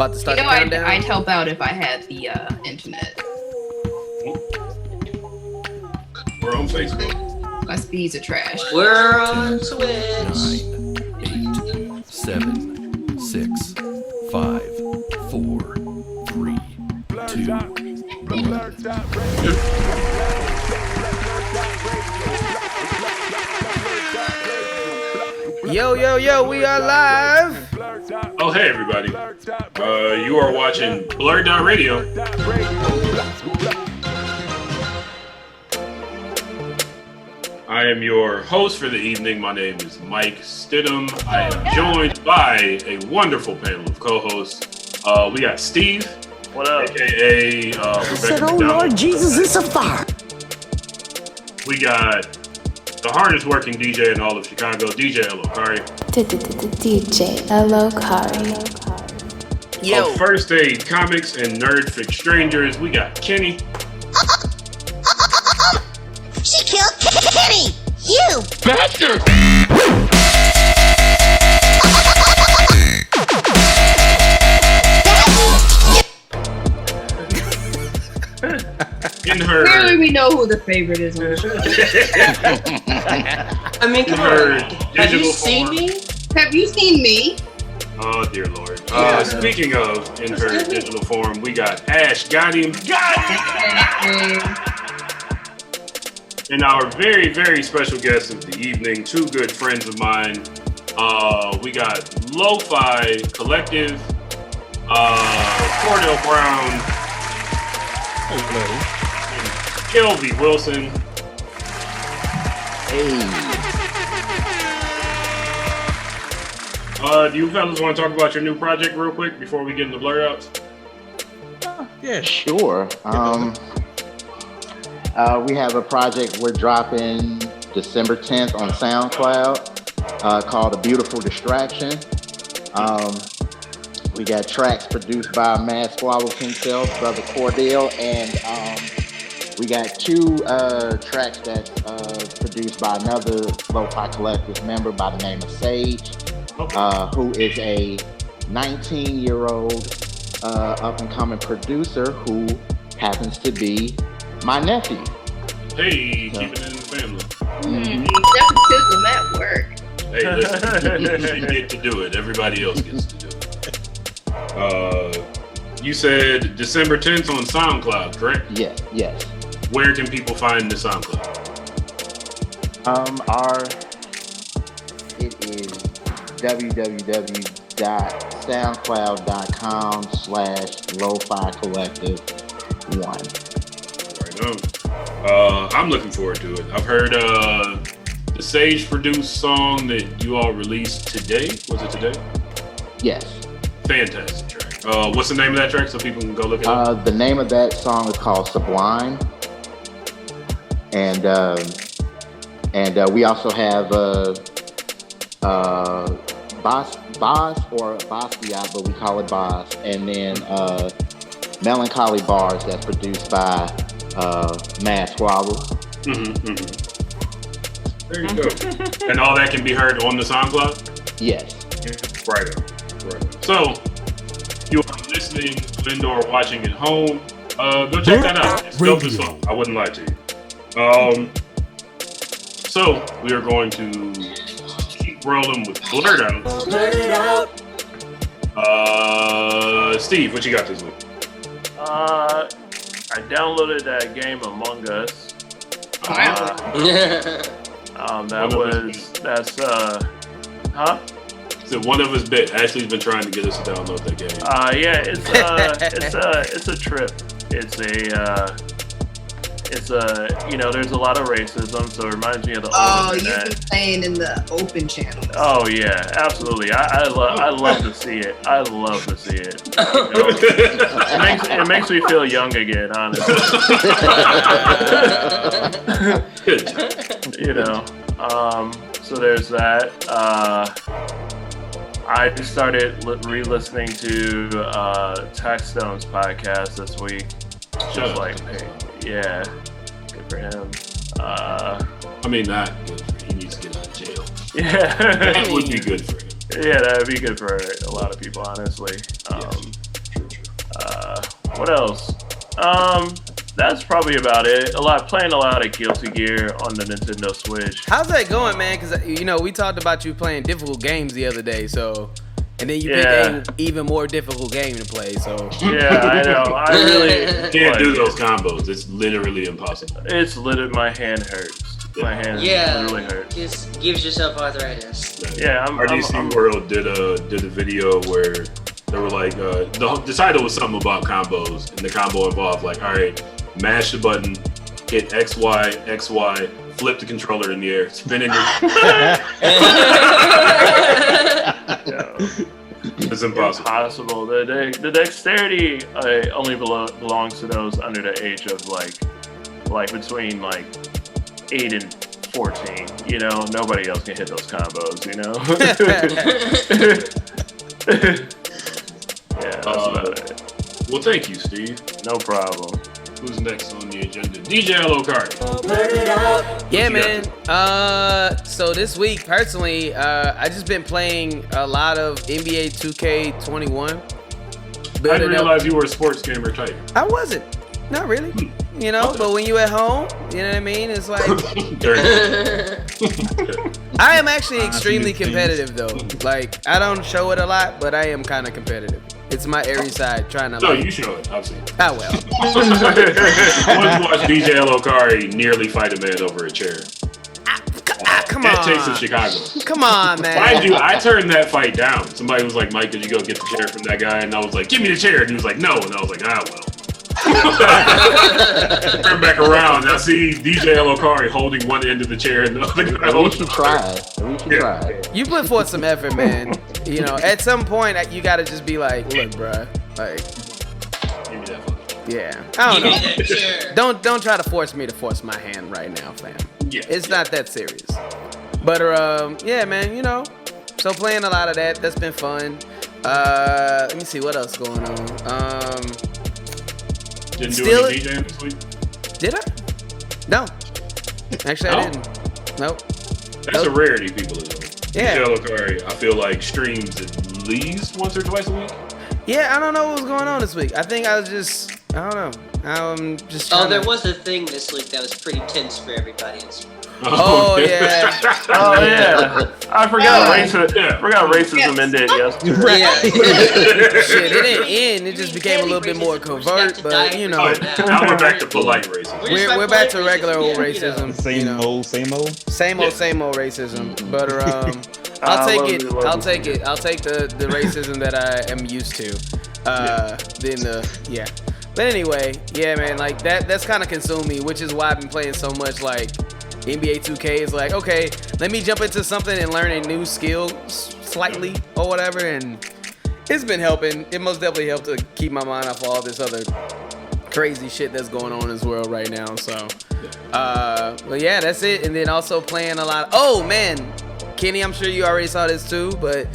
About to start the countdown? I'd help out if I had the internet. We're on Facebook. My speeds are trash. We're on Twitch. 9, 8, 7, 6, 5, 4, 3, 2, 1. Yo, we are live. Oh, hey, everybody. You are watching BlurdDotRadio. I am your host for the evening. My name is Mike Stidham. I am joined by a wonderful panel of co-hosts. We got Steve. What up? AKA Rebecca I said, oh McDonald. Lord Jesus, it's a fire. We got the hardest working DJ in all of Chicago, DJ LO Kari. DJ LO Kari. Yo. Of First Aid Comics and Nerd Fix Strangers, we got Kenny. She killed Kenny! You! Bastard! In her, Clearly, we know who the favorite is on the show. I mean, come on. Have you seen me? Have you seen me? Oh dear Lord. Yeah. Speaking of in her digital form, we got Ash. Got him. And our very, very special guest of the evening, two good friends of mine. We got Lo-Fi Collective, Cordell Brown, and Kelvin Wilson. Do you fellas want to talk about your new project real quick before we get into BlurdOuts? Yeah, sure. We have a project we're dropping December 10th on SoundCloud called A Beautiful Distraction. We got tracks produced by Mad Squabbles himself, Brother Cordell, and we got two tracks that's produced by another Lo-Fi Collective member by the name of Sage, who is a 19-year-old up-and-coming producer who happens to be my nephew. Hey, keep it in the family. Nepotism at work. Hey, listen, you get to do it. Everybody else gets to do it. You said December 10th on SoundCloud, correct? Yes. Where can people find the SoundCloud? It is www.soundcloud.com/Lo-Fi Collective One. Right on. I'm looking forward to it. I've heard the Sage produced song that you all released today. Was it today? Yes. Fantastic track. What's the name of that track so people can go look it up? The name of that song is called Sublime. And we also have Boss or Basquiat, but we call it Boss. And then Melancholy Bars that's produced by Mad Squabbles. There you go. And all that can be heard on the SoundCloud? Yes. Right on. So, you are listening, indoor watching at home. Go check that out. It's dope as fuck. I wouldn't lie to you. So, we are going to keep rolling with BlurdOuts. Blurt it out. Steve, what you got this week? I downloaded that game Among Us. So one of us bit. Ashley's been trying to get us to download that game. It's a trip. There's a lot of racism, so it reminds me of the old internet. You've been playing in the open channel. Oh yeah, absolutely. I love to see it. I love to see it. It makes me feel young again, honestly. Good. So there's that. I just started re-listening to Taxstone's podcast this week. Just like, yeah, good for him. I mean, not good for him. He needs to get out of jail. Yeah. That would be good for him. Yeah, that would be good for a lot of people, honestly. What else? That's probably about it. Playing a lot of Guilty Gear on the Nintendo Switch. How's that going, man? Because we talked about you playing difficult games the other day, so. And then you pick an even more difficult game to play, so. Yeah, I know. I really can't do those combos. It's literally impossible. It's literally, my hand hurts. My hand literally hurts. Just gives yourself arthritis. Yeah, RDC World did a video where they were like, the title was something about combos, and the combo involved like, all right, mash the button, hit XY, XY, flip the controller in the air, spin in your. It's impossible. The dexterity only belongs to those under the age of like between like 8 and 14. You know, nobody else can hit those combos. You know. Yeah, that's about it. Well, thank you, Steve. No problem. Who's next on the agenda? DJ LO Kari. Yeah, man. So this week, personally, I just been playing a lot of NBA 2K21. I didn't realize you were a sports gamer type. I wasn't. Not really. You know, but when you at home, you know what I mean? It's like... I am actually extremely competitive, though. Like, I don't show it a lot, but I am kind of competitive. It's my airy side trying to. No, you show it. I've seen it. Ah, well. Once watch DJ LO Kari nearly fight a man over a chair. Come on. That takes in Chicago. Come on, man. Mind you, I turned that fight down. Somebody was like, Mike, could you go get the chair from that guy? And I was like, give me the chair. And he was like, no. And I was like, ah, well. Turn back around. I see DJ LO Kari holding one end of the chair and the other guy holding the tried. You put forth some effort, man. You know, at some point, you gotta just be like, look, bruh. Like, give me that fucking. Yeah. I don't know. Don't try to force me to force my hand right now, fam. Yeah. It's not that serious. But, yeah, man, you know. So playing a lot of that. That's been fun. Let me see what else going on. Didn't do any DJing this week? Did I? No. Actually, I didn't. Nope. That's a rarity, people are doing. Yeah. DJ LO Kari, I feel like streams at least once or twice a week. Yeah, I don't know what was going on this week. I think I was just, I don't know. I'm just trying there was a thing this week that was pretty tense for everybody. Oh, yeah. Oh, yeah. I forgot racism ended yesterday. Yeah. Shit, it didn't end. It just became a little bit more covert, but, you know. Now we're back to polite racism. We're back to regular old racism. Same old. Same old racism. But, I'll take it. I'll take the racism that I am used to. Yeah. But anyway, yeah, man, like that's kind of consumed me, which is why I've been playing so much. Like NBA 2K is like, okay, let me jump into something and learn a new skill slightly or whatever, and it's been helping. It most definitely helped to keep my mind off all this other crazy shit that's going on in this world right now. So, but yeah, that's it. And then also playing a lot. Oh man. Kenny, I'm sure you already saw this too, but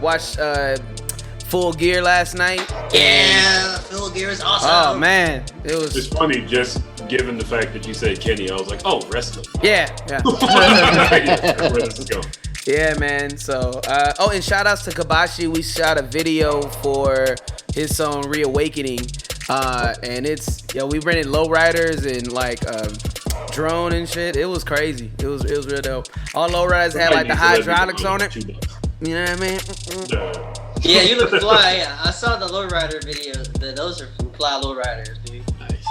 watched Full Gear last night. Yeah, Full Gear is awesome. Oh man, it was. It's funny, just given the fact that you said Kenny, I was like, oh, wrestling. Yeah. Where this is going. Yeah, man. So, and shout outs to Kabashi. We shot a video for his song Reawakening, and it's we rented lowriders and like drone and shit. It was crazy. It was real dope. All lowriders had like the hydraulics on it. You know what I mean? Yeah, you look fly. Yeah, I saw the lowrider videos. Those are from fly lowriders, dude. Nice.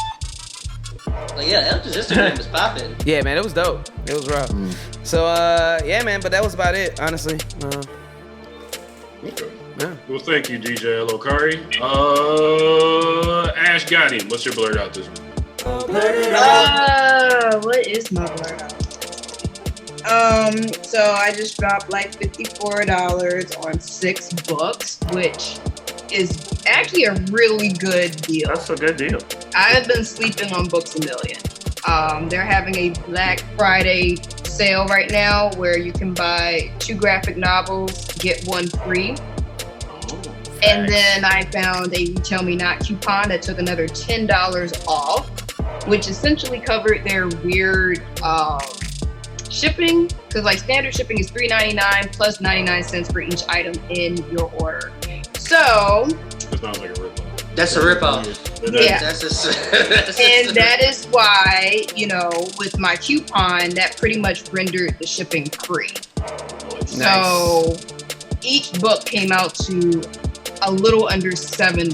Like, yeah, Instagram was popping. Yeah, man, it was dope. It was rough. So, yeah, man, but that was about it, honestly. Okay. Yeah. Well, thank you, DJ LO Kari. Ash got him. What's your blurred out this week? What is my blurred out? So I just dropped like $54 on 6 books, which is actually a really good deal. That's a good deal. I've been sleeping on Books A Million. They're having a Black Friday sale right now where you can buy 2 graphic novels, get 1 free. And then I found a Tell Me Not coupon that took another $10 off, which essentially covered their weird shipping, because like standard shipping is $3.99 plus 99 cents for each item in your order. So It sounds like a ripoff. That's a ripoff. Yeah. That's And that is why, with my coupon, that pretty much rendered the shipping free. So each book came out to a little under $7.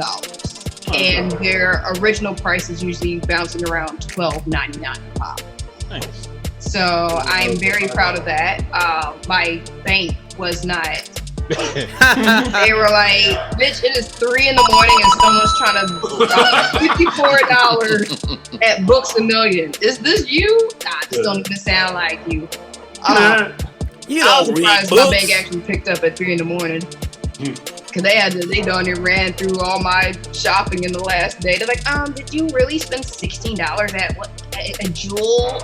And their original price is usually bouncing around $12.99 a pop. Nice. So I'm very proud of that. My bank was not. They were like, bitch, it is 3 a.m. and someone's trying to $54 at Books A Million. Is this you? Nah, this don't even sound like you. I was surprised my bank actually picked up at 3 a.m. Cause they done it ran through all my shopping in the last day. They're like, did you really spend $16 at what? A Jewel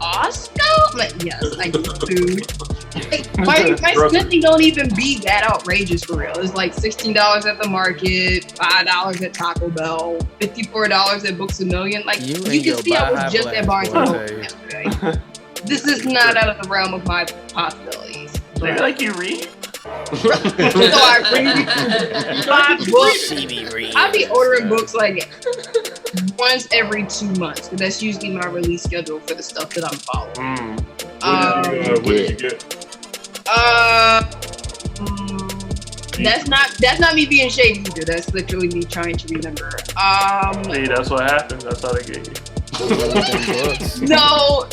Osco? I'm like, yes, I do food. Like, my spending don't even be that outrageous for real. It's like $16 at the market, $5 at Taco Bell, $54 at Books A Million. Like you can see, I was just at Barnes & Noble yesterday. This is not out of the realm of my possibilities. Maybe like you read. So I read 5 books. I be ordering books like once every 2 months, because that's usually my release schedule for the stuff that I'm following. What did you get? That's not me being shady either. That's literally me trying to remember. See, that's what happened. That's how they get you. No,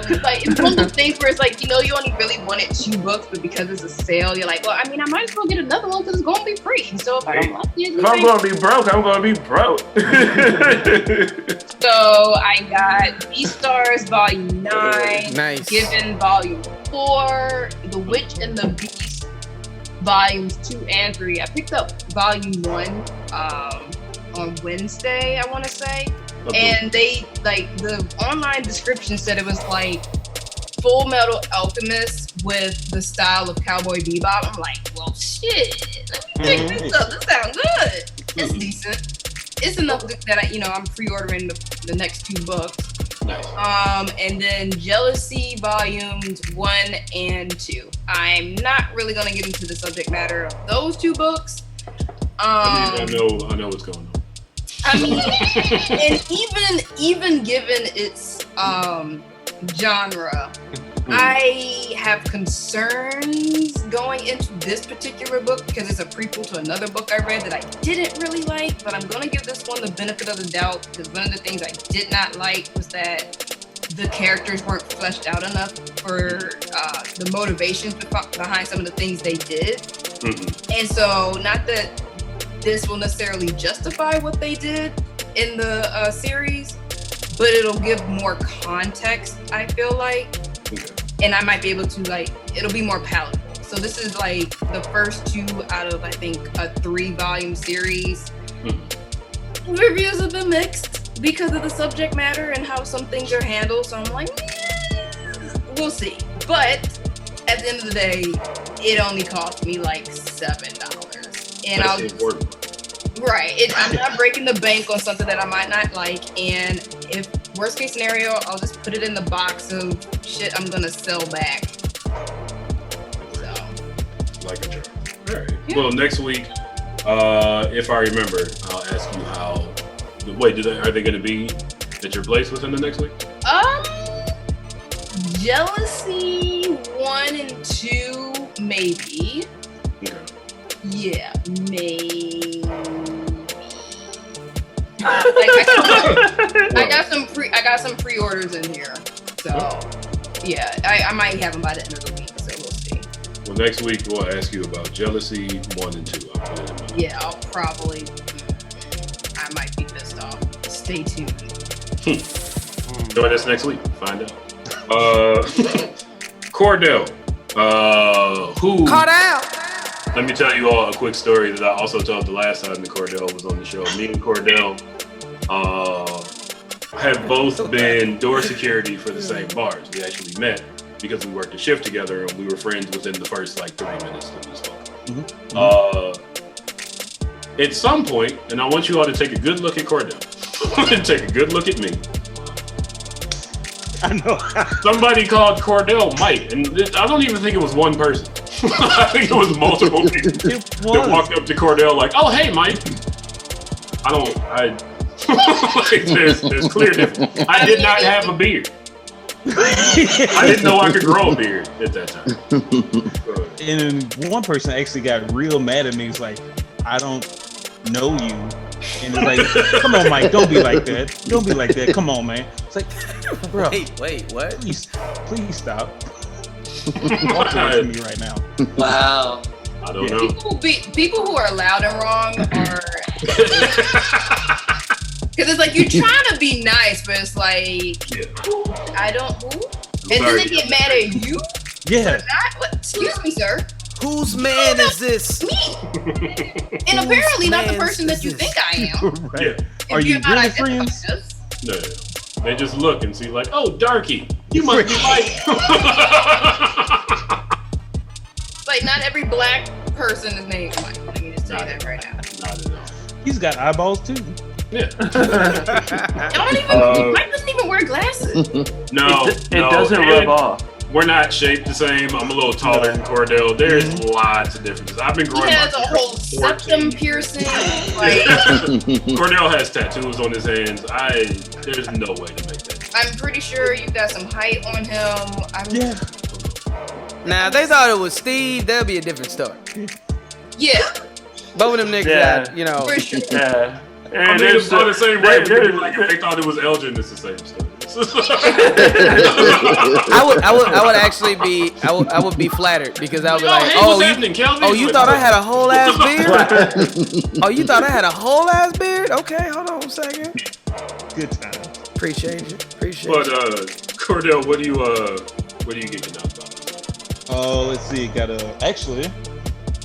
because like it's one of the things where it's like you only really wanted 2 books, but because it's a sale, you're like, well, I mean, I might as well get another one because it's gonna be free. So if I don't like it, if I'm gonna be broke, I'm gonna be broke. So I got Beastars Volume 9, Nice. Given Volume 4, The Witch and the Beast Volumes 2 and 3. I picked up Volume 1 on Wednesday, I want to say. And they, like, the online description said it was like Full Metal Alchemist with the style of Cowboy Bebop. I'm like, well, shit. Let me pick this up. This sounds good. It's decent. It's enough that I'm pre-ordering the next 2 books. Nice. And then Jealousy Volumes 1 and 2. I'm not really gonna get into the subject matter of those 2 books. I know what's going on. I mean, and even given its genre, I have concerns going into this particular book because it's a prequel to another book I read that I didn't really like, but I'm gonna give this one the benefit of the doubt because one of the things I did not like was that the characters weren't fleshed out enough for the motivations behind some of the things they did. And so, not that this will necessarily justify what they did in the series, but it'll give more context, I feel like. And I might be able to, it'll be more palatable. So this is like the first 2 out of, I think, a 3-volume series. Reviews have been mixed because of the subject matter and how some things are handled. So I'm like, we'll see. But at the end of the day, it only cost me like $7. And I'll I'm not breaking the bank on something that I might not like. And if worst case scenario, I'll just put it in the box of shit I'm gonna sell back. So, like a charm. All right. Yeah. Well, next week, if I remember, I'll ask you how. Wait, are they gonna be at your place within the next week? Jealousy 1 and 2, maybe. Okay. Yeah, maybe. I got some pre-orders in here, so yeah, I might have them by the end of the week. So we'll see. Well, next week we'll ask you about Jealousy 1 and 2. I'll put it in my yeah, I might be pissed off. Stay tuned. Join us next week. Find out. Cordell. Cordell. Let me tell you all a quick story that I also told the last time that Cordell was on the show. Me and Cordell have both been door security for the same bars. We actually met because we worked a shift together and we were friends within the first 3 minutes that we spoke. At some point, and I want you all to take a good look at Cordell and take a good look at me. I know. Somebody called Cordell Mike, and I don't even think it was one person. I think it was multiple people that walked up to Cordell like, "Oh, hey, Mike." Like, there's clear difference. I did not have a beard. I didn't know I could grow a beard at that time. And one person actually got real mad at me. He's like, I don't know you. And it's like, come on, Mike, don't be like that. Don't be like that. Come on, man. It's like, bro. Wait, what? Please stop. Walk away from me right now. Wow. I don't know. People who are loud and wrong are. Because it's like you're trying to be nice, but it's like, I don't who? And then they get mad at you? Yeah. Excuse me, sir. Whose man is this? Me. And apparently not the person that you think I am. Right. Are you really friends? No. They just look and see like, oh, darky, you must be like. Like not every black person is named Mike. Let me just say that right now. Not at all. He's got eyeballs too. Yeah. Mike doesn't even wear glasses. No, it doesn't rub off. We're not shaped the same. I'm a little taller than Cordell. There's lots of differences. I've been growing. He has a whole septum piercing. Like Cordell has tattoos on his hands. There's no way to make that. I'm pretty sure you got some height on him. Now, if they thought it was Steve, that'd be a different story. Yeah. Both of them niggas got, you know. For sure. Yeah. I mean, it's the same way. Like, if they thought it was Elgin, it's the same story. I would actually be, I would be flattered because I would be like, you thought I had a whole ass beard? Oh, you thought I had a whole ass beard? Okay, hold on a second. Good time. Appreciate it. But Cordell, what do you get your about? Oh, let's see. Got actually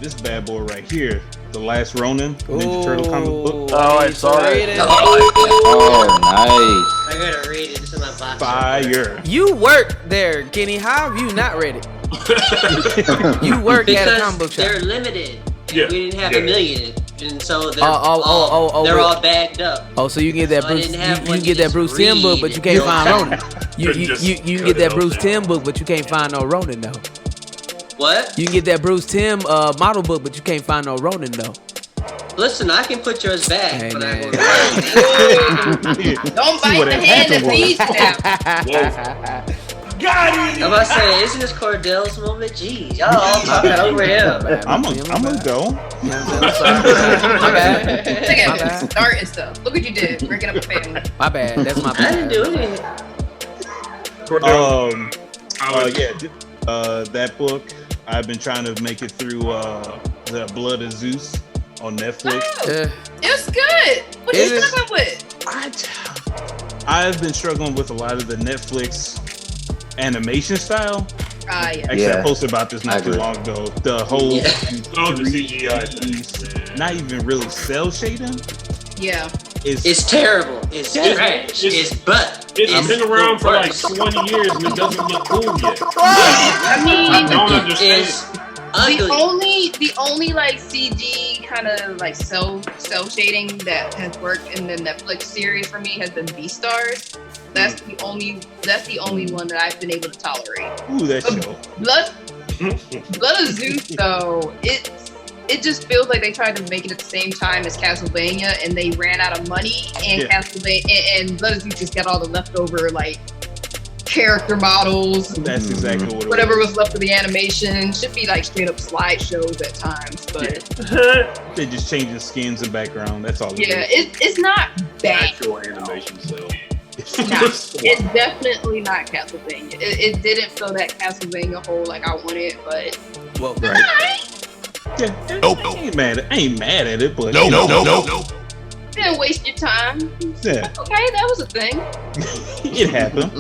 this bad boy right here, The Last Ronin, Ninja Turtle comic book. Oh, I saw it. Oh, nice. I gotta read it. This is my box. Fire. You work there, Kenny. How have you not read it? You work at a comic book shop. They're limited. Yeah. We didn't have a million, and so they're all bagged up. Oh, so you can get that So I Bruce? didn't have You one can to get that just Bruce Timm book, but you can't read. find Ronin. You can get that Bruce down. Timm book, but you can't find no Ronin though. What? You can get that Bruce Timm model book, but you can't find no Ronin though. Listen, I can put yours back, Hey, but man. Don't bite the hand that feeds them. I'm about to say, isn't this Cordell's moment? Jeez, y'all all talking over him. I'm gonna go. My bad. Look at him starting stuff. Look what you did, breaking up a family. My bad. That's my I didn't bad. do anything. Cordell, that book. I've been trying to make it through the Blood of Zeus on Netflix. It's good. What you struggling with? I've been struggling with a lot of the Netflix animation style. Yeah. Actually, I posted about this not too long ago. The whole the CGI thing. not even really cell shading. Yeah. It's terrible. It's trash. It's butt. It's been around for like 20 years and it doesn't look cool yet. I mean, I don't understand. The only like CG kind of like cell shading that has worked in the Netflix series for me has been Beastars. That's the only one that I've been able to tolerate. Ooh, that show. Blood of Zeus though, it just feels like they tried to make it at the same time as Castlevania and they ran out of money and Castlevania and Blood of Zeus just got all the leftover like character models. That's exactly what it whatever was left of the animation. Should be like straight up slideshows at times, but they just change the skins and background. That's all. It's not bad. Actual animation cell. It's definitely not Castlevania. It didn't fill that Castlevania hole like I wanted, but well, right. Yeah, I ain't mad at it, but no. Didn't waste your time. Yeah. Okay, that was a thing. It happened.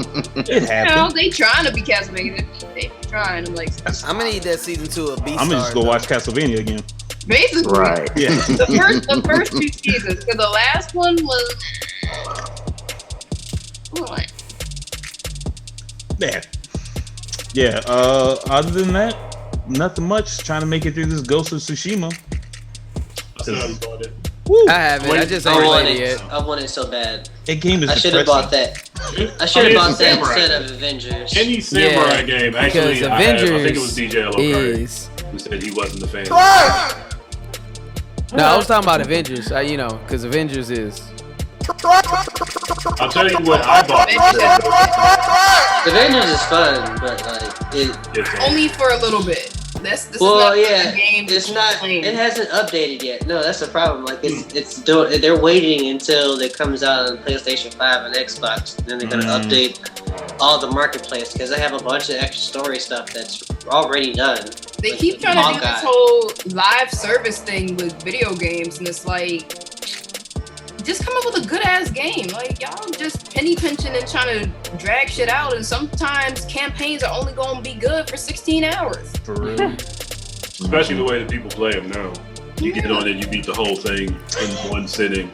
It happened. You know, they trying to be Castlevania. They trying. I'm like, I'm gonna need that season 2 of Beastars. I'm gonna just go watch Castlevania again. Basically, Right. Yeah. the first 2 seasons, because the last one was. What? Yeah. Other than that, nothing much. Trying to make it through this Ghost of Tsushima. I haven't. I just ain't played it yet. I want it so bad. That game is. I should have bought that. I should have bought that instead of Avengers. Any samurai game, actually, Avengers I think it was DJ LO Kari is who said he wasn't a fan. No, I was talking about Avengers. Because Avengers is. I'll tell you what I bought. Avengers is fun, but like only for a little bit. This well, is not yeah, a game it's not. It hasn't updated yet. No, that's the problem. Like they're waiting until it comes out on PlayStation 5 and Xbox, and then they're gonna update all the marketplace because they have a bunch of extra story stuff that's already done. They keep trying to do this whole live service thing with video games, and it's like, just come up with a good ass game. Like, y'all just penny pinching and trying to drag shit out, and sometimes campaigns are only gonna be good for 16 hours. For real. Especially the way that people play them now. You get on it, you beat the whole thing in one sitting.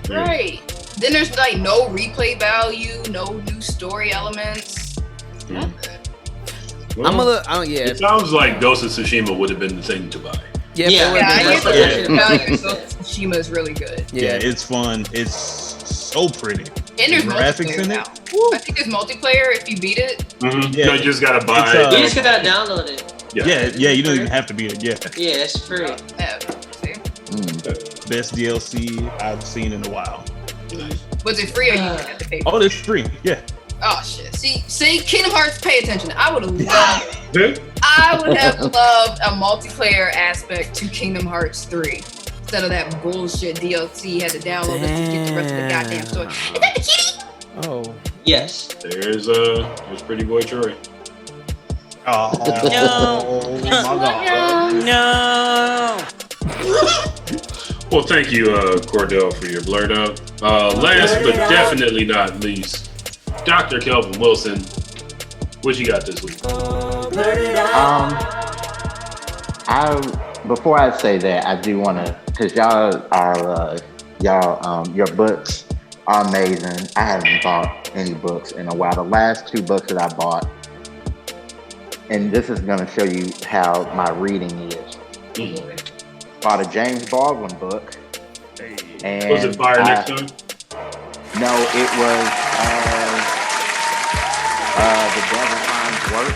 Right. Then there's like no replay value, no new story elements. Well, it sounds like Ghost of Tsushima would have been the thing to buy. I hear the value of Ghost of Tsushima is really good. Yeah, it's fun. It's so pretty. And there's graphics multiplayer in now. it. I think there's multiplaer if you beat it. Yeah. No, you just gotta buy it. You just gotta download it. Yeah, you don't even have to beat it. Yeah. Yeah, it's free. Best DLC I've seen in a while. Was it free or you had to pay for it? Oh, it's free. Yeah. Oh shit! See, Kingdom Hearts. Pay attention. I would have loved. I would have loved a multiplayer aspect to Kingdom Hearts 3 instead of that bullshit DLC you had to download just to get the rest of the goddamn story. Is that the kitty? Oh. Yes. There's Pretty Boy Troy. Oh No. Well, thank you, Cordell, for your blurt out. Last but definitely not least, Dr. Kelvin Wilson. What you got this week? Before I say that, I do want to, because your books are amazing. I haven't bought any books in a while. The last 2 books that I bought, and this is going to show you how my reading is. Bought a James Baldwin book. And was it Fire Next Time? No, it was The Devil Finds Work.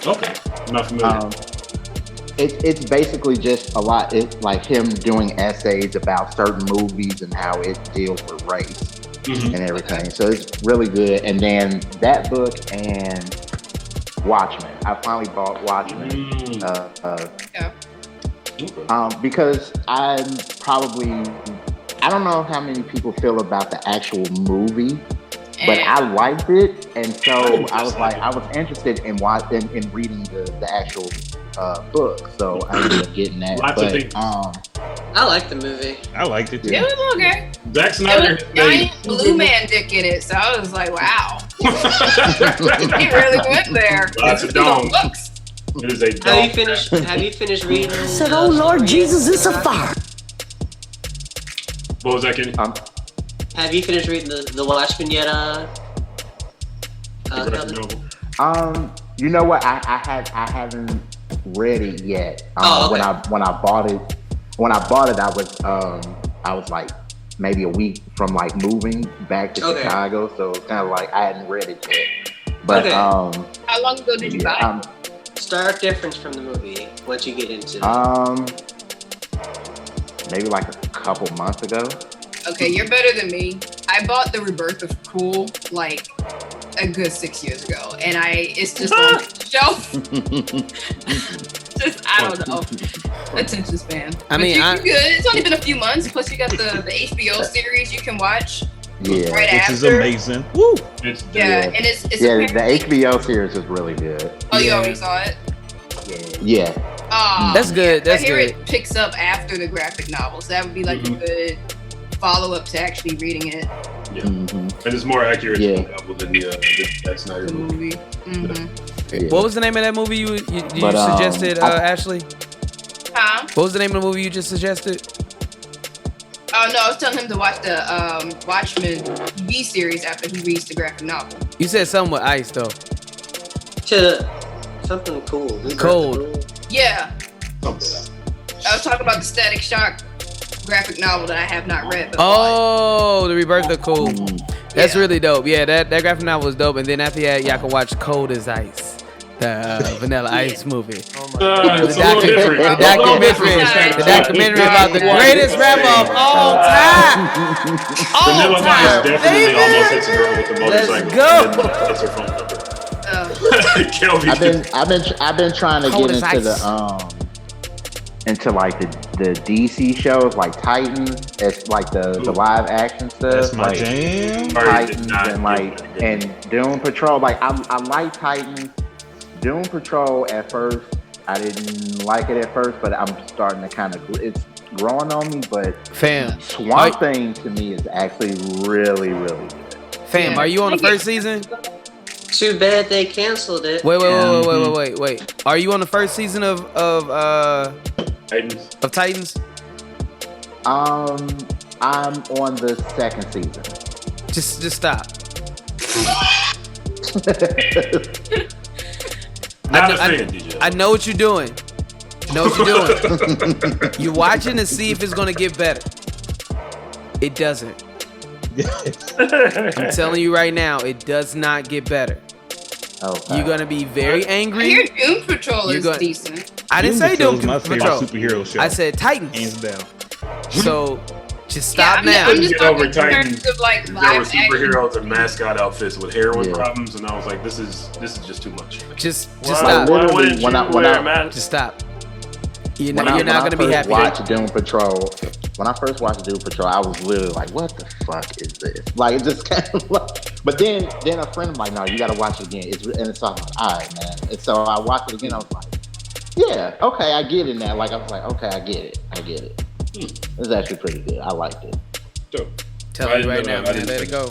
Okay, I'm not familiar. It's basically just a lot. It's like him doing essays about certain movies and how it deals with race and everything. So it's really good. And then that book and Watchmen. I finally bought Watchmen. Because I don't know how many people feel about the actual movie, but I liked it, and so I was interested in reading the actual book, so I ended up getting that. I like the movie. I liked it too. It was okay. Zack Snyder. Giant blue man dick in it, so I was like, wow. He really went there. Lots of domes. It is a Have you finished reading? Said, oh Lord Jesus, it's a fire. What was that, Kenny? Have you finished reading the Watchmen yet? You know what? I haven't read it yet. Okay. When I bought it, I was like maybe a week from like moving back to Chicago, so it's kind of like I hadn't read it yet. But how long ago did you buy it? Stark difference from the movie. What you get into? Maybe like a couple months ago. Okay, you're better than me. I bought The Rebirth of Cool like a good 6 years ago, and it's just on the shelf. Just, I don't know. Attention span. I mean, you're good. It's only been a few months. Plus, you got the HBO series you can watch. Yeah, right which after. is amazing. Woo! And it's the HBO series is really good. Oh, you already saw it? Yeah. That's good. That's I hear good. it picks up after the graphic novels. That would be like a good follow-up to actually reading it. Yeah, and it's more accurate to the novel than the Zack Snyder movie. What was the name of that movie you suggested, Ashley? Huh? What was the name of the movie you just suggested? Oh no, I was telling him to watch the Watchmen TV series after he reads the graphic novel. You said something with ice though. Something cool. Cold. Yeah. I was talking about the Static Shock graphic novel that I have not read. Oh, The Rebirth of Cool. That's really dope. Yeah, that graphic novel was dope. And then after that, y'all can watch Cold as Ice. The Vanilla Ice movie. It's a little different. The documentary about the greatest rapper of all time. Vanilla Ice definitely almost hits a girl with the motorcycle. Let's go. That's her phone number. Kelvin. I've been trying to Cold get as into ice. into like the DC shows like Titan. It's like the live action stuff. That's my like jam. Titans and Doom Patrol. Like I like Titans. Doom Patrol at first, I didn't like it at first, but I'm starting to kind of, it's growing on me, but Fam. Swamp Thing to me is actually really, really good. Fam, are you on the first season? Too bad they canceled it. Wait. Are you on the first season of Titans? Titans? I'm on the second season. Just stop. Not a fan, DJ. I know what you're doing. You're watching to see if it's gonna get better. It doesn't. I'm telling you right now, it does not get better. Okay. You're gonna be very angry. I hear Doom Patrol is decent. I didn't say Doom my Patrol. favorite superhero show. I said Titans. Hands down. So just stop now. I'm just Get over talking in Titans. terms of like There live were action. superheroes and mascot outfits with heroin problems, and I was like, this is just too much. Just Why- stop. why wouldn't you when I- wear a mask? Just stop. You're When not gonna be happy. When I first watched Doom Patrol, I was literally like, "What the fuck is this?" Like, it just kind of like. But then a friend was like, "No, you got to watch it again." It's all like, "All right, man." And so I watched it again. I was like, "Yeah, okay, I get it now." Like I was like, "Okay, I get it." It's actually pretty good. I liked it. Dope. Tell you right now, man. Let it go.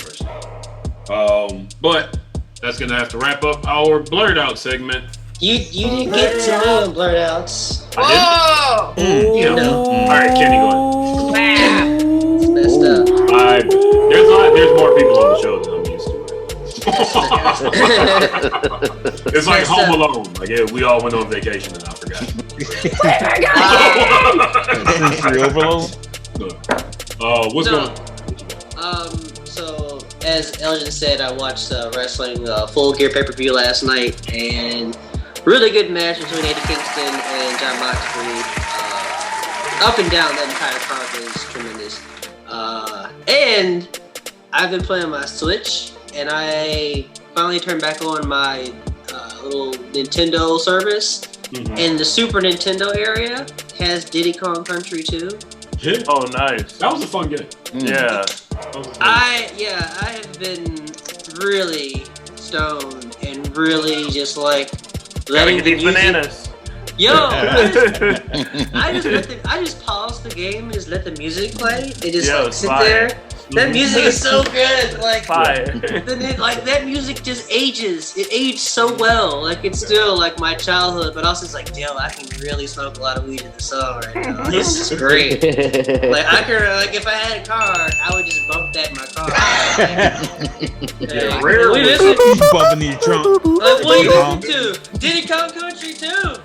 But that's gonna have to wrap up our blurred out segment. You didn't get to me on BlurdOuts. Whoa! You know. All right, Kenny, go ahead. It's messed up. There's more people on the show than I'm used to. It's like Home Alone. Like we all went on vacation and I forgot. Sensory overload. What's going on? So as Elgin said, I watched wrestling Full Gear pay-per-view last night, and really good match between Eddie Kingston and John Moxley. Up and down, that entire card was tremendous. And I've been playing my Switch, and I finally turned back on my little Nintendo service. Mm-hmm. And the Super Nintendo area has Diddy Kong Country 2. Oh, nice. That was a fun game. Yeah. I have been really stoned and really just like letting Gotta the get these music. bananas. Yo, I just paused the game and just let the music play and just like sit fire. there. That music is so good. Like Fire. that music just ages. It aged so well. Like it's still like my childhood, but also it's like, damn, I can really smoke a lot of weed in the song right now. This is great. Like I could, like if I had a car, I would just bump that in my car. Like, Rare we was- listen. You bumping in your trunk. Like, what are you listening to? Diddy Kong Country too.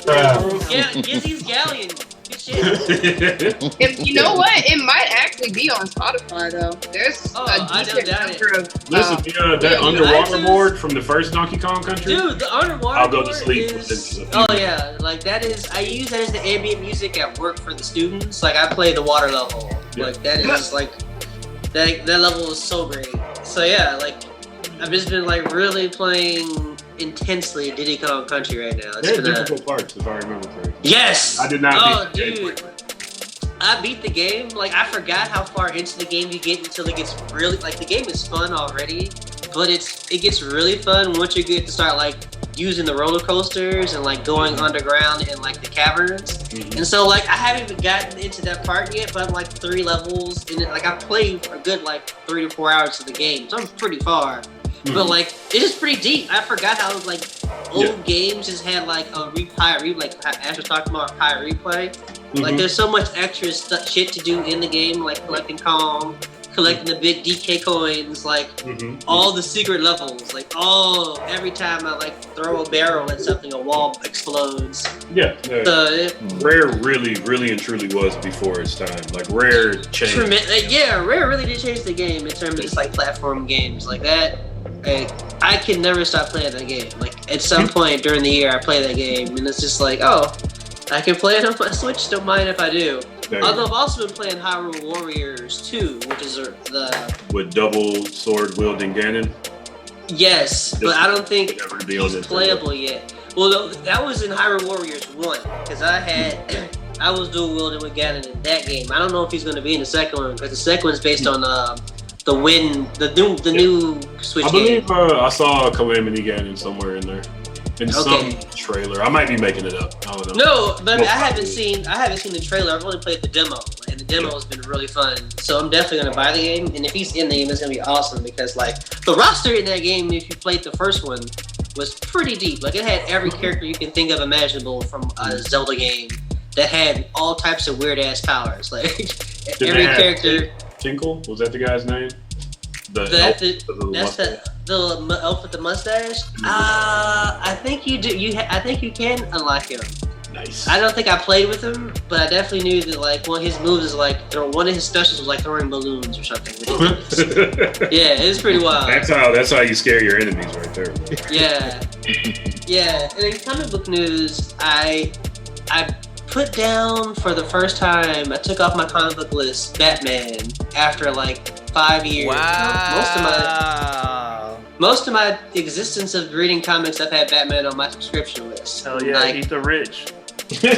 Yeah, Gizzy's Galleon. Good shit. If you know what, it might actually be on Spotify though. There's a I decent don't doubt it. number of. Listen, that yeah, underwater iTunes- board from the first Donkey Kong Country. Dude, the underwater I'll go to board sleep is- within a few Oh yeah, like that is. I use that as the ambient music at work for the students. Like I play the water level. Yeah. Like that is like that level is so great. So yeah, like I've just been like really playing intensely Diddy Kong Country right now. It's There are been a- difficult parts, if I remember correctly. Yes. I did not Oh, beat the game. dude. I beat the game. Like I forgot how far into the game you get until it gets really like the game is fun already, but it gets really fun once you get to start like using the roller coasters and like going underground in like the caverns. Mm-hmm. And so like I haven't even gotten into that part yet, but I'm like 3 levels in it. Like I played a good like 3 to 4 hours of the game, so I'm pretty far. But like it is pretty deep. I forgot how like old games just had like a replay, like Ash was talking about high replay. Like there's so much extra shit to do in the game, like collecting Kong, collecting the big DK coins, like all the secret levels, like every time I like throw a barrel at something, a wall explodes. Yeah. So, Rare really and truly was before its time. Like Rare changed. Rare really did change the game in terms of just like platform games like that. Like, I can never stop playing that game. Like at some point during the year I play that game, and it's just like, oh, I can play it on my Switch. Don't mind if I do. Although I've also been playing Hyrule Warriors 2, which is the with double sword wielding Ganon. Yes, but I don't think he's playable yet. Well, that was in Hyrule Warriors 1 because I was dual wielding with Ganon in that game. I don't know if he's going to be in the second one because the second one's based on the new Switch I believe game. I saw Calamity Ganon somewhere in there. In some trailer. I might be making it up. I don't know. No, but I haven't seen the trailer. I've only played the demo, and the demo has been really fun. So I'm definitely gonna buy the game. And if he's in the game, it's gonna be awesome because like the roster in that game, if you played the first one, was pretty deep. Like it had every character you can think of imaginable from a Zelda game that had all types of weird ass powers. Like every character. Tinkle? Was that the guy's name? The elf with the mustache. I think you do. I think you can unlock him. Nice. I don't think I played with him, but I definitely knew that like one of his moves is like one of his specials was like throwing balloons or something. Yeah, it's pretty wild. That's how you scare your enemies right there. Yeah. Yeah. And in comic book news, I put down for the first time. I took off my comic book list Batman after like 5 years. Wow. Most of my existence of reading comics, I've had Batman on my subscription list. Hell yeah, like, eat the rich. So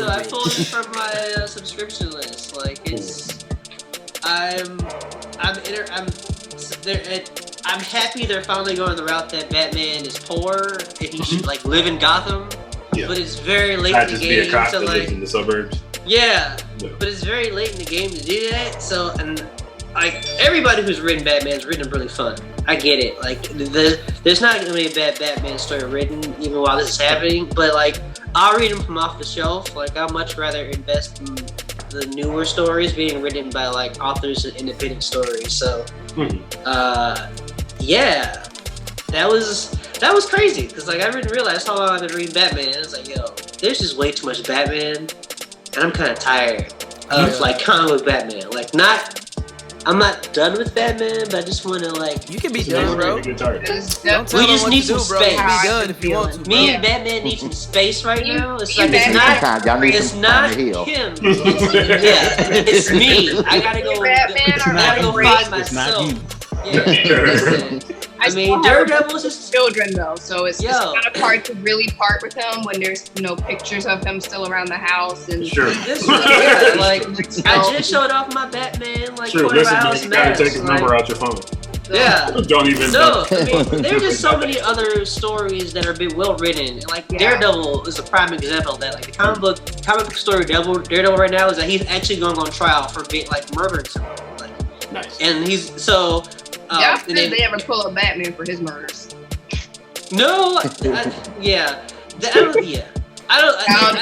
I pulled it from my subscription list. Like I'm happy they're finally going the route that Batman is poor and he should like live in Gotham. Yeah. But it's very late in the game. Not just be a cop to that like lives in the suburbs. Yeah, but it's very late in the game to do that. So, and like everybody who's written Batman's written them really fun. I get it. Like there's not gonna be a bad Batman story written even while this is happening. But like I'll read them from off the shelf. Like I'd much rather invest in the newer stories being written by like authors of independent stories. So, yeah, that was crazy because like I didn't realize how long I've been reading Batman. I was like, yo, there's just way too much Batman. And I'm kind of tired of like comic book Batman. Like I'm not done with Batman, but I just want to like. You can be done, bro. We just need some space. Be done if you want to. Me and Batman need some space right now. It's like it's not him. It's me. I gotta go. I gotta go find myself. Yeah. I mean, Daredevil's just children though, so it's kind of hard to really part with him when there's pictures of him still around the house and. Sure. Like I just showed off my Batman like sure. Listen, you gotta take his number out your phone. Yeah. Don't even. No, I mean, there's just so many other stories that are well written. And, like Daredevil is a prime example of that. Like the comic book story Daredevil right now is that he's actually going on trial for murdering someone. Like, nice. And he's so. Did they ever pull up Batman for his murders? No, I don't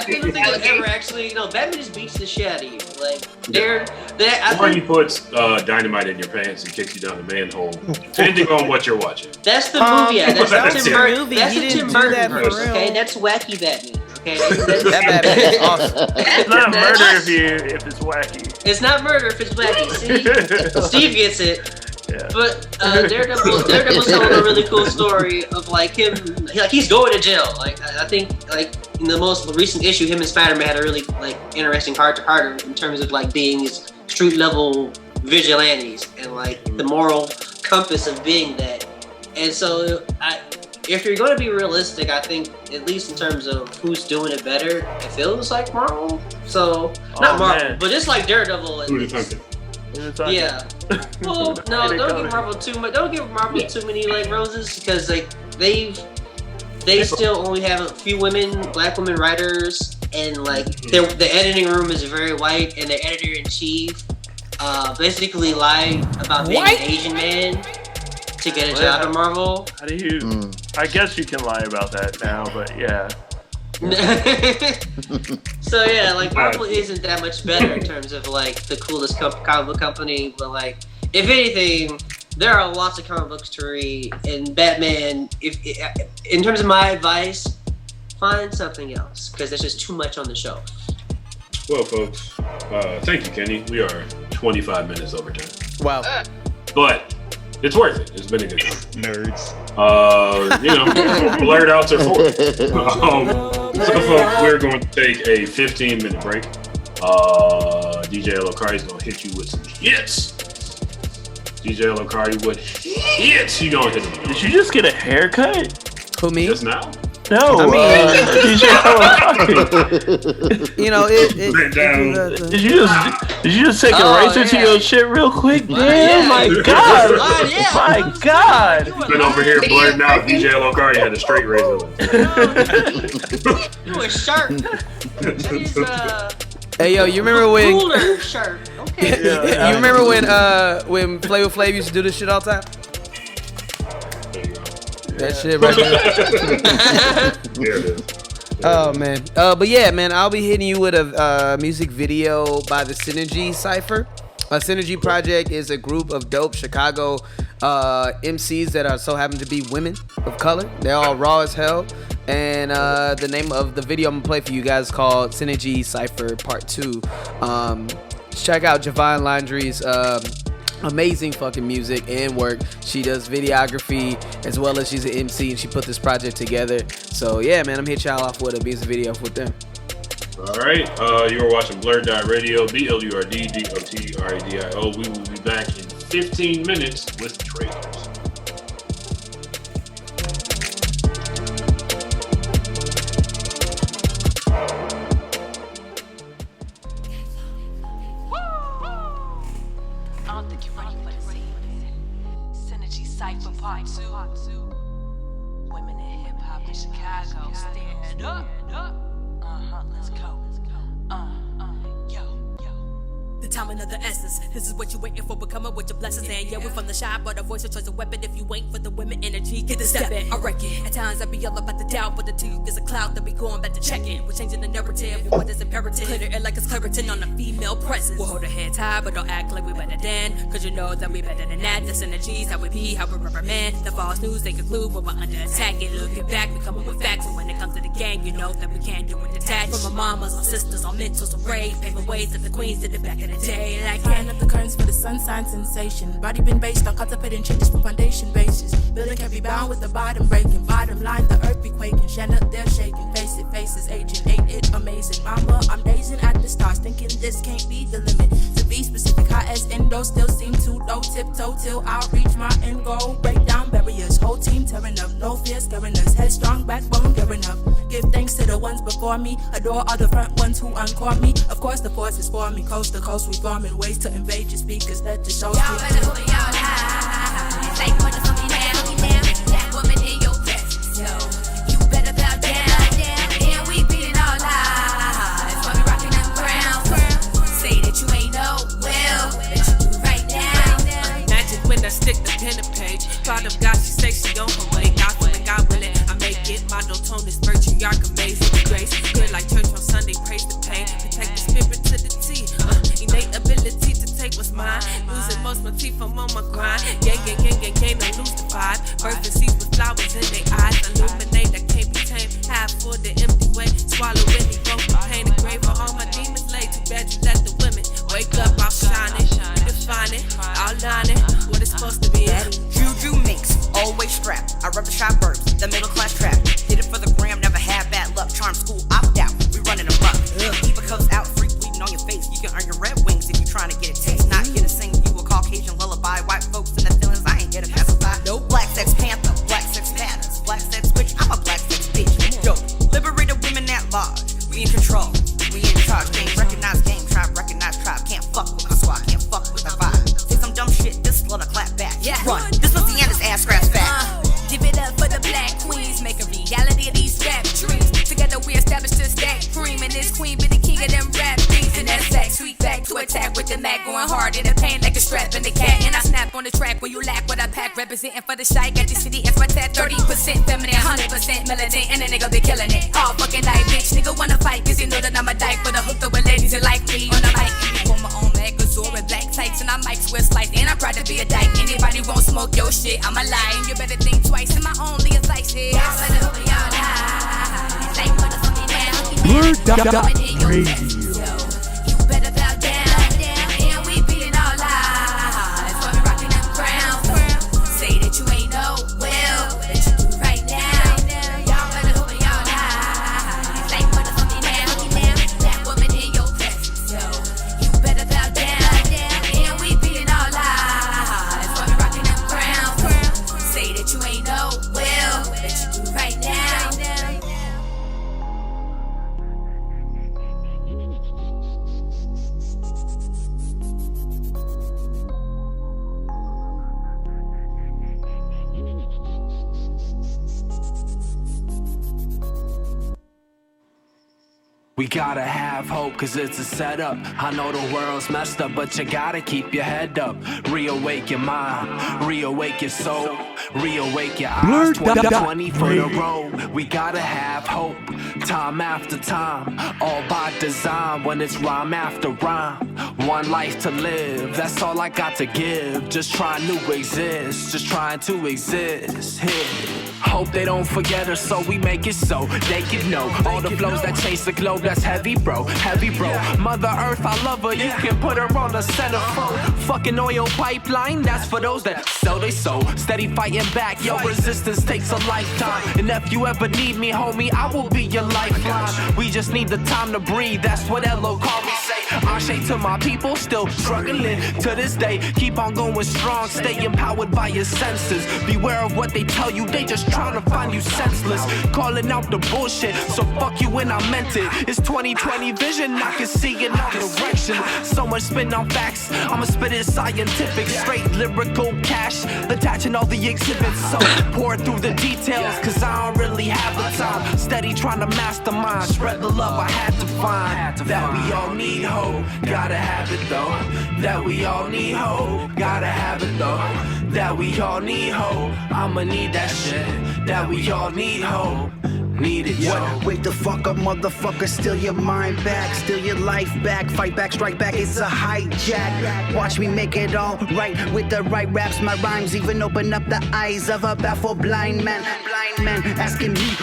think they'll ever actually. Batman just beats the shit out of you. Like or he puts dynamite in your pants and kicks you down the manhole, depending on what you're watching. That's the movie. That's Tim Burton. That's the Tim Burton verse. Okay, that's wacky Batman. Okay, that Batman is awesome. It's not murder if it's wacky. It's not murder if it's wacky. See, Steve gets it. Yeah. But Daredevil's telling a really cool story of like him, like he's going to jail. Like I think like in the most recent issue, him and Spider-Man had a really like interesting heart-to-heart in terms of like being these street level vigilantes and like the moral compass of being that. And so if you're going to be realistic, I think at least in terms of who's doing it better, it feels like Marvel. So not Marvel, but just like Daredevil. Yeah. Well, no, don't give Marvel too much. Don't give Marvel too many like roses because like they still only have a few black women writers, and like the editing room is very white, and the editor in chief basically lied about being an Asian man to get a job at Marvel. How do you? I guess you can lie about that now, but yeah. So yeah, like Marvel isn't that much better in terms of like the coolest comic book company, but like if anything, there are lots of comic books to read. And Batman, in terms of my advice, find something else because there's just too much on the shelf. Well, folks, thank you, Kenny. We are 25 minutes over time. Wow. but it's worth it. It's been a good time. Nerds. BlurdOuts are for. So folks, we're going to take a 15-minute break. DJ LO Kari is going to hit you with some hits. DJ LO Kari, what hits you going to hit them? Did you just get a haircut? Who, me? Just now? No, I mean, DJ LO Kari. You know, Did you just take a razor to your shit real quick? Damn, my God. My God. Been over here blurring out. DJ LO Kari had a straight razor. You a sharp. Hey, yo, you remember when? Ruler shirt. Okay. You remember when Flavor Flav used to do this shit all the time? That shit right there. There it is. Oh man. But yeah, man, I'll be hitting you with a music video by the Synergy Cypher. A Synergy Project is a group of dope Chicago MCs that are so happen to be women of color. They're all raw as hell. And the name of the video I'm gonna play for you guys is called Synergy Cypher Part 2. Check out Javon Landry's amazing fucking music and work. She does videography as well as she's an MC, and she put this project together. So yeah, man, I'm hit y'all off with a music video with them. All right, you are watching BlurdDotRadio, BlurdDotRadio. We will be back in 15 minutes with trailers. Cypher Part 2. Women in hip hop in Chicago. Stand up. Let's go. The timing of the essence. This is what you waiting for, becoming with your blessings. And yeah, we're from the shy, but a voice, a choice, a weapon. If you ain't for the women energy, get the step in. I reckon. At times I be all about the doubt, but the two is a cloud that be going back to check in. We're changing the narrative, what is imperative. Clear the air like it's Claritin on a female presence. We'll hold our heads high, but don't act like we better than. Cause you know that we better than that. The synergies, how we be, how we rubber man. The false news, they conclude when we're under attack. And looking back, we coming with facts. And when it comes to the gang, you know that we can't do it detached. From our mamas, our sisters, our mentors, our brave. Paving ways that the queens did it back in the day. Like Fan up the currents for the sunshine sensation. Body been based on contemplating changes for foundation basis. Building can be bound with the bottom breaking. Bottom line, the earth be quaking. Shanna, they're shaking. Face it, faces aging. Ain't it amazing? Mama, I'm gazing at the stars, thinking this can't be the limit. To be specific, high as endo still seem too low. Tiptoe till I reach my end goal. Break down barriers. Whole team tearing up. No fear scaring us. Headstrong backbone gearing up. Give thanks to the ones before me. Adore all the front ones who encore me. Of course, the force is for me. Coast to coast, we forming ways to invade your speakers. Let the show y'all better hold y'all high. Like what is on me down. That woman in your presence. So you better bow down. And we beat it all live. While we rocking them crowns. Say that you ain't no will, but you do right now. Magic when I stick the pen to page. Thought of God, she say she on her way. God willing, God willing. I make it. My no tone is matriarch, amazing grace. Good like church on Sunday, praise the pain. Protect the spirit to the T. Innate ability to take what's mine. Losing most my teeth, I'm on my grind. Yeah, no lose the vibe. Birthing seeds with flowers in their eyes. Illuminate that can't be tamed. Half for the empty way. Swallow any broken pain. The grave for all my demons lay. Too bad you let the women wake up, I'll shine it. Define it, outline it. What it's supposed to be. Juju mix, always strapped. I rub the shy verbs, the middle class trap. Did it for the gram, never had bad luck. Charm school, opt out. We running amok. Keep a cuffs out, freak bleeding on your face. You can earn your red wings if you trying to get a taste. Not here to sing you a Caucasian lullaby. White folks in the feelings, I ain't here to pacify. No black sex panther, black sex patterns, black sex witch. I'm a black sex bitch. Yo, liberated women at large. We in control, we in charge. Game recognize game, tribe recognize tribe. Can't fuck with my squad, can't fuck with the vibe. Say some dumb shit, this slut a clap back. Yeah. Run, this was the end, this ass scratch back. Give it up for the black queens, make a reality of these rap dreams. Together we established this stack cream, and this queen be the king of them rap things. And that's back, sweet back to attack with the Mac, going hard in the pain like a strap in the cat. And I snap on the track when you lack what I pack, representing for the shy. Got the city as my tat, 30% feminine, 100% militant, and a nigga be killing it all fucking night, bitch. Nigga wanna fight, cause you know that I'm a dyke, but I hooked up with ladies that like me on the mic. And before my own Megazord with black tights, and I might swear slice, and I'm proud to be a dyke. Anybody won't smoke your shit, I'm a lie, and you better think twice. And my only advice is y'all better hold y'all high. Like what is on me down. BlurdDotRadio. You better bow down. And we beat it all live. While we rocking them crowns. We gotta have hope, cause it's a setup. I know the world's messed up, but you gotta keep your head up. Reawake your mind, reawake your soul, reawake your eyes. 2020 for the road. We gotta have hope, time after time, all by design. When it's rhyme after rhyme, one life to live, that's all I got to give. Just trying to exist, just trying to exist. Hope they don't forget us, so we make it so they can know. All the flows that chase the globe, that's heavy, bro, heavy, bro. Mother Earth, I love her, you can put her on the centerfold. Fucking oil pipeline, that's for those that sell they soul. Steady fighting back, your resistance takes a lifetime. And if you ever need me, homie, I will be your lifeline. We just need the time to breathe, that's what LO Kari say. Ashe to my people, still struggling to this day. Keep on going strong, stay empowered by your senses. Beware of what they tell you, they just trying to find you senseless. Calling out the bullshit, so fuck you when I meant it. It's 2020 vision, I can see in all directions. So much spin on facts, I'ma spit it scientific. Straight lyrical cash, attaching all the exhibits. So pour through the details, cause I don't really have the time. Steady trying to mastermind, spread the love I had to find. That we all need hope, gotta have it though. That we all need hope, gotta have it though. That we all need hope, I'ma need that shit. That we all need hope, need it, yo. Wake the fuck up, motherfucker, steal your mind back, steal your life back, fight back, strike back, it's a hijack. Watch me make it all right with the right raps, my rhymes even open up the eyes of a baffled blind man. Blind man asking me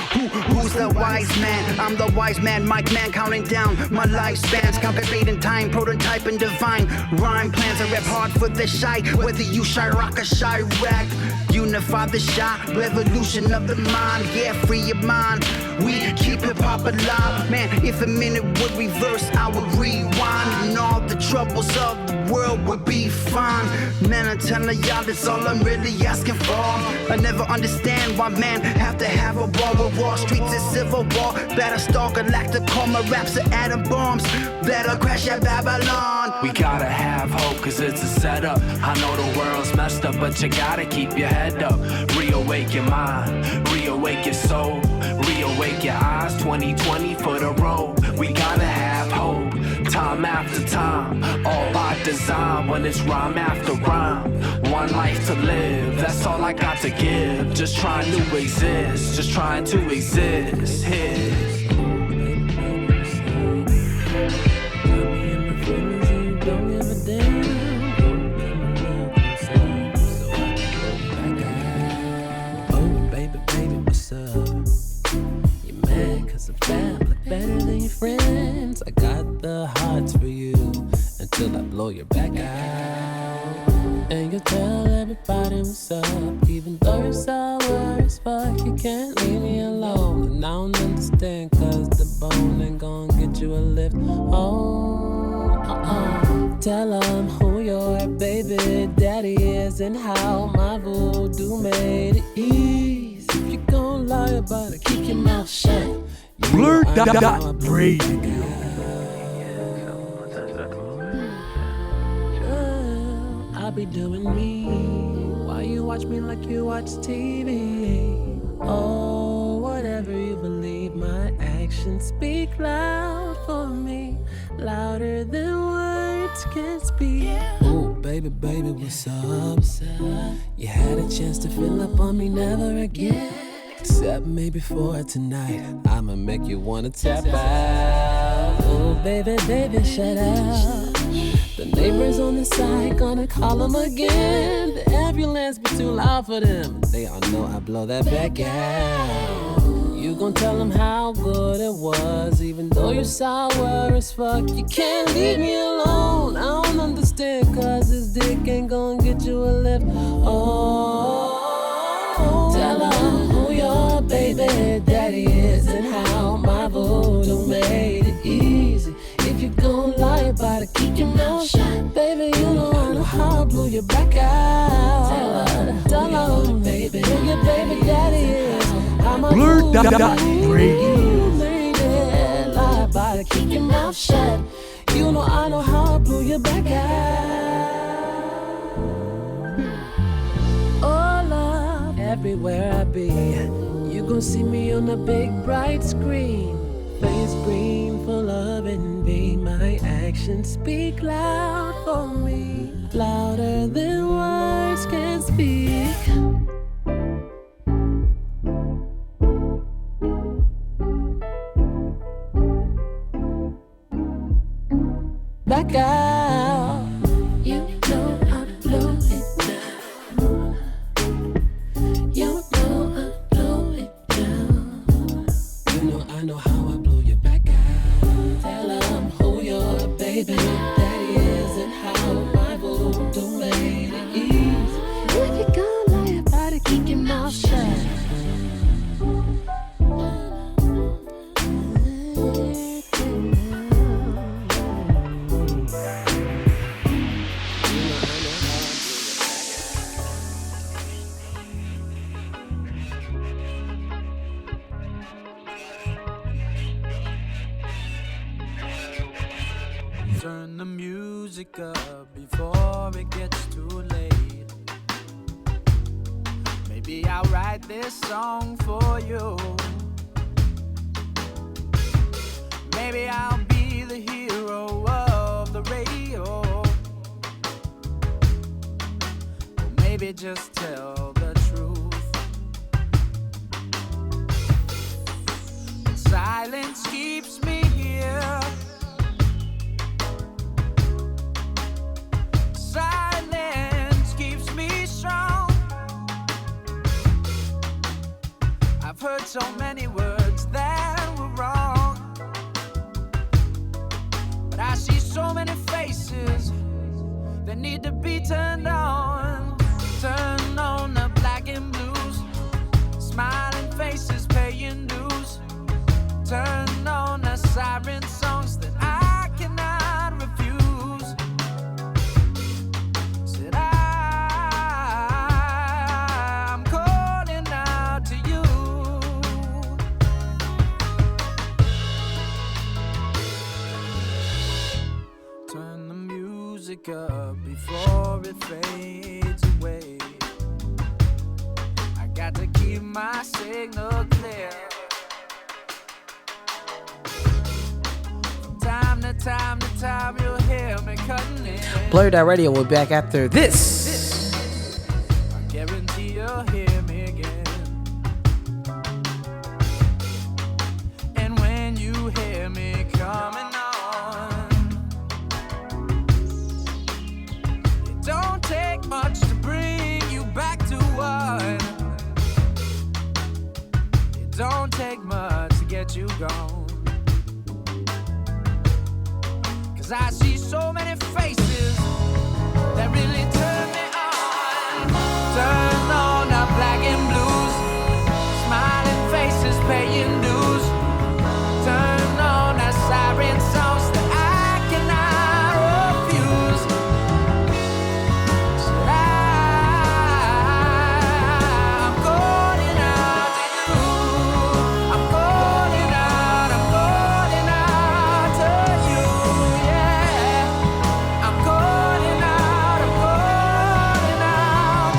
who's the wise man? I'm the wise man, Mike man, counting down my lifespans, calculating time, prototype and divine rhyme plans. I rap hard for the shy, whether you Chirac or Chirac. Unify the shy, revolution of the mind, yeah, free your mind. We keep hip hop alive, man. If a minute would reverse, I would rewind, and all the troubles of the world would be fine. Man, I'm telling y'all, that's all I'm really asking for. I never understand why man have to have a war with Wall Street's a civil war. Better stalk galactic, call my raps are atom bombs. Better crash at Babylon. We gotta have hope, cause it's a setup. I know the world's messed up, but you gotta keep your head up. Reawake your mind, reawake your soul, reawake your eyes. 2020 for the road. We gotta have hope, time after time, all by design. When it's rhyme after rhyme, one life to live, that's all I got to give. Just trying to exist, just trying to exist. Friends, I got the hearts for you until I blow your back out. And you tell everybody what's up, even though you're sour as fuck. You can't leave me alone, and I don't understand, cause the bone ain't gonna get you a lift. Tell them who your baby daddy is and how my voodoo made it easy. If you gon' lie about it, keep your mouth shut. BlurdDotRadio. I'll be doing me while you watch me like you watch TV. Oh, whatever you believe, my actions speak loud for me, louder than words can speak. Ooh, baby, baby, what's up? You had a chance to fill up on me, never again. Except maybe for tonight, I'ma make you wanna tap out. Oh, baby, baby, shut up. The neighbors on the side gonna call them again. The ambulance be too loud for them. They all know I blow that back out. You gon' tell them how good it was, even though you're sour as fuck. You can't leave me alone. I don't understand, cause this dick ain't gonna get you a lift. Oh, tell them who your baby daddy is and how my voodoo made it easy. If you gon' lie about it, keep your mouth shut. Baby, you know how I blew your back out. Tell her, baby, who your baby daddy is. BlurdDotRadio. You made it, lie about it, keep your mouth shut. You know I know how I blew your back out. Oh, love, everywhere I be, you gon' see me on the big bright screen. face green for love and be my actions speak loud for me, louder than words can speak. Back out. You know I blow it down. You know I blow it down. You know I know how I blow you back out. Tell them who your baby daddy is and how my voodoo made it easy. If you gonna lie about it, keep your mouth shut. Turn the music up before it gets too late. Maybe I'll write this song for you. Maybe I'll be the hero of the radio. Or maybe just tell the truth. Silence keeps me here. Silence keeps me strong. I've heard so many words that were wrong, but I see so many faces that need to be turned on. Turn on the black and blues, smiling faces paying dues. Turn on the siren songs that I cannot refuse. Said I'm calling out to you. Turn the music up before it fades away. I got to keep my signal clear. Time to time to time, you'll hear me cutting in. BlurdDotRadio will be back after this. I guarantee you'll hear me again. And when you hear me coming on, it don't take much to bring you back to one. It don't take much to get you gone. I see so many faces that really turn me on. Turn on the black and blues, smiling faces paying dues. Turn on the siren songs that I cannot refuse. So I'm calling out to you. I'm calling out to you. I'm calling out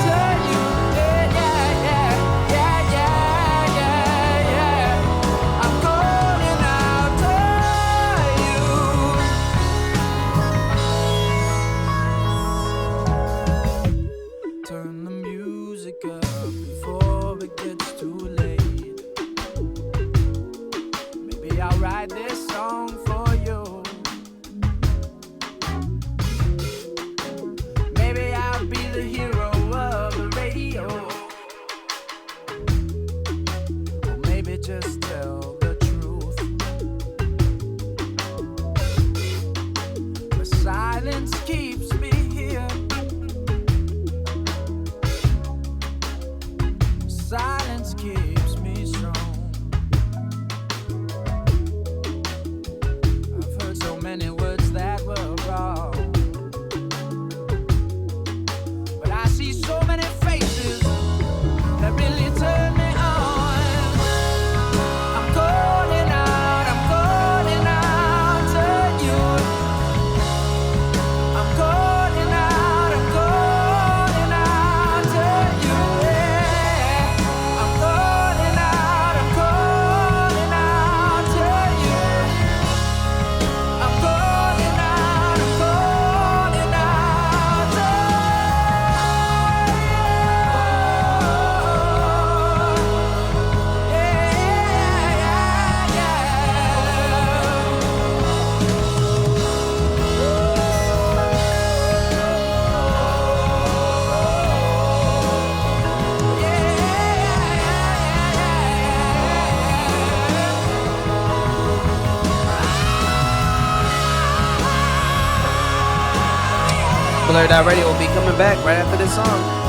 to you. Yeah, yeah, yeah, yeah, yeah. I'm calling out to you. Turn the music up before it gets too late. Maybe I'll write this song for you. Maybe I'll be the hero of the radio. Or maybe just tell the truth. But silence keeps me here. Silence keeps me strong. BlurdDotRadio will be coming back right after this song.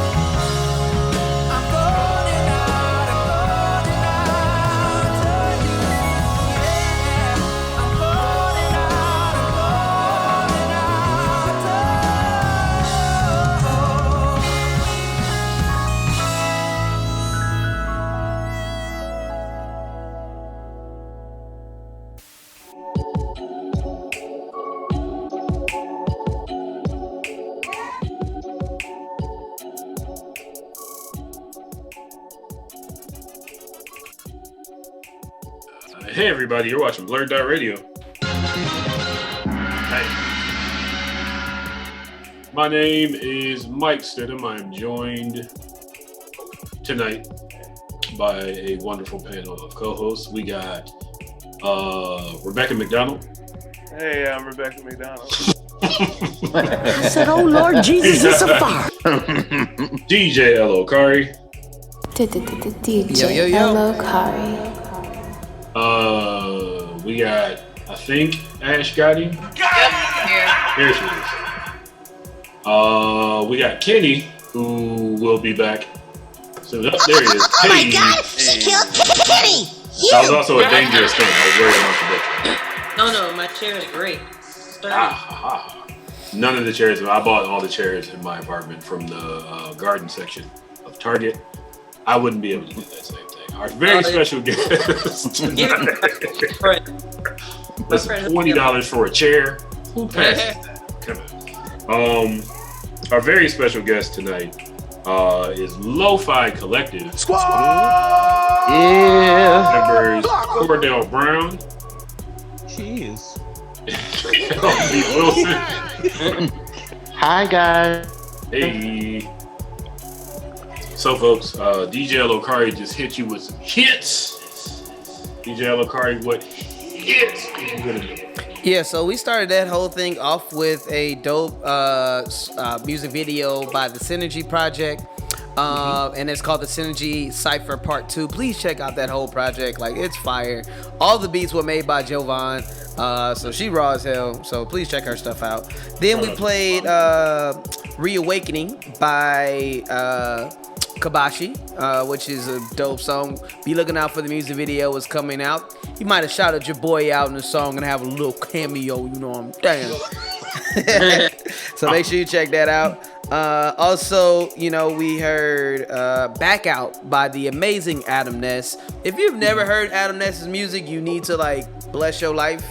Hey everybody, you're watching BlurdDotRadio. Hey. My name is Mike Stidham. I am joined tonight by a wonderful panel of co-hosts. We got Rebecca McDonald. Hey, I'm Rebecca McDonald. I said, oh Lord Jesus, it's a fire. DJ LO Kari. DJ LO Kari. We got, I think, Ash Gotti. Here she is. We got Kenny, who will be back. So there he is. Oh my God, she killed Kenny. That was also a dangerous thing. I was worried about the No, my chair is great. None of the chairs. I bought all the chairs in my apartment from the garden section of Target. I wouldn't be able to do that same thing. Our very special guest tonight. That's $20 for a chair. Who passes that? Come on. Our very special guest tonight is Lo-Fi Collective. Squad! Yeah. Members Cordell Brown. Cheers. Kelvin Wilson. Hi, guys. Hey. So, folks, DJ LO Kari just hit you with some hits. DJ LO Kari, what hits are you gonna do? Yeah, so we started that whole thing off with a dope music video by the Synergy Project. And it's called the Synergy Cypher Part 2. Please check out that whole project. Like, it's fire. All the beats were made by Jovan. So she raw as hell. So please check her stuff out. Then we played Reawakening by Kabashi, which is a dope song. Be looking out for the music video. It's coming out. You might have shouted your boy out in the song and have a little cameo, you know what I'm saying? So make sure you check that out. Also, you know, we heard Back Out by the amazing Adam Ness. If you've never heard Adam Ness's music, you need to like bless your life,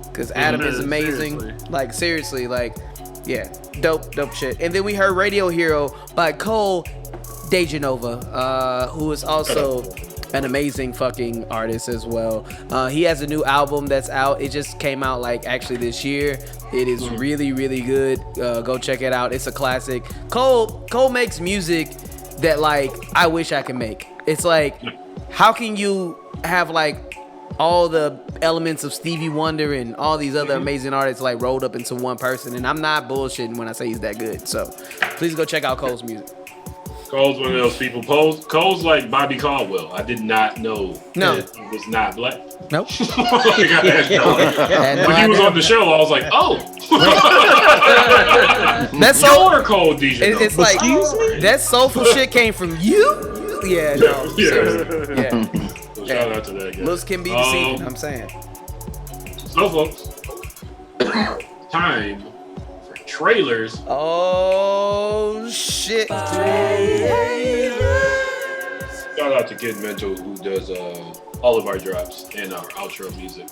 because Adam is amazing. Seriously. Like, seriously, like, yeah, dope shit. And then we heard Radio Hero by Cole DeGenova, who is also an amazing fucking artist as well. He has a new album that's out. It just came out like actually this year. It is really, really good. Go check it out. It's a classic. Cole makes music that like I wish I could make. It's like, how can you have like all the elements of Stevie Wonder and all these other amazing artists like rolled up into one person? And I'm not bullshitting when I say he's that good. So please go check out Cole's music. Cole's one of those people. Cole's like Bobby Caldwell. I did not know that he was not black. Nope. When he was on the show, I was like, oh. That's your Cole DJ. It's like, that soulful shit came from you? Yeah, no. Yeah. So shout out to that guy. Looks can be deceiving, I'm saying. So, folks, time for trailers. Oh, shit. Shout out to Kid Mental, who does all of our drops and our outro music.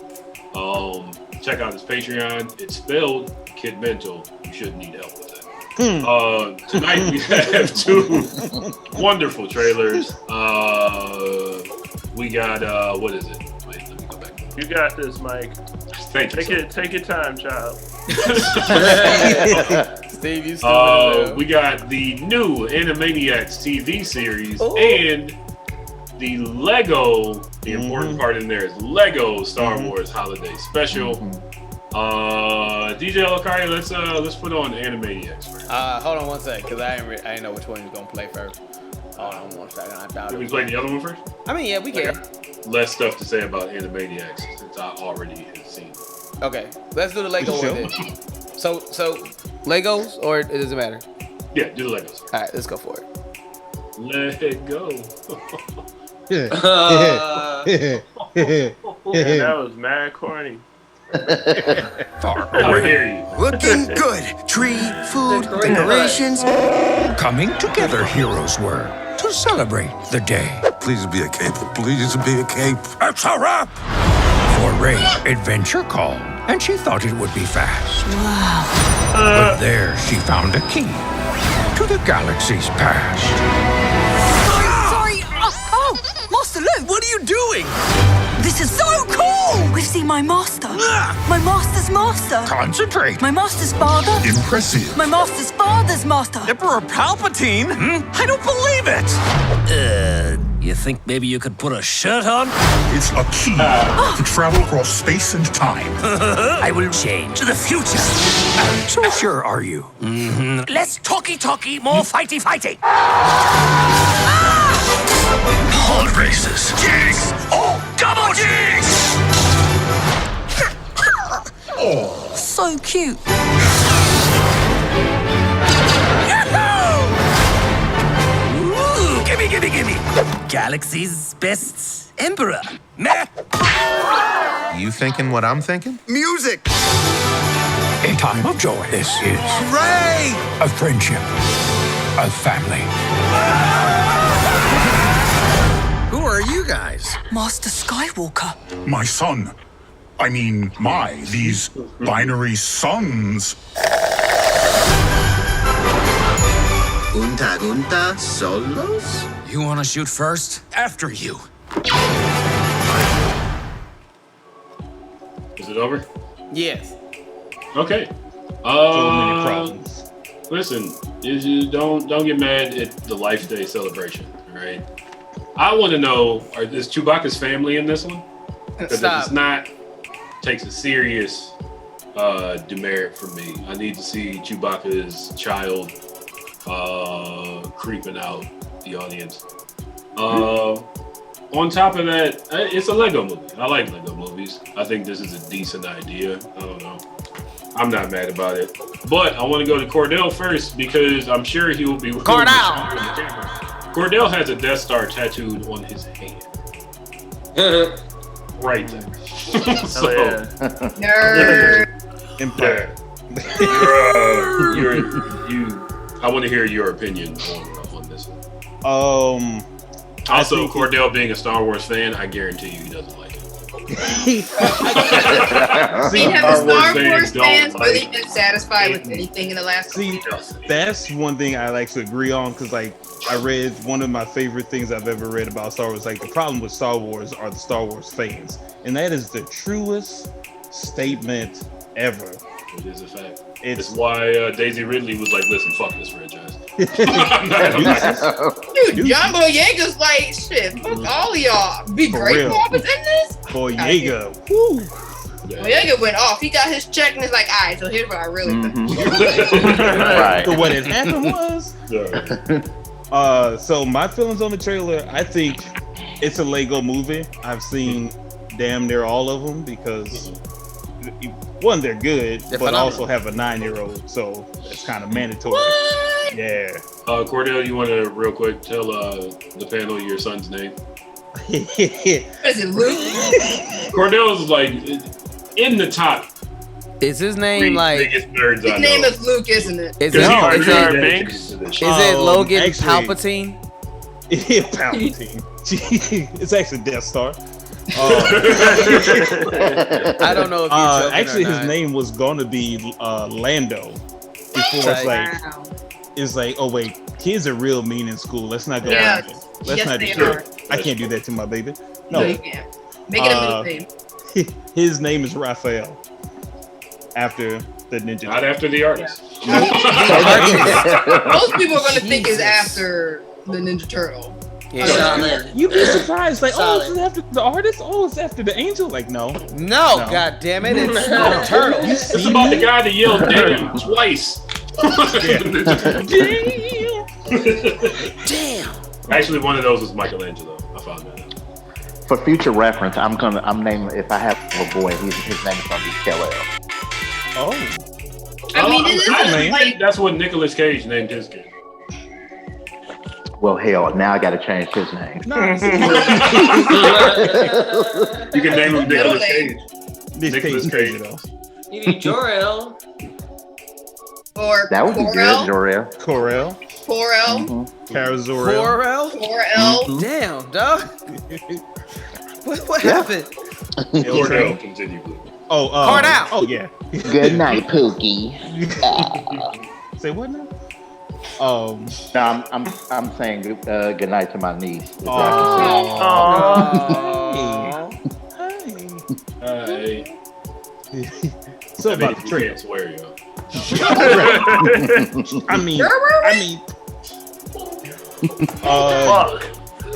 Check out his Patreon. It's spelled Kid Mental. You shouldn't need help with that. Tonight we have two wonderful trailers. We got what is it? Wait, let me go back. You got this, Mike. Thank you. Take your time, child. Steve, you we got the new Animaniacs TV series and the Lego. The important part in there is Lego Star Wars Holiday Special. DJ LO Kari, let's put on Animaniacs first. Hold on one sec, because I didn't know which one you was gonna play first. Hold on one second. I thought Can we play the other one first? I mean, yeah, we can. Less stuff to say about Animaniacs since I already have seen it. Okay, let's do the Lego one then. So Legos, or it doesn't matter? Yeah, do the Legos. All right, let's go for it. Let it go. Yeah, that was mad corny. How dare you? Looking good. Tree, food, decorations. Coming together, heroes were to celebrate the day. Please be a cape. Please be a cape. It's a wrap! For Ray, adventure called, and she thought it would be fast. Wow. But there she found a key to the galaxy's past. Sorry! Oh, Master Luke! What are you doing? This is so cool! We've seen my master. My master's master. Concentrate. My master's father. Impressive. My master's father's master. Emperor Palpatine? I don't believe it! You think maybe you could put a shirt on? It's a key to travel across space and time. I will change the future. So sure are you? Mm-hmm. Less talky, more fighty. Pod races. Jigs! Oh, double jigs! Oh. So cute. Ooh, gimme! Galaxy's best emperor. Meh! You thinking what I'm thinking? Music! A time of joy. This is Ray! a friendship, a family. Who are you guys? Master Skywalker. My son. I mean, these binary sons. Gunta solos? You want to shoot first? After you. Is it over? Yes. Okay. So many problems. Listen, don't get mad at the Life Day celebration, all right? I want to know, is Chewbacca's family in this one? Because if it's not, it takes a serious demerit from me. I need to see Chewbacca's child creeping out the audience. On top of that, it's a Lego movie. I like Lego movies. I think this is a decent idea. I don't know. I'm not mad about it. But I want to go to Cordell first because I'm sure he will be... Cordell has a Death Star tattooed on his hand. Right there. So, Nerd. Empire. I want to hear your opinion on this one. Also, Cordell being a Star Wars fan, I guarantee you he doesn't like it. Star Wars fans really been satisfied with anything in the last couple years. That's one thing I like to agree on because, like, I read one of my favorite things I've ever read about Star Wars. Like, the problem with Star Wars are the Star Wars fans, and that is the truest statement ever. It is a fact. It's why Daisy Ridley was like, "Listen, fuck this franchise." Dude, John Boyega's like, "Shit, fuck all of y'all. Be great Bob is in this." Boyega, woo. Boyega went off. He got his check and he's like, "All right, so here's what I really think." Right. So what had happened was, so my feelings on the trailer, I think it's a Lego movie. I've seen damn near all of them because one, they're good, but also have a 9-year-old, so it's kind of mandatory. What? Yeah. Cordell, you want to real quick tell the panel your son's name? Is it Luke? Cordell's like in the top. Is his name like? Biggest nerds His name is Luke, isn't it? Is it Logan Palpatine? Yeah, Palpatine. It's actually Death Star. I don't know if you're actually or his not. name was going to be Lando before it's like, oh wait, kids are real mean in school. Let's not go. Yeah. Let's not do that. I can't do that to my baby. No, you can't. Make it a middle name. His name is Raphael after the ninja. Not after the artist. Most people are gonna think it's after the Ninja Turtle. Yeah. You'd be surprised, like, oh, it's after the artist? Oh, it's after the angel? Like, no. God damn it, it's the turtle. It's about the guy that yelled damn twice. Damn. Actually, one of those was Michelangelo. I found that out. For future reference, I'm naming, if I have a boy, his name is gonna be Kal-El. Oh. I mean, it I is like that's what Nicolas Cage named his kid. Well, hell, now I got to change his name. You can name him Nicolas Cage. Nicolas Cage. Maybe Jor-El. or That would be good, Jor-El. Corel. Corel. Carazorel. Corel. Damn, dog. What happened? Cordell, continue. Oh, Cordell. Oh yeah. Good night, Pookie. Say what now? No, I'm saying good night to my niece. Hey. So about the you trailer. can't swear, yo. I mean,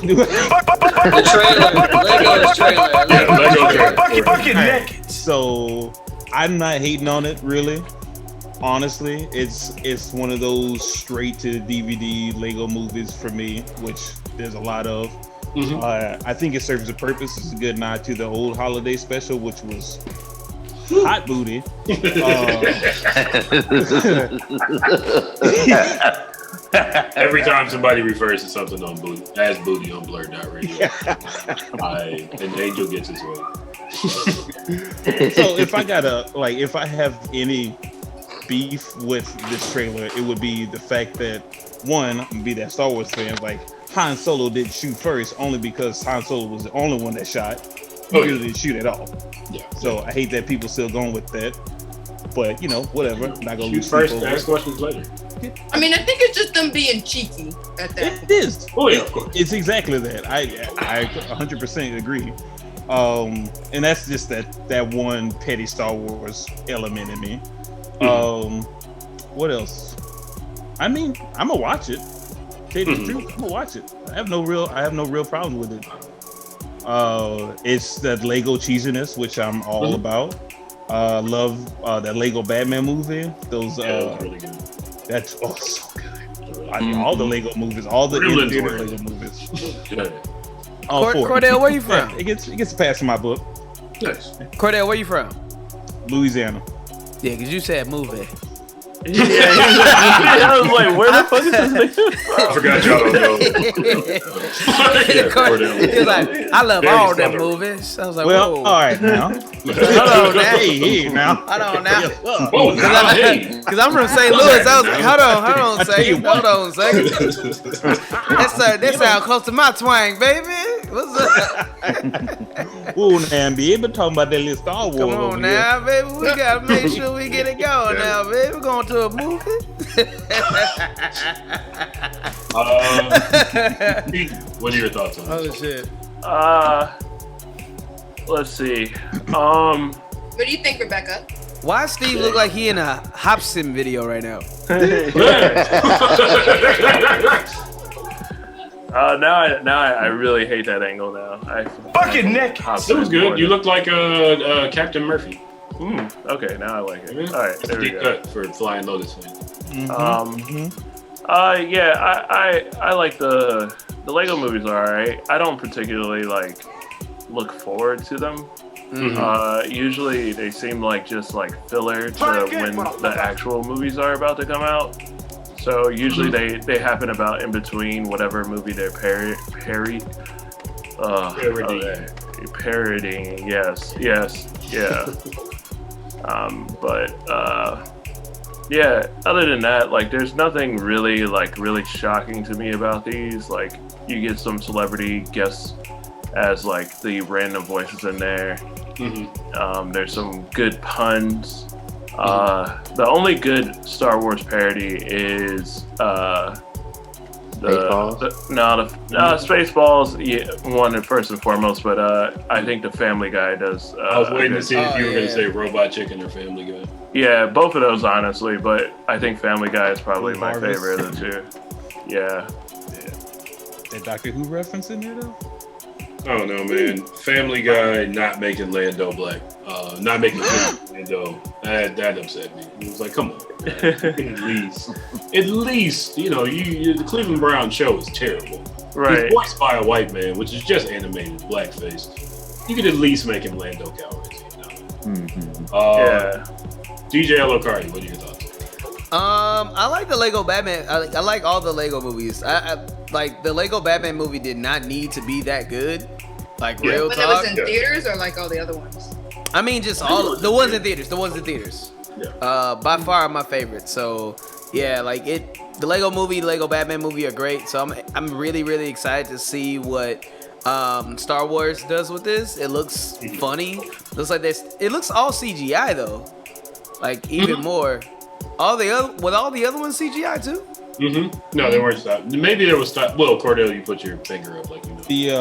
The trailer. Lego's trailer. Fucking naked. So I'm not hating on it, really. Honestly, it's one of those straight to DVD Lego movies for me, which there's a lot of. I think it serves a purpose. It's a good nod to the old holiday special, which was hot booty. Every time somebody refers to something on booty, as booty on BlurdDotRadio, an angel gets his way. So if I have any beef with this trailer, it would be the fact that one, be that Star Wars fans, like Han Solo didn't shoot first only because Han Solo was the only one that shot. He really didn't shoot at all. Yeah. So I hate that people still going with that. But whatever. Not gonna shoot first, ask questions later. I mean, I think it's just them being cheeky at that. It is. Oh yeah, of course. It's exactly that. I 100% agree. And that's just that one petty Star Wars element in me. What else? I mean, I'm gonna watch it. Tell you the truth, I'm gonna watch it. I have no real problem with it. It's that Lego cheesiness, which I'm all about. Love that Lego Batman movie. Those really good. That's so good. All the Lego movies, all the in-theater Lego movies. Cordell, where you from? Yeah, it gets a pass in my book. Nice. Cordell, where you from? Louisiana. Yeah, because you said movie. Yeah, I was like, where the fuck is this nigga? I forgot y'all don't know. He's like, I love all them movies. I was like, well, whoa. all right now. Hold on now. Hey, now. Hold on now. Because I'm from St. Louis. I was like, hold on a second. Hold on a second. That sound close to my twang, baby. What's up? Ooh, man, be able to talk about that little Star Wars. Come on now, baby. We gotta make sure we get it going now, baby. We're going to a movie. What are your thoughts on this? Oh shit. Let's see. What do you think, Rebecca? Why Steve look like he in a Hobson video right now? Now I really hate that angle now. Fucking Nick. That was good. You look like Captain Murphy. Okay, now I like it. All right, there we Deep go. cut for Flying Lotus fans. I like the Lego movies are alright. I don't particularly look forward to them. Usually they seem like just filler to when the actual movies are about to come out. So usually they happen about in between whatever movie they're parodying. Yes, yeah. Other than that, there's nothing really really shocking to me about these. You get some celebrity guests as the random voices in there. There's some good puns. The only good Star Wars parody is Spaceballs. Yeah, one first and foremost, but I think the Family Guy does. I was waiting to see if you were going to say Robot Chicken or Family Guy. Yeah, both of those honestly, but I think Family Guy is probably my favorite of the two. Yeah. That Doctor Who reference in there though? I don't know, man. Family Guy not making Lando black. Not making Lando. That upset me. It was like, come on. At least, the Cleveland Brown show is terrible. Right. He's voiced by a white man, which is just animated blackface. You could at least make him Lando Calrissian. Yeah. DJ LO Kari, what are your thoughts? I like the Lego Batman. I like all the Lego movies. I like the Lego Batman movie did not need to be that good. Like real when talk. it was in theaters or like all the other ones? I mean, just all the ones in theaters. The ones in theaters. Yeah. By far my favorite. So yeah, like it. The Lego movie, the Lego Batman movie are great. So I'm really really excited to see what Star Wars does with this. It looks funny. Looks like this. It looks all CGI though. Like even more. All the other ones CGI too. No, they weren't stopped. Maybe there was stop. Well, Cordell, you put your finger up like you know. The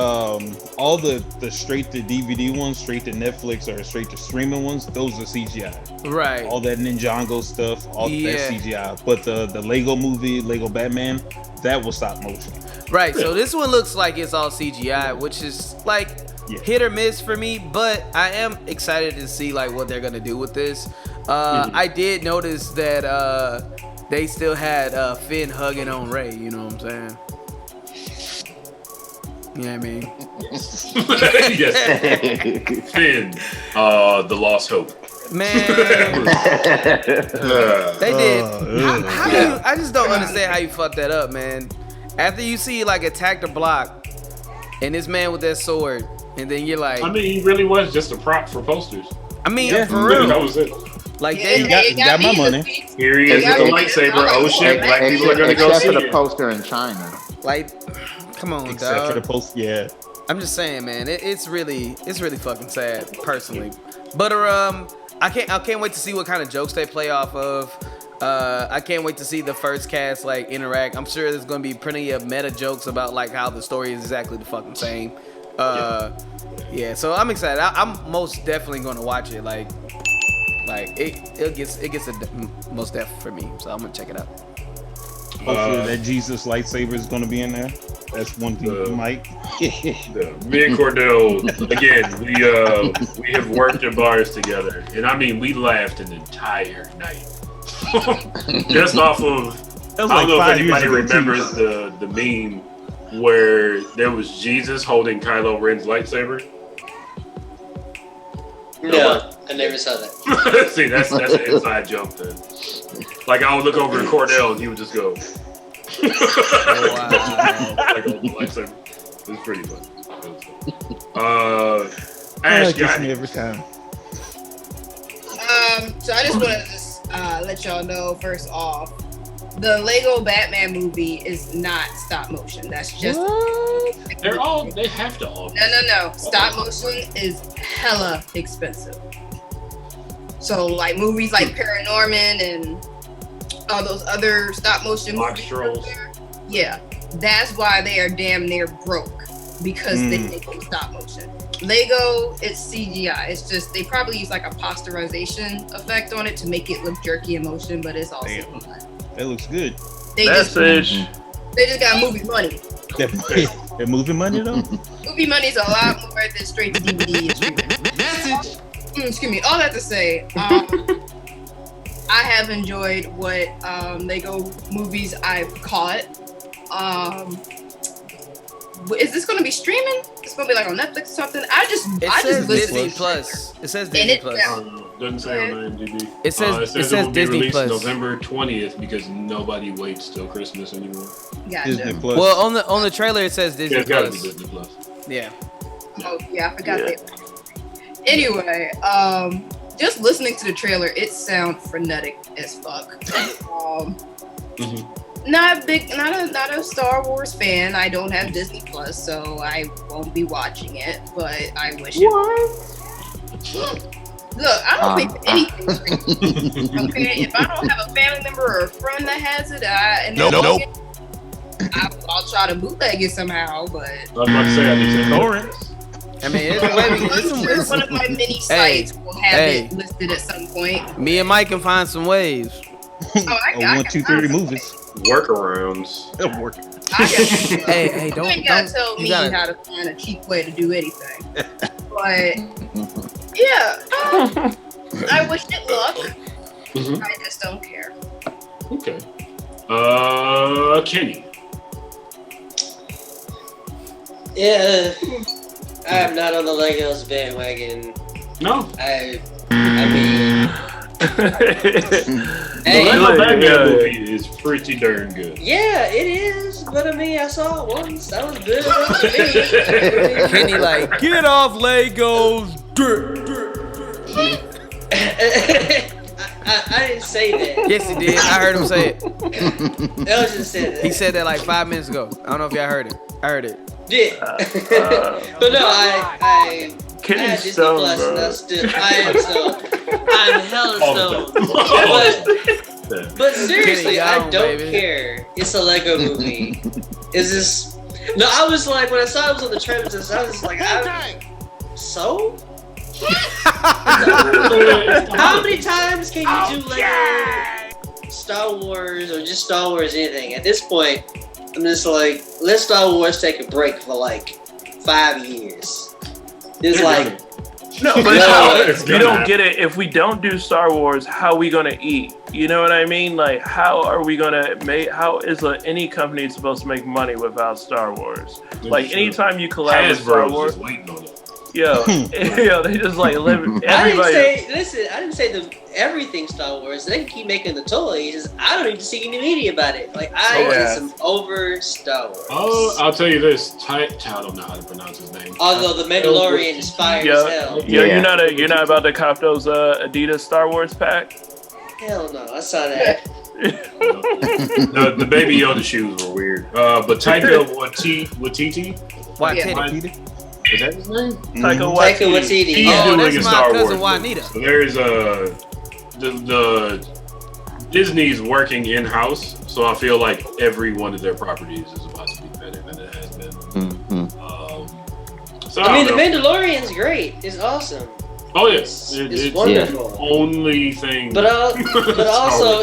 all the straight to DVD ones, straight to Netflix or straight to streaming ones, those are CGI. Right. All that Ninjago stuff, all that's CGI. But the Lego movie, Lego Batman, that was stop motion. Right. So this one looks like it's all CGI, which is like hit or miss for me. But I am excited to see like what they're gonna do with this. I did notice that they still had Finn hugging on Rey. You know what I'm saying? You know what I mean? Yes. Finn, the lost hope. Man, they did. How do you? I just don't understand how you fucked that up, man. After you see like attack the block, and this man with that sword, and then you're like, I mean, he really was just a prop for posters. I mean, for real. That was it. Like you got my money. Here he is with the lightsaber. Oh shit! Black people are gonna go Except see for the it. poster in China. Like, come on, Except dog. for the post, yeah. I'm just saying, man. It's really fucking sad, personally. But I can't wait to see what kind of jokes they play off of. I can't wait to see the first cast like interact. I'm sure there's gonna be plenty of meta jokes about like how the story is exactly the fucking same. Yeah. So I'm excited. I'm most definitely gonna watch it. Like it gets a most def for me. So I'm gonna check it out. Hopefully that Jesus lightsaber is gonna be in there. That's one thing, Mike. Me and Cordell, again, we have worked in bars together, and I mean, we laughed an entire night. Just off of, I don't know if anybody remembers the meme where there was Jesus holding Kylo Ren's lightsaber. No, I never saw that. See, that's an inside joke then. Like I would look over at Cordell and he would just go. Wow. Like a lightsaber. It's pretty fun. Ash got me every time. So I just want to let y'all know first off, the Lego Batman movie is not stop motion. That's just they have to all. No. Stop motion is hella expensive. So like movies like Paranorman and all those other stop motion movies. Yeah, that's why they are damn near broke because they make them stop motion. Lego, it's CGI. It's just they probably use like a posterization effect on it to make it look jerky in motion, but it's all CGI. That looks good. They just got movie money. That movie money though? Movie money's a lot more than straight to DVD. Excuse me. All that to say, I have enjoyed what Lego movies I've caught. Is this going to be streaming? It's going to be like on Netflix or something. It says Disney Plus. It says Disney Plus. Doesn't say on IMDb. It says it will be Disney released Plus. November 20th because nobody waits till Christmas anymore. Gotcha. Disney Plus. Well, on the trailer it says Disney It's gotta be Plus. Disney Plus. Yeah. Oh yeah, I forgot that. Anyway, just listening to the trailer, it sounds frenetic as fuck. Not a Star Wars fan. I don't have Disney Plus, so I won't be watching it. But I wish it would. Look, I don't pay for anything. Okay, if I don't have a family member or a friend that has it, I'll try to bootleg it somehow. But I was about to say I need to torrents. I mean, it's one of my many sites will have it listed at some point. Me and Mike can find some ways. I 1, 2, 3 movies. Workarounds. Hey, don't. You ain't gotta tell me how to find a cheap way to do anything. But yeah, I wish it luck. I just don't care. Okay. Kenny. Yeah, I'm not on the Legos bandwagon. No. I mean, Hey, the Lego Batman movie is pretty darn good. Yeah, it is. But I mean, I saw it once. That was good enough to me. Kenny like, get off Legos. I didn't say that. Yes, he did. I heard him say it. Elgin said that. He said that like 5 minutes ago. I don't know if y'all heard it. I heard it. Yeah. But no, I had Disney Plus, and I am stoned. I'm hella stoned. But seriously, I don't care. It's a Lego movie. Is this? No, I was like, when I saw it was on the trailers, I was like, so? How many times can you do Lego Star Wars or just Star Wars anything? At this point, I'm just like, let Star Wars take a break for like 5 years. It's like, no, but you don't get it. If we don't do Star Wars, how are we gonna eat? You know what I mean? Like, how are we gonna make? How is any company supposed to make money without Star Wars? Like, anytime you collab with Star Wars, yo, they just like live. Everybody. I didn't say everything Star Wars. They can keep making the toys. I don't even see any media about it. Like, I get some over Star Wars. Oh, I'll tell you this. I don't know how to pronounce his name. Although the Mandalorian is fire as hell. You're not about to cop those Adidas Star Wars pack. Hell no, I saw that. The Baby Yoda shoes were weird. But Taika Waititi. Is that his name? Taika Waititi. He's doing a Star Wars movie. So there's the Disney's working in house, so I feel like every one of their properties is about to be better than it has been. So I mean, the Mandalorian's great. It's awesome. Oh yes, it's wonderful. The only thing. But also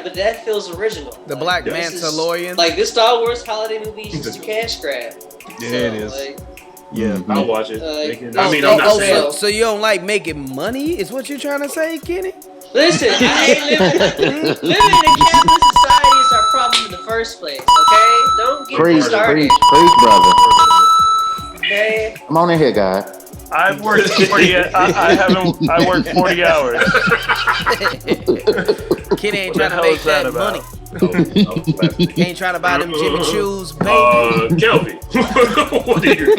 but that feels original. The Black Mandalorian. Like this Star Wars holiday movie is just a cash grab. Yeah, it is. Yeah, I'll watch it. I'm not saying. So you don't like making money? Is what you're trying to say, Kenny? Listen, I ain't living in a capitalist society is our problem in the first place. Okay, don't get me started. Preach, brother. Okay. Come on in here, guys. I've worked 40. I worked 40 hours. Kenny ain't trying to make that money. He ain't trying to buy them Jimmy Choos, baby. Kelvin, what are you?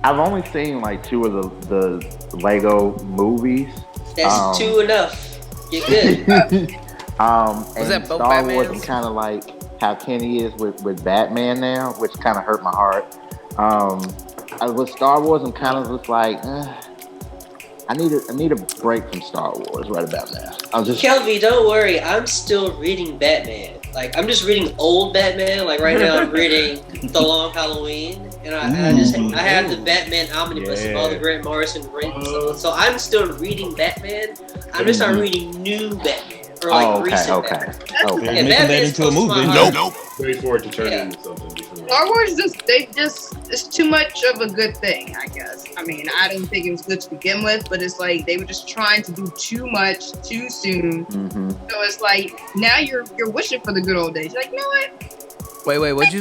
I've only seen like 2 of the Lego movies. That's 2 enough. You're good. Was that both Star Wars, Batmans? I'm kind of like how Kenny is with Batman now, which kind of hurt my heart. With Star Wars, I'm kind of just like, I need a break from Star Wars right about now. Kelvin, don't worry. I'm still reading Batman. Like, I'm just reading old Batman. Like right now, I'm reading The Long Halloween, and I have the Batman omnibus of all the Grant Morrison written. So I'm still reading Batman. I'm just not reading new Batman. Or like recent Batman. Okay. Making that into a movie. Nope. Wait for it to turn into something. Star Wars it's too much of a good thing, I guess. I mean, I didn't think it was good to begin with, but it's like they were just trying to do too much too soon. Mm-hmm. So it's like now you're wishing for the good old days. You're like, you know what? Wait,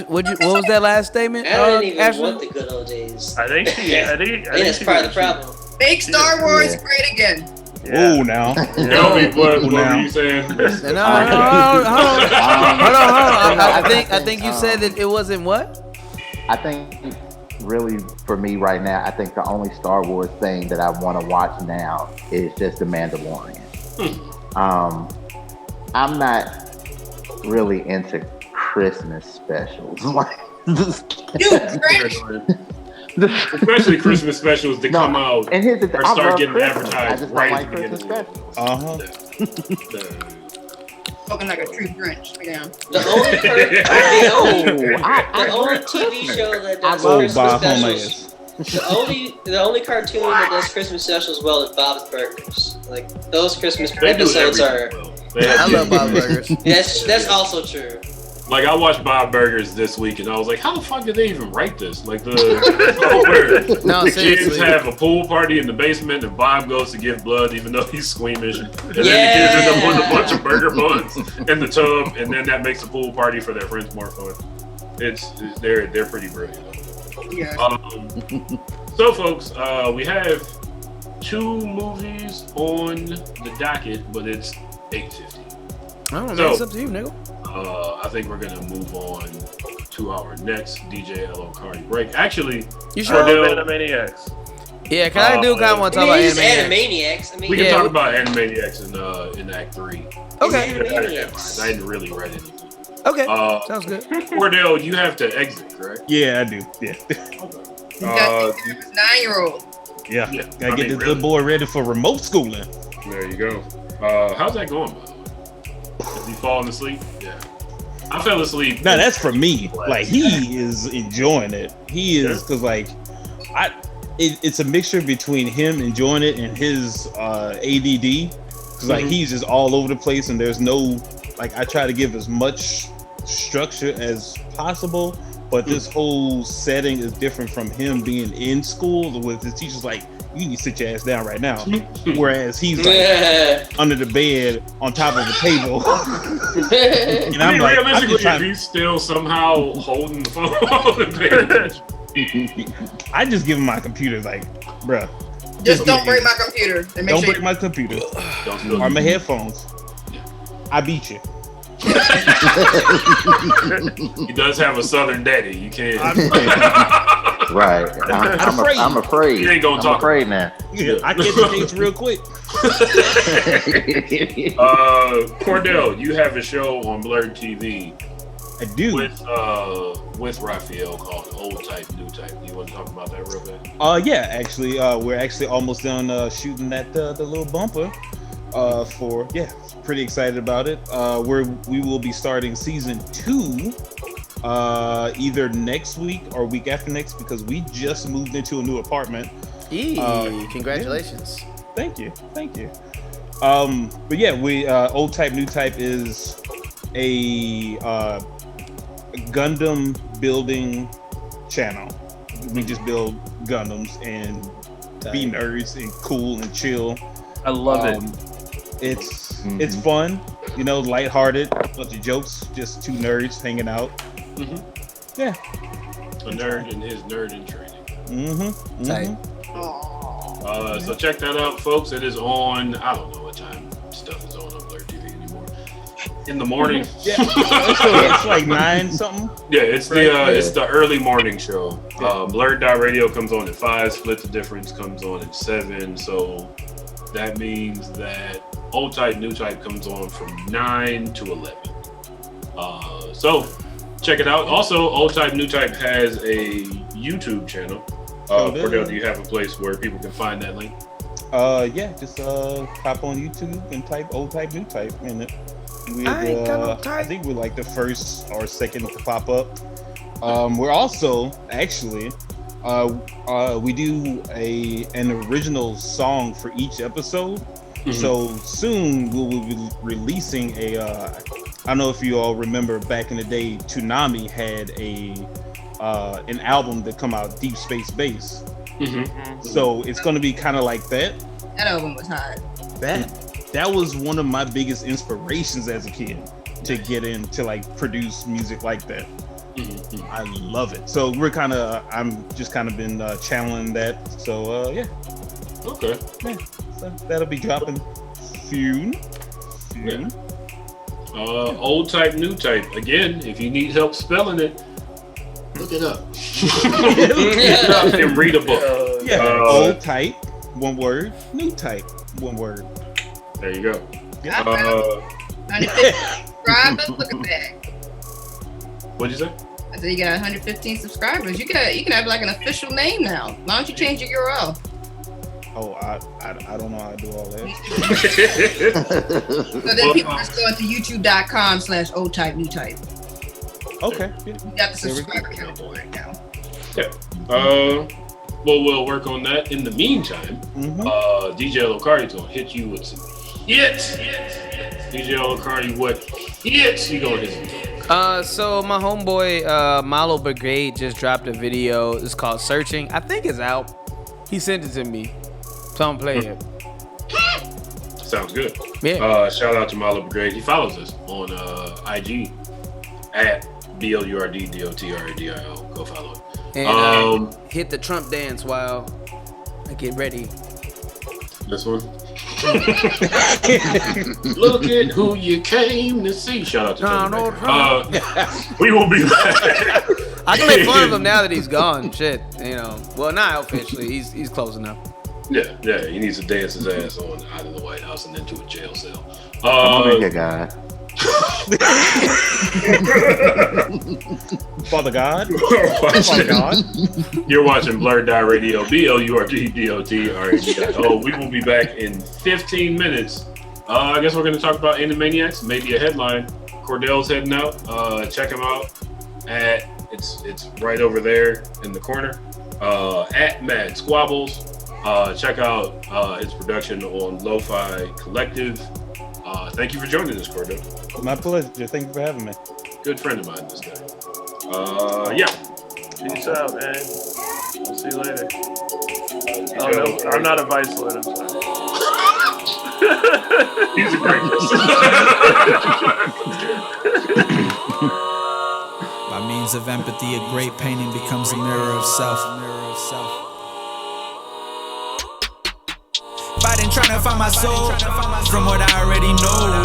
what was that last statement? I don't even want the good old days. I think that's part of the problem. Make Star Wars great again. Oh, now. Kelvin, what were you saying? Hold on. I think you said that it wasn't what? I think really for me right now, I think the only Star Wars thing that I want to watch now is just The Mandalorian. I'm not really into Christmas specials. Especially Christmas specials that come out and here's the or start getting Christmas. advertised right at the beginning. Talking like a true Grinch. Yeah. The only TV show that does Christmas specials. The only cartoon that does Christmas specials well is Bob's Burgers. Like those Christmas episodes are. I love Bob's Burgers. That's also true. Like I watched Bob Burgers this week, and I was like, "How the fuck did they even write this?" Like the kids have a pool party in the basement, and Bob goes to give blood, even though he's squeamish, and then the kids end up with a bunch of burger buns in the tub, and then that makes the pool party for their friends more fun. They're pretty brilliant. Yeah. So, folks, we have 2 movies on the docket, but it's 8:50. I don't know, man. It's up to you, nigga. I think we're gonna move on to our next DJ LO Kari break. Actually, you sure? Animaniacs. Yeah, cause I do kind of want to talk about Animaniacs. We can talk about Animaniacs in Act 3. Okay. I didn't really write anything. Okay. Sounds good. Cordell, you have to exit, correct? Yeah, I do. Yeah. His 9-year-old. Yeah. Gotta get this little boy ready for remote schooling. There you go. How's that going, by the way? Is he falling asleep? Yeah. I fell asleep. No, that's for me. Like, he is enjoying it. He is, because like, it's a mixture between him enjoying it and his ADD. Because like, he's just all over the place, and there's no, like, I try to give as much structure as possible, but this whole setting is different from him being in school with his teacher's like, you need to sit your ass down right now. Whereas he's like under the bed on top of the table. And I mean, like, realistically, if he's still somehow holding the phone I just give him my computer, like, bruh. Just don't break my computer. Don't break my computer. Or my headphones. I beat you. He does have a southern daddy. You can't. Right. I'm afraid. You ain't gonna talk. I'm afraid now. I get the things real quick. Cordell, you have a show on Blurred TV. I do. With Raphael called Old Type, New Type. You want to talk about that real quick? Yeah, actually, we're actually almost done shooting that the little bumper. Pretty excited about it. We will be starting season 2 either next week or week after next, because we just moved into a new apartment. Congratulations. Yeah. Thank you. But yeah, we Old Type, New Type is a Gundam building channel. We just build Gundams and be nerds and cool and chill. I love it. It's fun, lighthearted, bunch of jokes, just 2 nerds hanging out. Yeah. A nerd in his nerd in training. Tight. So check that out, folks. It is on, I don't know what time stuff is on Blurred TV anymore. In the morning. Yeah. It's like 9 something. Yeah, it's the early morning show. BlurdDotRadio comes on at 5, Split the Difference comes on at 7. So that means that Old Type, New Type comes on from 9 to 11. So check it out. Also, Old Type, New Type has a YouTube channel. Cordell, do you have a place where people can find that link? Just hop on YouTube and type Old Type, New Type in it. I think we're like the first or second to pop up. We're also actually we do an original song for each episode. So soon we will be releasing I don't know if you all remember back in the day, Toonami had an album that come out, Deep Space Bass. So it's going to be kind of like that. That album was hot. That was one of my biggest inspirations as a kid to get into like produce music like that. I love it. So I'm just kind of been channeling that. So yeah. Okay. Yeah. So that'll be dropping soon. Yeah. Old Type, New Type. Again, if you need help spelling it, look it up. Look it up and read a book. Old Type, one word. New Type, one word. There you go. 150 subscribers. Look at that. What'd you say? I said you got 115 subscribers. You can have like an official name now. Why don't you change your URL? Oh, I don't know how to do all that. So then people just go into youtube.com/old type new type. Okay. You got the subscriber count for it now. Yeah. Well, we'll work on that. In the meantime, DJ LO Kari is gonna hit you with some hits. DJ LO Kari, what hits you gonna hit? So my homeboy Malo Brigade just dropped a video. It's called Searching. I think it's out. He sent it to me. So I'm playing it. Sounds good. Yeah. Shout out to Malo Brigade. He follows us on IG at BLURDDOTRADIO. Go follow it. And hit the Trump dance while I get ready. This one. Look at who you came to see. Shout out to Kelvin. We will be back. I can make fun of him now that he's gone. Shit, you know. Well, not officially. He's close enough. Yeah. He needs to dance his ass on out of the White House and into a jail cell. Good guy. Father God. You're watching BlurdDotRadio, BlurdDotRadio. We will be back in 15 minutes. I guess we're going to talk about Animaniacs, maybe a headline. Cordell's heading out. Check him out at it's right over there in the corner. At Mad Squabbles. Check out his production on Lo-Fi Collective. Thank you for joining us, Cordell. My pleasure. Thank you for having me. Good friend of mine this guy. Peace out, man. I'll see you later. Oh, no, I'm not a vice lord. I'm sorry. He's a great By means of empathy, a great painting becomes a mirror of self. Fighting, trying to find my soul from what I already know.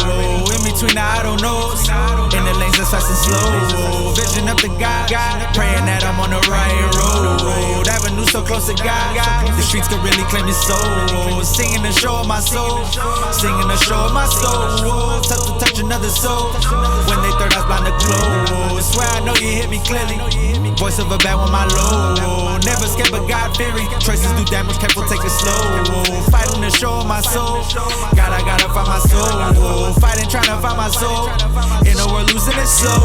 In between the I don't knows, in the lanes that's fast and slow. Vision up to God, praying that I'm on the right road. Avenue so close to God, the streets could really claim his soul. Singing the show of my soul, singing the show of my soul. Tough to touch another soul when they third eyes blind to close. Swear I know you hit me clearly. Voice of a bad one, my low. Never scared but God fearing. Choices do damage, careful, take it slow. Fighting the show of my soul. I gotta find my soul. Fighting, trying to find my soul. In the world losing its soul.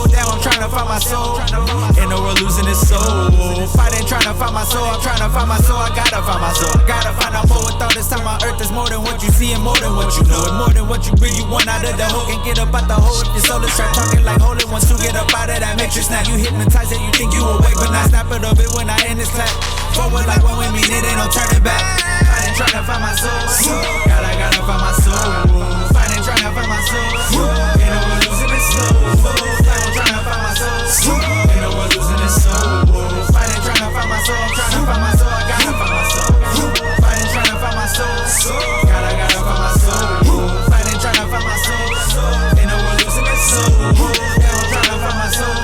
Damn, I'm trying to find my soul. In the world losing its soul. Fighting, trying to find my soul. I'm trying to find my soul. I gotta find my soul. Gotta find out more with all this time on earth. Is more than what you see and more than what you know. And more than what you breathe. You want out of the hole. Can't get up out the hole. If your soul is trapped, talking like holy ones to get up out of that matrix. Now you hypnotize it. You think you awake, but not snap it of it when I end this clap. Forward like when we meet it, ain't no turning back. Fighting, trying to find my soul. Gotta find my soul. Fighting, trying to find my soul. In the world losing its soul. Fighting, trying to find my soul. In the world losing its soul. Fighting, trying to find my soul. I'm trying to find my soul. I gotta find my soul. Fighting, trying to find my soul. Gotta find my soul. Fighting, trying to find my soul. In the world losing its soul. Yeah, I'm trying to find my soul.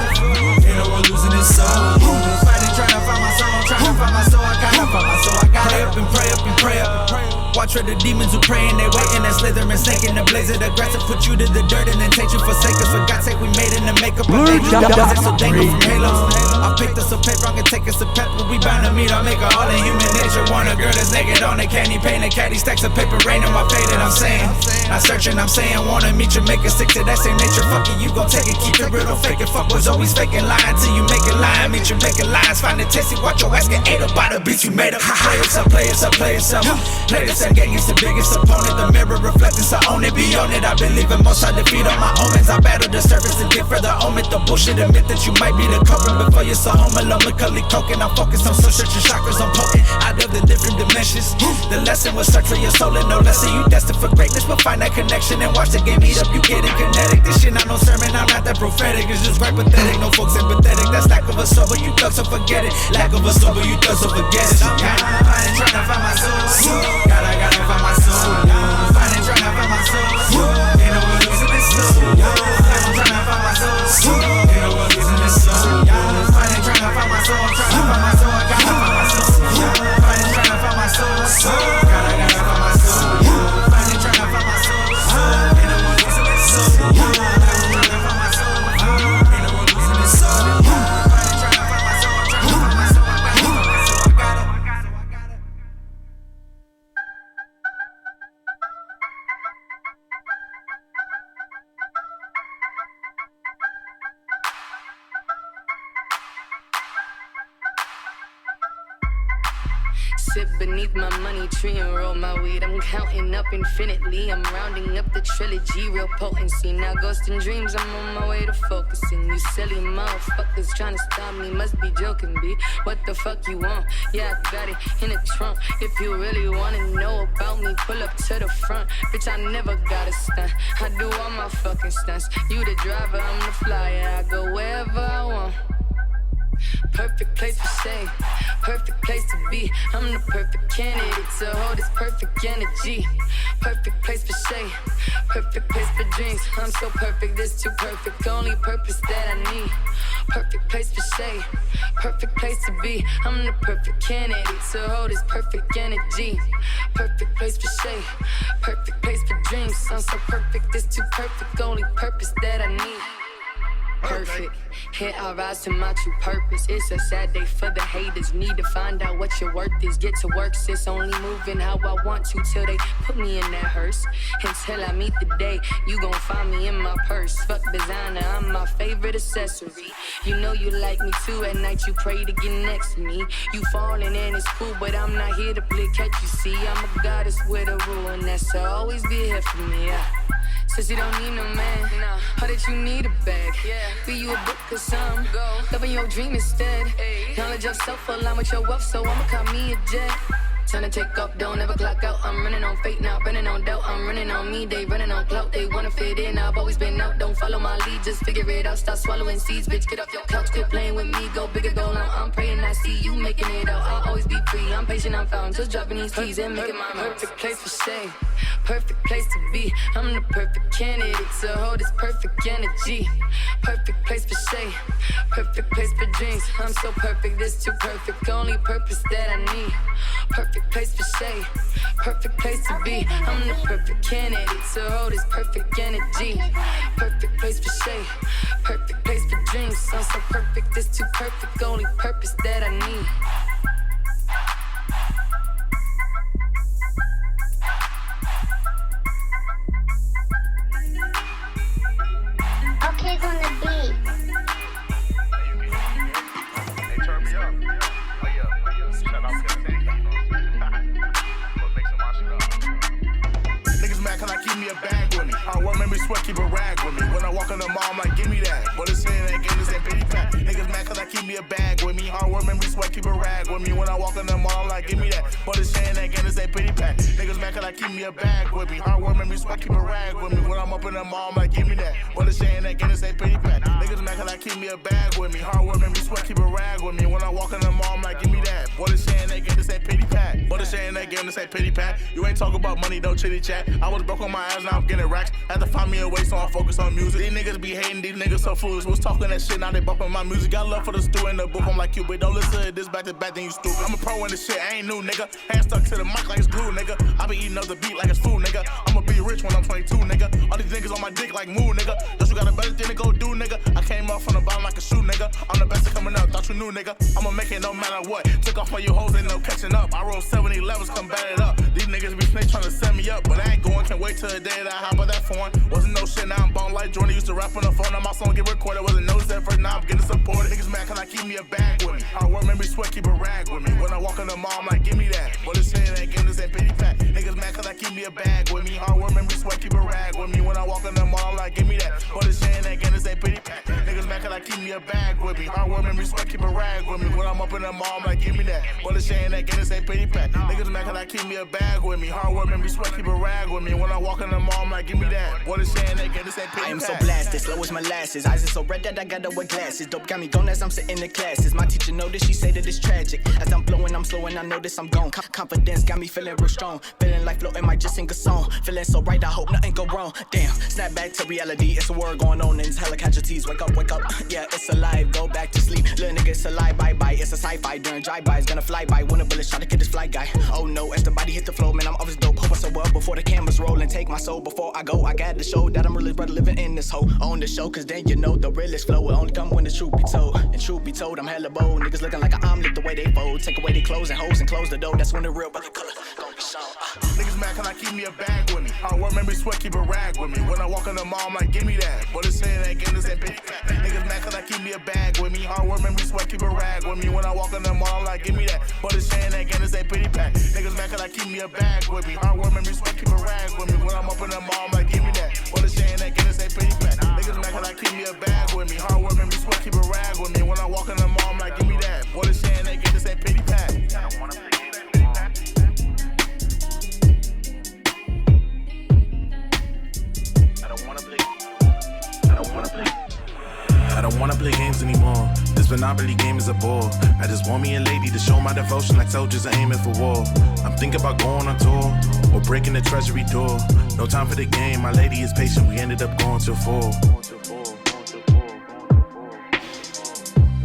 In the world losing its soul. Fighting, trying to find my soul. I'm trying to find my soul. I gotta find my soul. I gotta pray up and pray up and pray up. Watch for the demons who praying, they waiting and slithering, snake in the blaze of the grass to put you to the dirt and then take you forsake us. For God's sake, we made in the makeup of angels. So dangle from halos. I picked us a paper, I can take us a pepper. We bound to meet, I'll make her all in human nature. Want a girl that's naked on a candy paint, a caddy stacks of paper, rain on my fade. And I'm saying, not searching, I'm saying, wanna meet you, make a stick to that same nature. Fuck it, you gon' take it, keep it real, don't fake it. Fuck was always faking, lying till you make it lying. Meet you, making lines, find it tasty, watch your ass get ate up by the beats you made up. Play yourself, play yourself, play yourself. Play this gang is the biggest opponent. The mirror reflecting, so own it, be on it. I believe in most, I defeat all my omens. I battle the surface and get further omit. The bullshit admit that you might be the culprit before you're so home alone. Macaulay Culkin, I'm focused on soul searching chakras, I'm potent. I love the different dimensions. The lesson was search for your soul and no lesson. You destined for greatness, but find that connection and watch the game heat up. You getting kinetic. This shit not no sermon, I'm not that prophetic. It's just right pathetic, no folks empathetic. That's lack of a soul, but you thug, so forget it. Lack of a soul, but you thug, so forget it. I'm finding, trying to find my soul. Gotta find my soul. Finding, trying to find my soul. Ain't no one losing this soul. I'm trying to find my soul. Ain't no one losing this soul. Finding, trying to find my soul. I'm trying to find my soul. I gotta find my soul. Finding, trying to find my soul. Gotta find my soul. Finding, trying to find my soul. Ain't no one losing this soul. I'm trying to find my soul. Ain't no one losing this soul. Finding, trying to find my soul. I'm trying to find my soul. I gotta find my soul. I got it. Sit beneath my money tree and roll my weed. I'm counting up infinitely. I'm rounding up the trilogy, real potency. Now ghosts and dreams, I'm on my way to focusing. You silly motherfuckers trying to stop me, must be joking, B. What the fuck you want? Yeah, I got it in the trunk. If you really wanna know about me, pull up to the front. Bitch, I never got a stunt. I do all my fucking stunts. You the driver, I'm the flyer. I go wherever I want. Perfect place for shade, perfect place to be. I'm the perfect candidate to hold this perfect energy. Perfect place for shade, perfect place for dreams. I'm so perfect, this too perfect, only purpose that I need. Perfect place for shade, perfect place to be. I'm the perfect candidate to hold this perfect energy. Perfect place for shade, perfect place for dreams. I'm so perfect, this too perfect, only purpose that I need. Perfect. Here I rise to my true purpose. It's a sad day for the haters. Need to find out what your worth is. Get to work, sis. Only moving how I want to till they put me in that hearse. Until I meet the day, you gon' find me in my purse. Fuck designer, I'm my favorite accessory. You know you like me too. At night you pray to get next to me. You falling and it's cool, but I'm not here to play catch. You see, I'm a goddess with a rule, and that's to always be here for me. Yeah. Says you don't need no man, nah. How did you need a bag? Yeah. Be you a book or some. Go. Loving your dream instead. Ay. Knowledge of self align with your wealth, so I'ma call me a jet. Time to take off, don't ever clock out. I'm running on fate now, running on doubt. I'm running on me, they running on clout. They wanna fit in, I've always been out. Don't follow my lead, just figure it out. Stop swallowing seeds, bitch, get off your couch. Quit playing with me, go bigger, go loud. I'm praying I see you making it out. I'll always be free, I'm patient, I'm found. Just dropping these keys and making my perfect place for shade. Perfect place to be. I'm the perfect candidate to hold this perfect energy. Perfect place for shade, perfect place for dreams. I'm so perfect, this too perfect, only purpose that I need. Perfect place for shade, perfect place to be. I'm the perfect candidate to hold this perfect energy. Perfect place for shade, perfect place for dreams. I'm so perfect, this too perfect, only purpose that I need. Okay, on the beat. Hey, turn me up. Oh yeah. Shout out to the thing. Make some my shit up. Niggas mad cause I keep me a bag with me. Hard work make me sweat, keep a rag with me. When I walk in the mall, I'm like, give me that. But it's saying that game, this ain't pity pack. Niggas mad cause I keep me a bag with me. Hard work make me sweat, keep a rag with me. When I walk in the mall, I'm like, give me that. But it's saying that game, this ain't pity pack. Niggas mad cause I keep me a bag with me. Hard work make me sweat, keep a rag with me. When I'm up in the mall, I'm like, give me that. But it's saying that game, this ain't pity pack. Niggas mad cause I keep me a bag with me. Hard work make me sweat, keep a rag with me. When I walk in the mall, I'm like, give me that. What it's saying that game, this ain't pity pack. What it's saying that game, this ain't pity pack. You ain't talking about money, don't chitty chat. I was broke on my ass, now I'm getting racks. Had to find me a way, so I'm focused on music. These niggas be hating, these niggas so foolish. Was talking that shit, now they bumping my music. Got love for the stew in the booth. I'm like you, but don't listen to this back to back, then you stupid. I'm a pro in this shit, I ain't new, nigga. Hands stuck to the mic like it's glue, nigga. I be eating up the beat like it's food, nigga. I'ma be rich when I'm 22, nigga. All these niggas on my dick like moo, nigga. Just you got a better thing to go do, nigga. I came up from the bottom like a shoe, nigga. I'm the best at coming up, thought you knew, nigga. I'ma make it no matter what. Took off all you hoes, ain't no catching up. I roll 7-11s, come bat it up. These niggas be snake trying to set me up, but I ain't going. Can't wait till the day that I hop on that phone. Wasn't no shit, now I'm bone like Jordan. Used to rap on the phone, now my song get recorded. Wasn't noticed at first, now I'm getting supported. Niggas mad cause I keep me a bag with me. Hard work make me sweat, keep a rag with me. When I walk in the mall, I'm like, give me that. But it's saying that game, this ain't pity pack. Niggas mad cause I keep me a bag with me. Hard work make me sweat, keep a rag with me. When I walk in the mall, I'm like, give me that. But it's saying that game, this ain't pity pack. Niggas mad cause I keep me a bag with me. Hard work make me sweat, keep a rag with me. When I'm up in the mall, I'm like, give me that. But it's saying that game, this ain't pity pack. Niggas mad cause I keep me a bag with me. Hard work make me sweat, keep a rag with me. When I walk in the mall, I'm like, give me that. What it's saying that game, this ain't pity pack. I am so blasted, slow as molasses. Eyes are so red that I gotta wear glasses. Dope got me gone as I'm sitting in classes. My teacher noticed, she say that it's tragic. As I'm blowing, I'm slowing, I notice I'm gone. Confidence got me feeling real strong. Feeling like floating, might just sing a song. Feeling so right, I hope nothing go wrong. Damn, snap back to reality. It's a war going on and it's hella casualties. Wake up, yeah, it's alive. Go back to sleep. Little nigga, it's alive, bye-bye. It's a sci-fi during drive-bys. Gonna fly by. When a bullet shot to kill this fly guy. Oh no, as the body hit the floor, man, I'm always dope. Hope I so well before the cameras roll and take my soul before I go. I gotta show that I'm really brother living in this hole. On the show, cause then you know the realest flow will only come when the truth be told. And truth be told, I'm hella bold. Niggas looking like an omelet the way they fold. Take away their clothes and hoes and close the door. That's when the real brother color gon' be shown. Niggas mad cause I keep me a bag with me. Hard work make me sweat, keep a rag with me. When I walk in the mall, I'm like, give me that. But it's saying that game, this ain't pity pack. Niggas mad cause I keep me a bag with me. Hard work make me sweat, keep a rag with me. When I walk in the mall, I'm like, give me that. But it's saying that game, this ain't pity pack. Niggas mad cause I keep me a bag with me. Hard work make me sweat, keep a rag with me. When I'm up in the mall, I'm like, give me that. But it's saying that game, this ain't pity pack. Niggas mad cause I keep me a bag with me. Hard work make me sweat, keep a rag with me. When I walk in the mall, I'm like, give me that. But it's saying that game, this ain't pity pack. I don't wanna play games. I don't wanna play games anymore. There's been Monopoly game is a bore. I just want me a lady to show my devotion like soldiers are aiming for war. I'm thinking about going on tour or breaking the treasury door. No time for the game, my lady is patient. We ended up going till 4.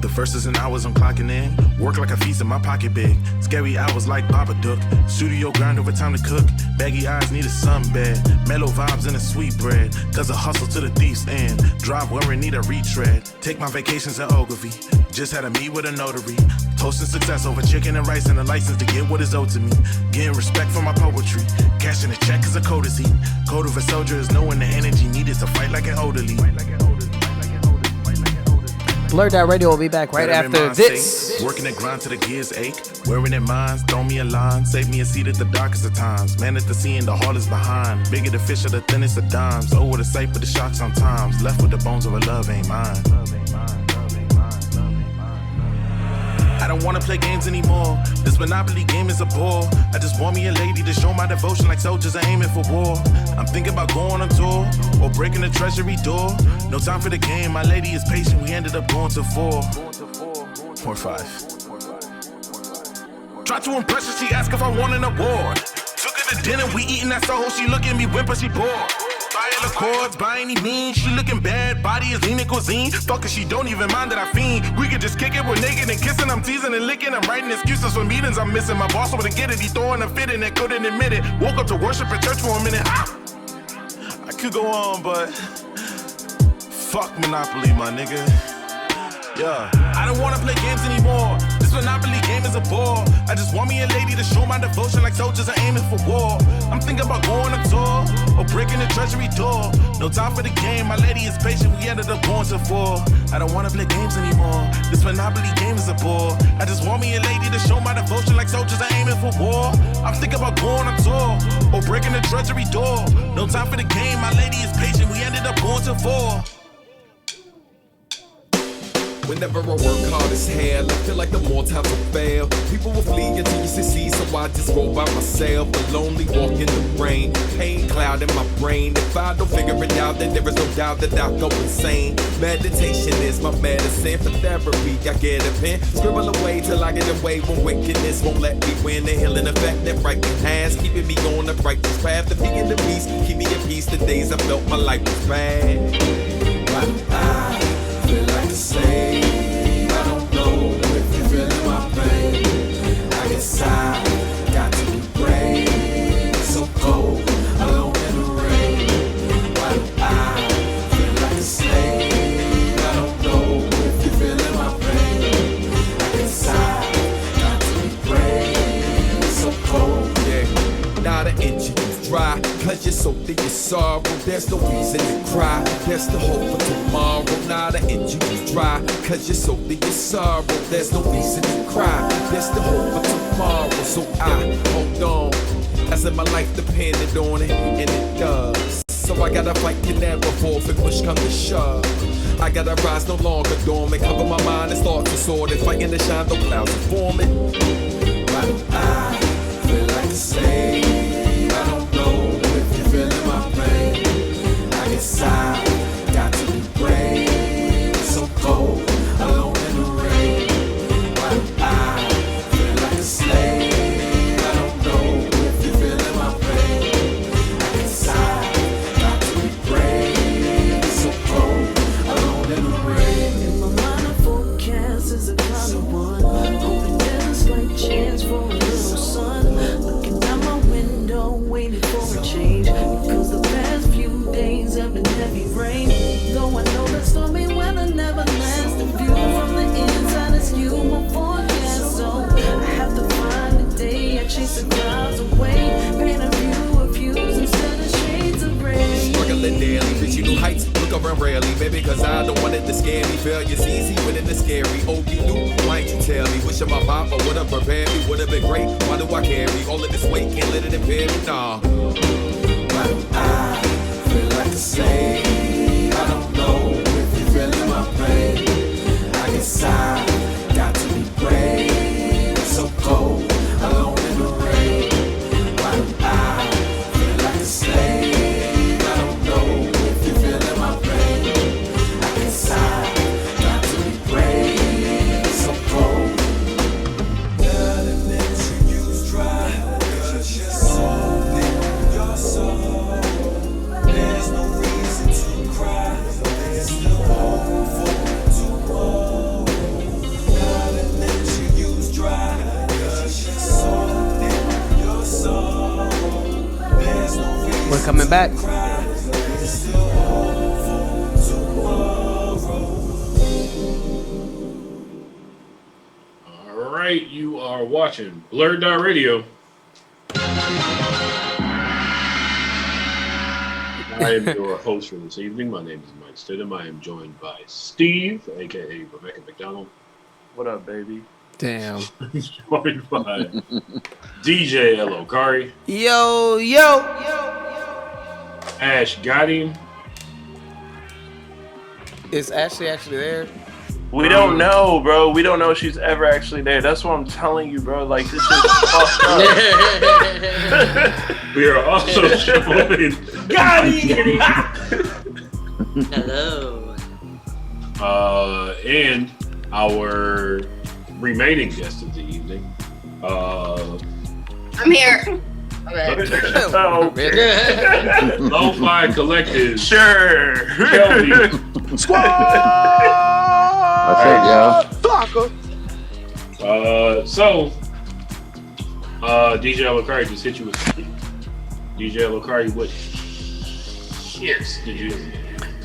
The first is an hours I'm clocking in. Work like a feast in my pocket big. Scary hours like Babadook. Studio grind over time to cook. Baggy eyes need a sunbed. Mellow vibes and a sweet bread. Cause a hustle to the thief's end. Drive worry need a retread. Take my vacations in Ogilvy. Just had a meet with a notary. Toasting success over chicken and rice and a license to get what is owed to me. Getting respect for my poetry. Cashing a check is a courtesy. Code of a soldier is knowing the energy needed to fight like an orderly. BlurdDotRadio will be back right after this. Working the grind till the gears ache. Wearing their minds, throw me a line. Save me a seat at the darkest of times. Man at the sea and the hardest behind. Bigger the fish or the thinnest of dimes. Oh, what a sight but the shock sometimes. Left with the bones of a love ain't mine. I don't wanna play games anymore. This Monopoly game is a bore. I just want me a lady to show my devotion like soldiers are aiming for war. I'm thinking about going on tour or breaking the treasury door. No time for the game, my lady is patient. We ended up going to 4 or 5. Tried to impress her, she asked if I won an award. Took her to dinner, we eating at Soho. She look at me whimper, she bored. Fire Accords by any means, she looking bad, body is lean and cuisine. Fuck it, she don't even mind that I fiend. We could just kick it, we're naked and kissing. I'm teasing and licking, I'm writing excuses for meetings I'm missing. My boss wanna get it, he throwing a fit in it, couldn't admit it. Woke up to worship at church for a minute. I could go on, but fuck Monopoly, my nigga. Yeah, I don't wanna play games anymore. This Monopoly game is a bore. I just want me a lady to show my devotion like soldiers are aiming for war. I'm thinking about going on tour or breaking the treasury door. No time for the game, my lady is patient. We ended up going to 4. I don't wanna play games anymore. This Monopoly game is a bore. I just want me a lady to show my devotion like soldiers are aiming for war. I'm thinking about going on tour or breaking the treasury door. No time for the game, my lady is patient. We ended up going to 4. Whenever I work hard as hell, I feel like the more times I fail, people will flee until you succeed, so I just roll by myself, a lonely walk in the rain, pain cloud in my brain. If I don't figure it out, then there is no doubt that I'll go insane. Meditation is my medicine. For therapy, I get a pen, scribble away till I get away when wickedness won't let me win. The healing effect that right has, keeping me on the righteous path. The being the beast, keep me at peace. The days I felt my life was bad. Why do I feel like the same? I don't know if you're feeling my pain. I guess I got to be brave. It's so cold, alone in the rain. Why do I feel like a slave? I don't know if you're feeling my pain. I guess I got to be brave. It's so cold, yeah. Now the engine is dry, cause you're soaked in your sorrow. There's no reason to cry, there's the hope for tomorrow. Now the engine is dry, cause you're soaked in your sorrow. There's no reason to cry, there's the hope for tomorrow. So I hold on, as if my life depended on it, and it does. So I gotta fight to never fall if push come to shove. I gotta rise no longer dormant, cover my mind and thoughts are sorted, fighting to shine, though clouds are forming. Why do I feel like the same? I don't know if you're feeling my pain. I guess I got to be brave. It's so cold, alone in the rain. Why do I feel like a slave? I don't know if you're feeling my pain. I guess I got to be brave. It's so cold, alone in the rain. In my mind, a forecast is a cloudy one. Hoping there's a slight chance for a little sun. Looking out my window, waiting for a change. Because the past few days have been heavy rain. Though I know that stormy weather never lasts. The view from the inside is you, my forecast. So I have to find a day I chase the clouds away. Paint a view of views instead of shades of gray. Struggling daily, bitch, you new heights, look around rarely, baby, cause I don't want it to scare me. Failure's easy, winning is scary. Oh, you knew, why ain't you tell me? Wishing my papa would've prepared me, would've been great. Why do I carry all of this weight? Can't let it impair me, nah. Why do I feel like a slave? I don't know if you're feeling my pain. I guess I got to be brave. It's so cold, alone in the rain. Why do I feel like a slave? I don't know if you're feeling my pain. I guess I got to be brave. We're coming back. All right, you are watching BlurdDotRadio. I am your host for this evening. My name is Mike Stidham. I am joined by Steve, aka Rebecca McDonald. What up, baby? Damn. Joined by DJ LO Kari. Yo. Ash Gotti. Is Ashley actually there? We don't know, bro. We don't know if she's ever actually there. That's what I'm telling you, bro. Like, this shit's fucked up. We are also showing Gotti. Hello. And our remaining guest of the evening. I'm here. Lo-Fi Collective. Sure. Kelvin. Squad! What's up, y'all? DJ LO Kari just hit you with DJ LO Kari, what hits did you?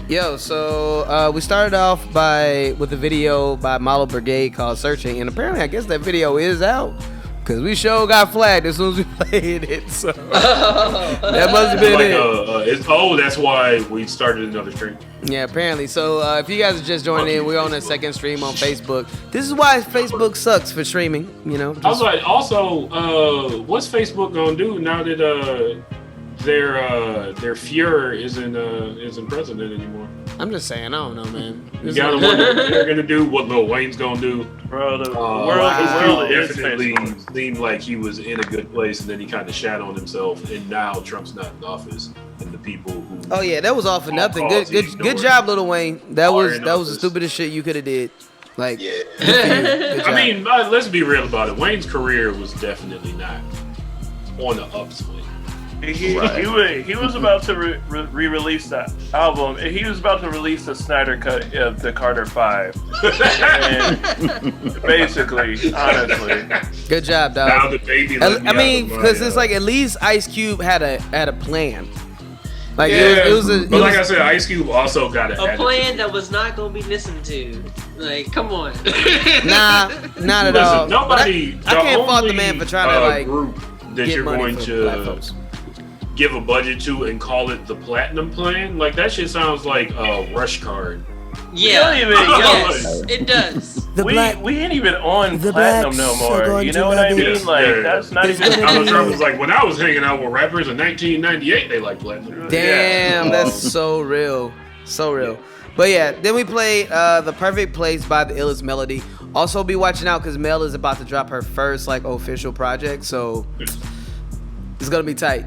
Yo, so we started off with a video by Model Brigade called Searching, and apparently I guess that video is out. Because we sure got flagged as soon as we played it, so that must have been it. That's why we started another stream. Yeah, apparently. So if you guys are just joining in, we're on a second stream on Facebook. This is why Facebook sucks for streaming, you know. I was like, also, what's Facebook gonna do now that their Fuhrer isn't president anymore? I'm just saying, I don't know, man. You gotta wonder what they're gonna do, what Lil Wayne's gonna do. Bro, the world is definitely seemed like he was in a good place, and then he kind of shat on himself. And now Trump's not in office, and the people who oh yeah, that was all for nothing. Good job, Lil Wayne. That was the stupidest shit you could have did. Like, yeah. I mean, let's be real about it. Wayne's career was definitely not on the upswing. He was about to re-release that album. He was about to release the Snyder cut of the Carter 5. And basically, honestly. Good job, dog. Now the baby. I mean, because it's like at least Ice Cube had a plan. Like but like I said, Ice Cube also got a plan that was not gonna be listened to. Like, come on. Nah, not at all. Nobody. I can't fault the man for trying to like group that get you're money going for black to folks. Give a budget to and call it the Platinum Plan. Like that shit sounds like a rush card. Yeah, yes, it does. We ain't even on Platinum no more. You know what I mean? Like that's not even. I was like, when I was hanging out with rappers in 1998, they like Platinum. Damn, that's so real, so real. But yeah, then we played The Perfect Place by The Illest Melody. Also be watching out because Mel is about to drop her first like official project, so it's gonna be tight.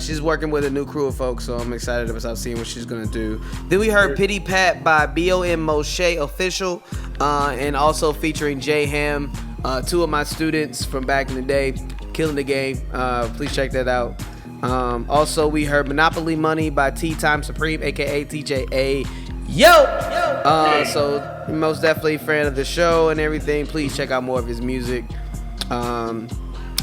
She's working with a new crew of folks, so I'm excited about seeing what she's gonna do. Then we heard Pity Pat by B.O.M. Moshe Official, and also featuring J Ham, two of my students from back in the day, killing the game. Please check that out. Also, we heard Monopoly Money by T Time Supreme, aka TJA. So most definitely a fan of the show and everything. Please check out more of his music.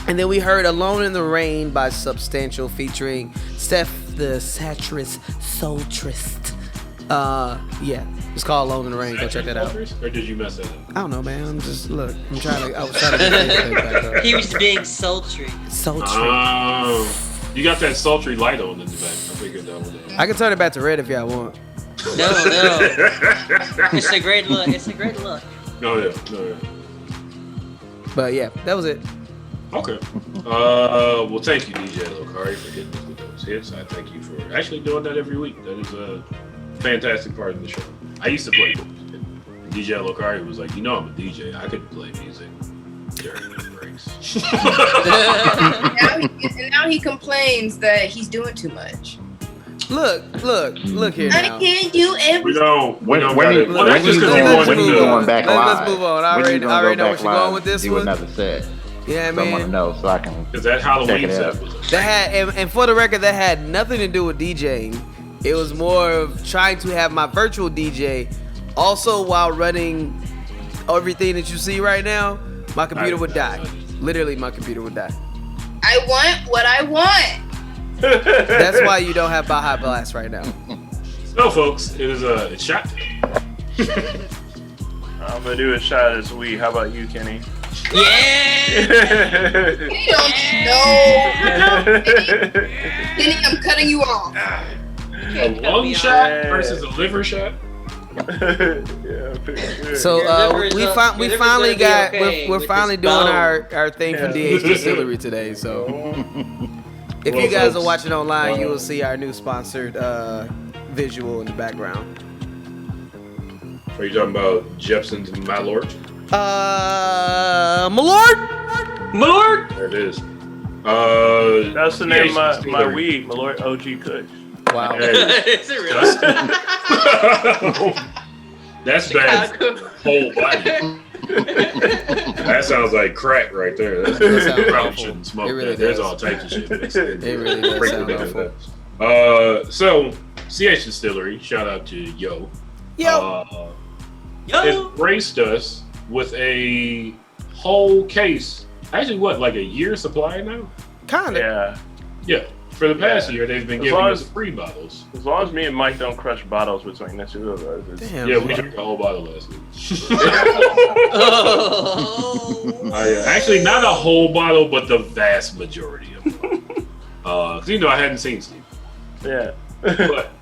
And then we heard Alone in the Rain by Substantial featuring Steph the Satrist Soultrist. Yeah, it's called Alone in the Rain. Go check that out. Or did you mess that up? I don't know, man. I was trying to get this back up. He was being sultry. Sultry. You got that sultry light on in the back. I figured that was it. I can turn it back to red if y'all want. No. It's a great look. No, yeah. But yeah, that was it. Okay. Well, thank you, DJ LO Kari, for hitting us with those hits. I thank you for actually doing that every week. That is a fantastic part of the show. I used to play DJ LO Kari was like, I'm a DJ. I could play music during the breaks. now he complains that he's doing too much. Look here now. I can't do everything. Let's move on. I already know where she's going with this one. Another set. Yeah, man. I want to know so I can. Is that Halloween set? That had, and for the record, that had nothing to do with DJing. It was more of trying to have my virtual DJ. Also, while running everything that you see right now, my computer would die. Literally, my computer would die. I want what I want. That's why you don't have Baja Blast right now. So, folks, it is a shot. I'm gonna do a shot as we. How about you, Kenny? You don't know. Kenny, I'm cutting you off. A lung shot versus a liver shot. So we finally got we're finally doing our thing for DH Distillery today. So if you guys are watching online, you will see our new sponsored visual in the background. Are you talking about Jepson's My Lord? Malort. There it is. That's the name of my weed, Malort OG Kush. Wow. Is it really? That's bad. Whole body. That sounds like crack right there. That's probably shouldn't smoke that. There's all types of shit mixed in. It really does sound awful. So CH Distillery, shout out to Yo. Has graced us with a whole case. Actually, what, like a year supply now? Kinda. Yeah. For the past year, they've been giving us free bottles. As long as me and Mike don't crush bottles between the two of us. Damn. Yeah, we drank the whole bottle last week. Actually, not a whole bottle, but the vast majority of it. Because, I hadn't seen Steve. Yeah. But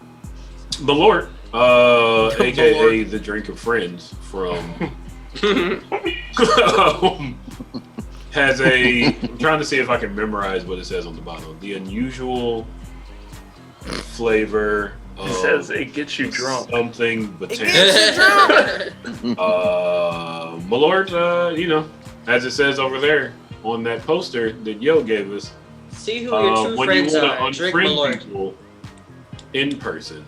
Malort, a.k.a. the drink of friends from... has I'm trying to see if I can memorize what it says on the bottle. The unusual flavor of... It says it gets you drunk. Something botanical. It gets you drunk. Malort, as it says over there on that poster that Yo gave us. See who your true friends are. Drink Malort. People in person.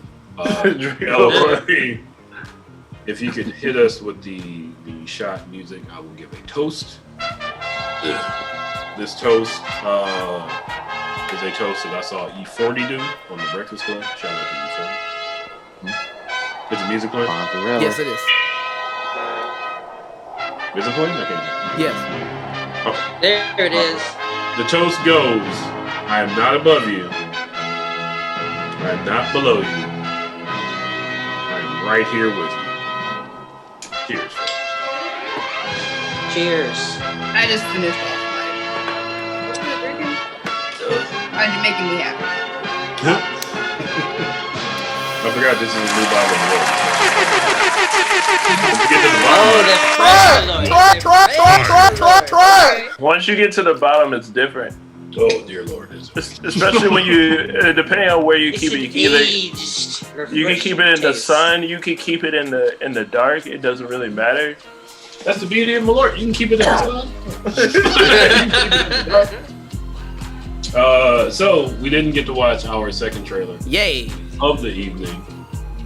If you could hit us with the shot music, I will give a toast. This toast is a toast that I saw E40 do on the Breakfast Club. Shout out to E40. Is the music playing? Yes, it is. Is it playing? Okay. Yes. Okay. There it is. The toast goes, I am not above you. I am not below you. I am right here with you. Cheers. Cheers. I just finished off my. What are you drinking? Why are you making me happy? I forgot this is a new bottle of water. Try. Once you get to the bottom, it's different. Oh dear Lord! Especially when you, depending on where you keep it, you can keep it in the sun, you can keep it in the dark. It doesn't really matter. That's the beauty of Malort. You can keep it in the sun. So we didn't get to watch our second trailer. Yay! Of the evening.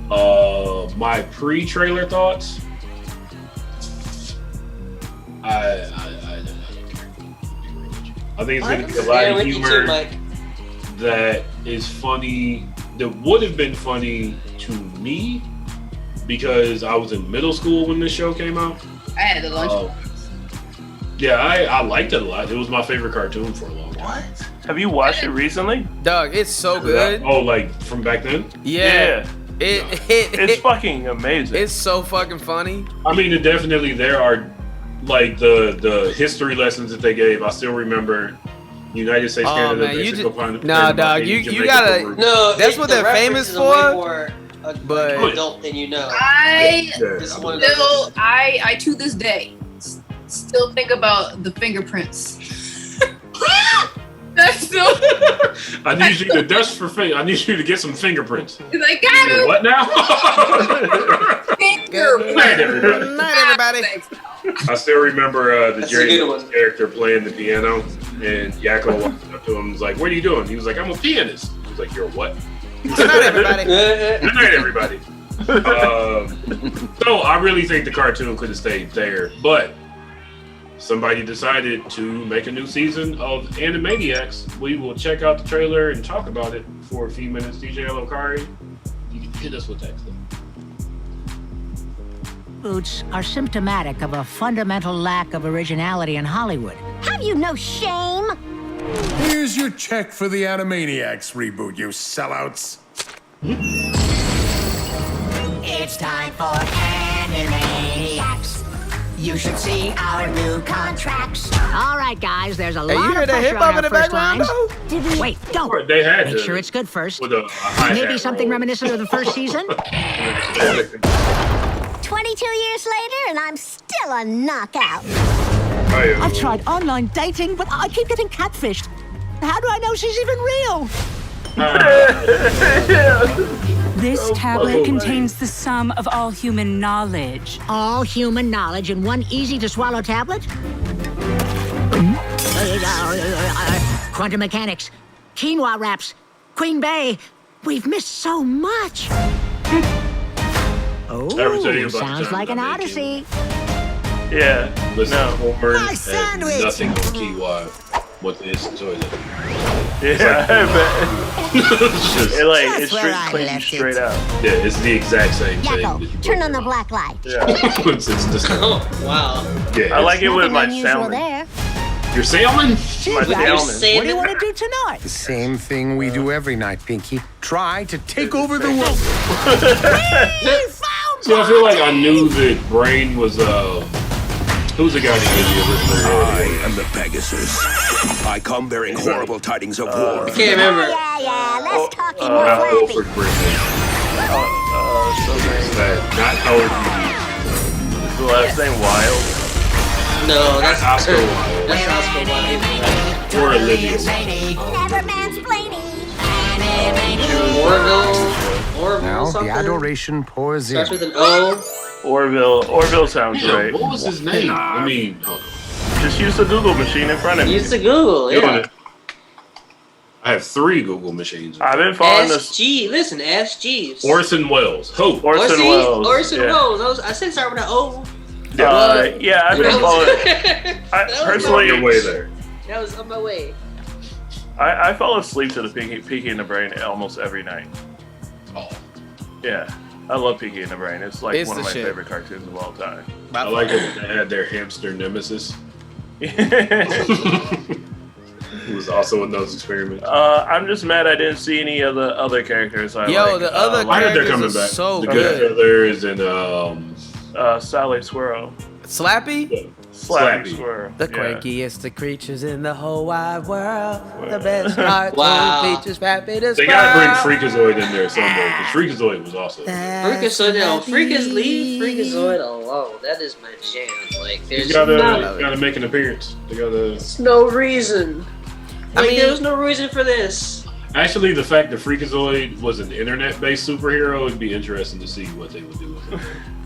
My pre-trailer thoughts. I think it's going to be a lot of humor that is funny. That would have been funny to me because I was in middle school when this show came out. I had the lunch. Yeah, I liked it a lot. It was my favorite cartoon for a long time. What? Have you watched it recently? Dog, it's so good. Oh, like from back then? Yeah. It's fucking amazing. It's so fucking funny. I mean, there are like the history lessons that they gave. I still remember United States, Canada, Mexico, Nah, dog, you gotta. No, that's what they're famous for. But adult than you know. I to this day still think about the fingerprints. That's so. I need you to dust for I need you to get some fingerprints. Like, got him. What now? Fingerprints. Night, everybody. Night, everybody. I still remember the Jerry Lewis character playing the piano, and Yakko walked up to him and was like, "What are you doing?" He was like, "I'm a pianist." He was like, "You're a what?" Good night, everybody. Good night, everybody. So I really think the cartoon could have stayed there, but somebody decided to make a new season of Animaniacs. We will check out the trailer and talk about it for a few minutes. DJ LO Kari, you can hit us with that clip. Boots are symptomatic of a fundamental lack of originality in Hollywood. Have you no shame? Here's your check for the Animaniacs reboot, you sellouts. It's time for Animaniacs. You should see our new contracts. All right, guys, there's a Hey, you lot hear of that pressure hip-hop on in our the first background, lines. Wait, don't. They had Make to- sure it's good first. With a hi-hat Maybe something roll. reminiscent of the first season. 22 years later, and I'm still a knockout. I've tried online dating, but I keep getting catfished. How do I know she's even real? This tablet contains the sum of all human knowledge. All human knowledge in one easy-to-swallow tablet? Quantum mechanics, quinoa wraps, Queen Bey. We've missed so much. Oh, sounds like an odyssey. Yeah. Listen, Horn My has sandwich. nothing on Kiwi with this toilet. Yeah, I bet. Just- It's straight out. Yeah, it's the exact same thing. Yakko, turn on the black light. Yeah. it's just Oh, wow. Yeah, I like it with my Nothing unusual salmon. there. Your salmon? My What do salmon. you want to do tonight? The same thing we do every night, Pinky. Try to take over the world. So I feel like I knew that Brain was who's the guy that gave you original? I am the Pegasus. I come bearing horrible tidings of war. I can't remember. Yeah, let's talk in more Not flappy. Wilford Brimley. Not Howard Hughes. Is the last name Wild? No, that's Oscar Wilde. That's Oscar Wilde. Or Olivia. Never mansplaining. Orville Now the something. adoration pours in. Starts with an O. Orville sounds Yeah, right. what was his name? I mean, hold on. Just use the Google machine in front of me. Use the Google, Doing yeah. it. I have 3 Google machines. I've been following Ask this. Listen, Ask Jeeves. Orson Welles. Who? Orson Welles. Orson yeah. Welles. I said start with an O. Yeah, I've been following. Personally, Your way there. That was on my way. I fall asleep to the Pinky in the Brain almost every night. Oh. Yeah, I love Pinky in the Brain. It's like It's one of the my shit. favorite cartoons of all time. I like that they had their hamster nemesis. Who was also in those experiments. I'm just mad I didn't see any of the other characters. The other I heard they're characters coming are back. so the good. Goodfellas and Sally Squirrel. Slappy? Slappy Squirrel. The yeah. crankiest of creatures in the whole wide world. The best cartoon Wow. features happy to they gotta bring Freakazoid in there someday. Because Freakazoid was awesome. Leave Freakazoid alone. That is my jam. Like, They there's gotta make an appearance. They gotta. no reason. I Like, mean- there was no reason for this. Actually, the fact that Freakazoid was an internet-based superhero would be interesting to see what they would do with him.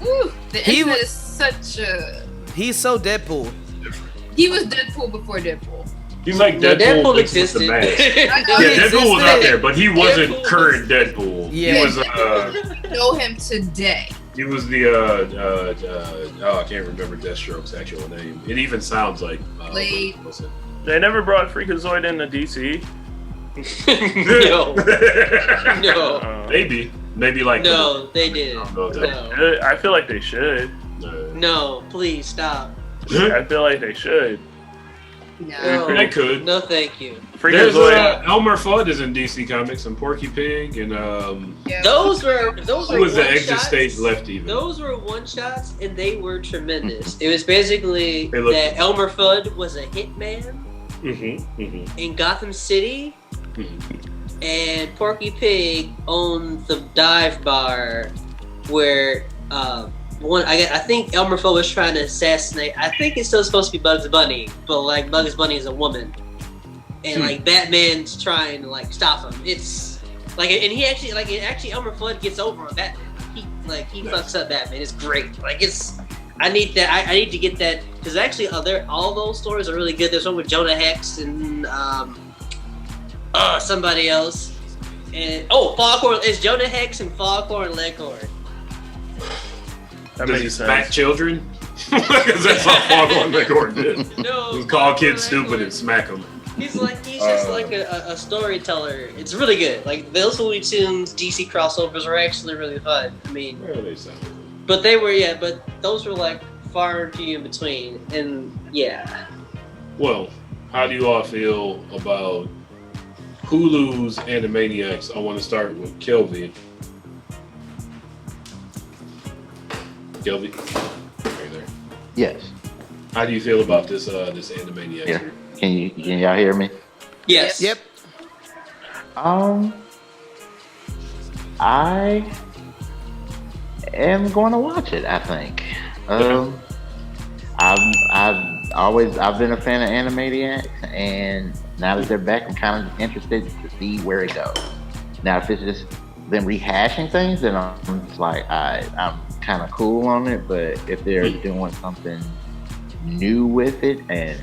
Ooh, the He internet was- is such a. He's so Deadpool. He was Deadpool before Deadpool. He's like No, Deadpool, Deadpool mixed with existed. the mask. I know Yeah, he Deadpool was out existed. there, but he wasn't Deadpool current Deadpool. Yeah. He was Know him today. he was the I can't remember Deathstroke's actual name. It even sounds like Blade. Wilson. They never brought Freakazoid into DC. No. No. Maybe like No, they I didn't. don't know if that- No. I feel like they should. No, please stop. I feel like they should. No. They could. No, thank you. There's Freakazoid. Elmer Fudd is in DC Comics and Porky Pig and Those were who was the exit one-shots. stage left even. Those were one shots and they were tremendous. It was basically They looked- that Elmer Fudd was a hitman in Gotham City, and Porky Pig owned the dive bar where I think Elmer Fudd was trying to assassinate. I think it's still supposed to be Bugs Bunny, but like Bugs Bunny is a woman, and like Batman's trying to like stop him. It's like, and he actually Elmer Fudd gets over on Batman. He fucks up Batman. It's great. Like it's. I need that. I need to get that because actually, all those stories are really good. There's one with Jonah Hex and somebody else, and Foghorn. It's Jonah Hex and Foghorn Leghorn. That Does he makes smack sense. children? Because that's how Foghorn Leghorn did. No, He call kids stupid and smack them. He's just like a storyteller. It's really good. Like those Looney Tunes DC crossovers are actually really fun. I mean, but those were like far and few in between. And yeah, Well, how do you all feel about Hulu's Animaniacs. I want to start with Kelvin. Kelvin, are you there? Yes. How do you feel about this Animaniacs? Yeah. Can y'all hear me? Yes. Yep. I am going to watch it. I think. I've been a fan of Animaniacs, and now that they're back, I'm kind of interested to see where it goes. Now, if it's just them rehashing things, then I'm just like, I'm kind of cool on it. But if they're doing something new with it, and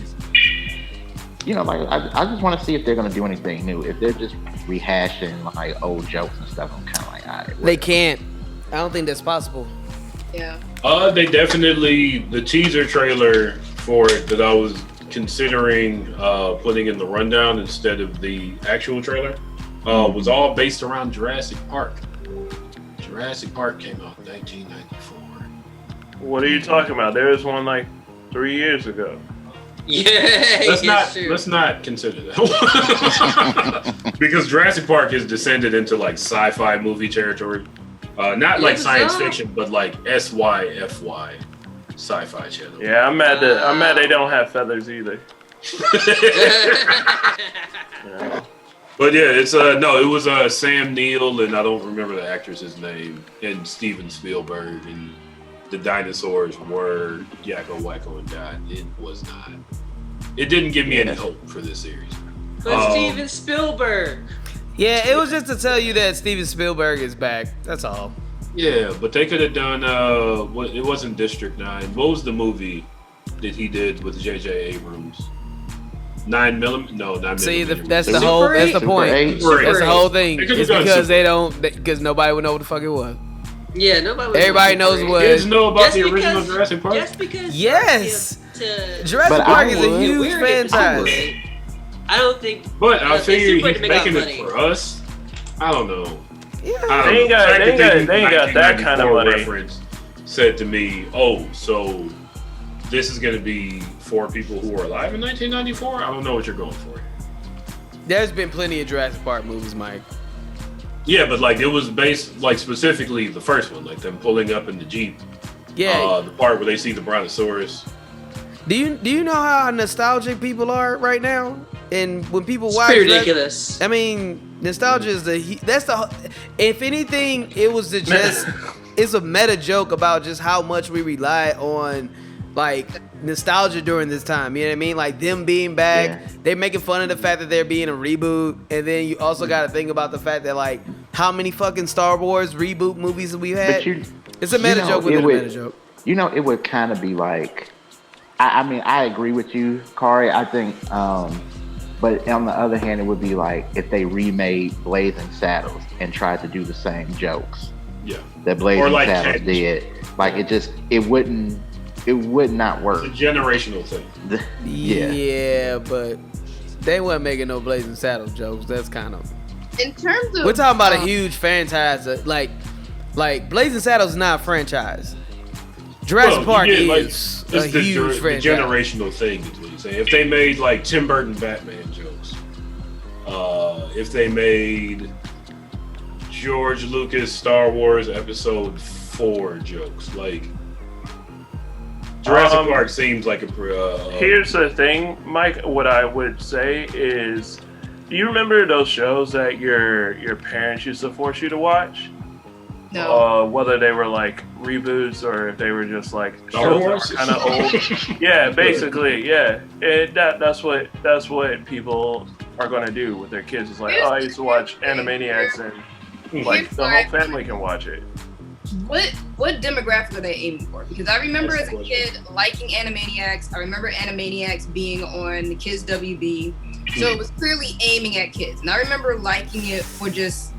like I just want to see if they're gonna do anything new. If they're just rehashing like old jokes and stuff, I'm kind of like, all right. They can't. I don't think that's possible. Yeah. They definitely, the teaser trailer for it that I was considering putting in the rundown instead of the actual trailer was all based around Jurassic Park. Jurassic Park came out in 1994. What are you talking about? There was one like 3 years ago. Yeah. Let's not consider that because Jurassic Park has descended into like sci-fi movie territory. Not like science fiction, but like SYFY sci-fi channel. Yeah, I'm mad they don't have feathers either. Yeah. But yeah, it's it was Sam Neill, and I don't remember the actress's name, and Steven Spielberg, and the dinosaurs were Yakko, Wacko, and Dot. It was not. It didn't give me any hope for this series. But Steven Spielberg. Yeah, it was just to tell you that Steven Spielberg is back. That's all. Yeah, but they could have done. It wasn't District 9. What was the movie that he did with J.J. Abrams? 9mm? No, 9mm. See, that's the whole. That's the point. That's the whole thing. It's because they don't. Because nobody would know what the fuck it was. Yeah, nobody. Everybody knows what. Kids know about the original Jurassic Park. Just because. Yes. Jurassic Park is a huge franchise. I don't think. But I figure he's making it for us. I don't know. Yeah. They ain't got that kind of money. Reference said to me, "Oh, so this is going to be for people who were alive in 1994." I don't know what you're going for. There's been plenty of Jurassic Park movies, Mike. Yeah, but like it was based like specifically the first one, like them pulling up in the Jeep. Yeah. The part where they see the Brontosaurus. Do you know how nostalgic people are right now? And when people It's watch, ridiculous. I mean, nostalgia is if anything, it was it's a meta joke about just how much we rely on like nostalgia during this time. You know what I mean? Like them being back, they're making fun of the fact that they're being a reboot, and then you also got to think about the fact that like how many fucking Star Wars reboot movies we've had. It's a meta joke within a meta joke. It would kind of be like, I mean, I agree with you, Kari. I think. But on the other hand, it would be like if they remade Blazing Saddles and tried to do the same jokes that Blazing Saddles did. Like it would not work. It's a generational thing. Yeah, but they weren't making no Blazing Saddles jokes. That's kind of. In terms of, we're talking about a huge franchise. Like Blazing Saddles is not a franchise. Jurassic Park is a huge franchise. The generational thing is what you're saying. If they made like Tim Burton Batman jokes, if they made George Lucas Star Wars Episode 4 jokes, like Jurassic Park seems like a. Here's the thing, Mike. What I would say is, do you remember those shows that your parents used to force you to watch? No. Whether they were like reboots or if they were just like shows that were kind of old. Yeah, basically, yeah. That's what people are going to do with their kids. It's like, I used to watch Animaniacs, and like the whole family can watch it. What demographic are they aiming for? Because I remember as a kid liking Animaniacs. I remember Animaniacs being on the Kids WB, so it was clearly aiming at kids. And I remember liking it for just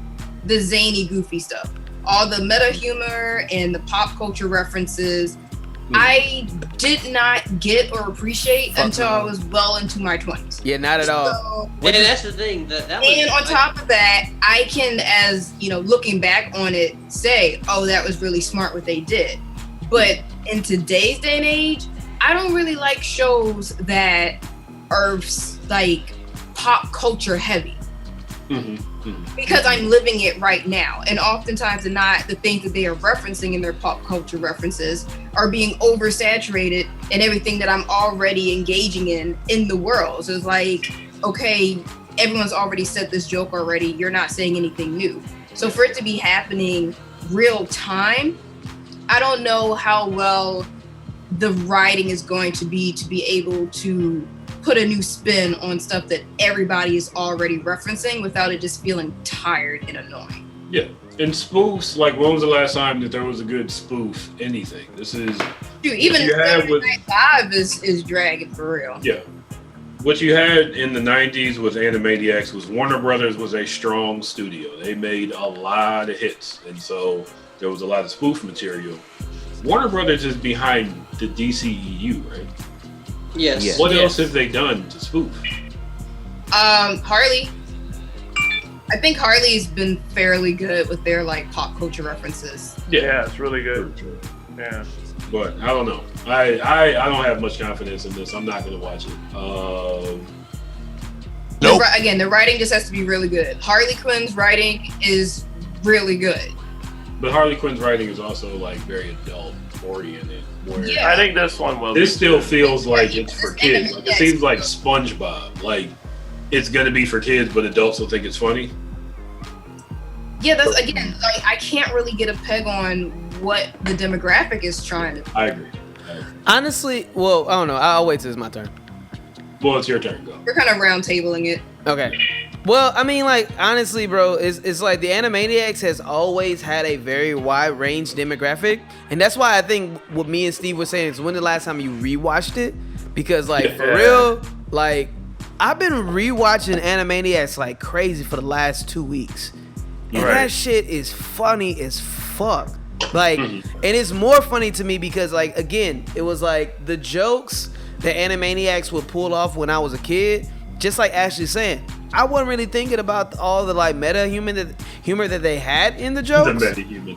the zany, goofy stuff. All the meta humor and the pop culture references, I did not get or appreciate until I was well into my 20s. Yeah, not at all. And that's the thing. That was, and on top of that, I can, as looking back on it, say, oh, that was really smart what they did. But in today's day and age, I don't really like shows that are like pop culture heavy. because I'm living it right now. And oftentimes the things that they are referencing in their pop culture references are being oversaturated in everything that I'm already engaging in the world. So it's like, okay, everyone's already said this joke already. You're not saying anything new. So for it to be happening real time, I don't know how well the writing is going to be able to put a new spin on stuff that everybody is already referencing without it just feeling tired and annoying. Yeah, and spoofs, like when was the last time that there was a good spoof anything? This is... Dude, even Saturday Night Live is dragging for real. Yeah. What you had in the 90s with Animaniacs was Warner Brothers was a strong studio. They made a lot of hits, and so there was a lot of spoof material. Warner Brothers is behind the DCEU, right? Yes. What else have they done to spoof? Harley. I think Harley's been fairly good with their like pop culture references. Yeah, it's really good. Yeah. But I don't know. I don't have much confidence in this. I'm not gonna watch it. Nope. Again, the writing just has to be really good. Harley Quinn's writing is really good. But Harley Quinn's writing is also like very adult oriented. Yeah. I think this one will. This still feels like it's for kids. Like, it seems like SpongeBob. Like it's gonna be for kids, but adults will think it's funny. Yeah, that's again. Like I can't really get a peg on what the demographic is trying to. I agree. Honestly, well, I don't know. I'll wait till it's my turn. Well, it's your turn. Go. We're kind of round tabling it. Okay. Well, I mean, like, honestly, bro, it's like the Animaniacs has always had a very wide range demographic. And that's why I think what me and Steve were saying is when the last time you rewatched it? Because, like, for real, like, I've been rewatching Animaniacs like crazy for the last 2 weeks. And that shit is funny as fuck. Like, and it's more funny to me because, like, again, it was like the jokes that Animaniacs would pull off when I was a kid, just like Ashley's saying. I wasn't really thinking about all the like humor that they had in the jokes. The meta-human.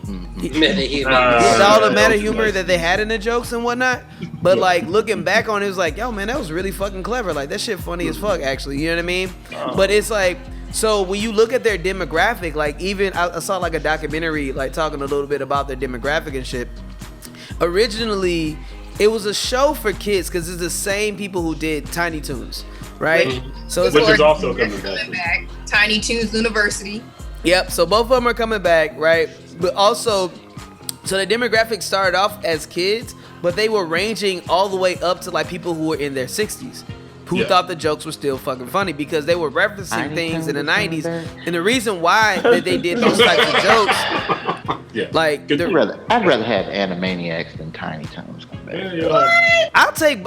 All the meta humor that they had in the jokes and whatnot. But like looking back on it, was like, yo man, that was really fucking clever. Like that shit funny as fuck actually. You know what I mean? But it's like, so when you look at their demographic, like even I saw like a documentary like talking a little bit about their demographic and shit. Originally, it was a show for kids because it's the same people who did Tiny Toons. Right? So which is also coming back. Tiny Toons University. Yep. So both of them are coming back, right? But also, so the demographic started off as kids, but they were ranging all the way up to like people who were in their 60s, who thought the jokes were still fucking funny because they were referencing things in the 90s. And the reason why that they did those types of jokes, like I'd rather have Animaniacs than Tiny Toons come back. What? I'll take.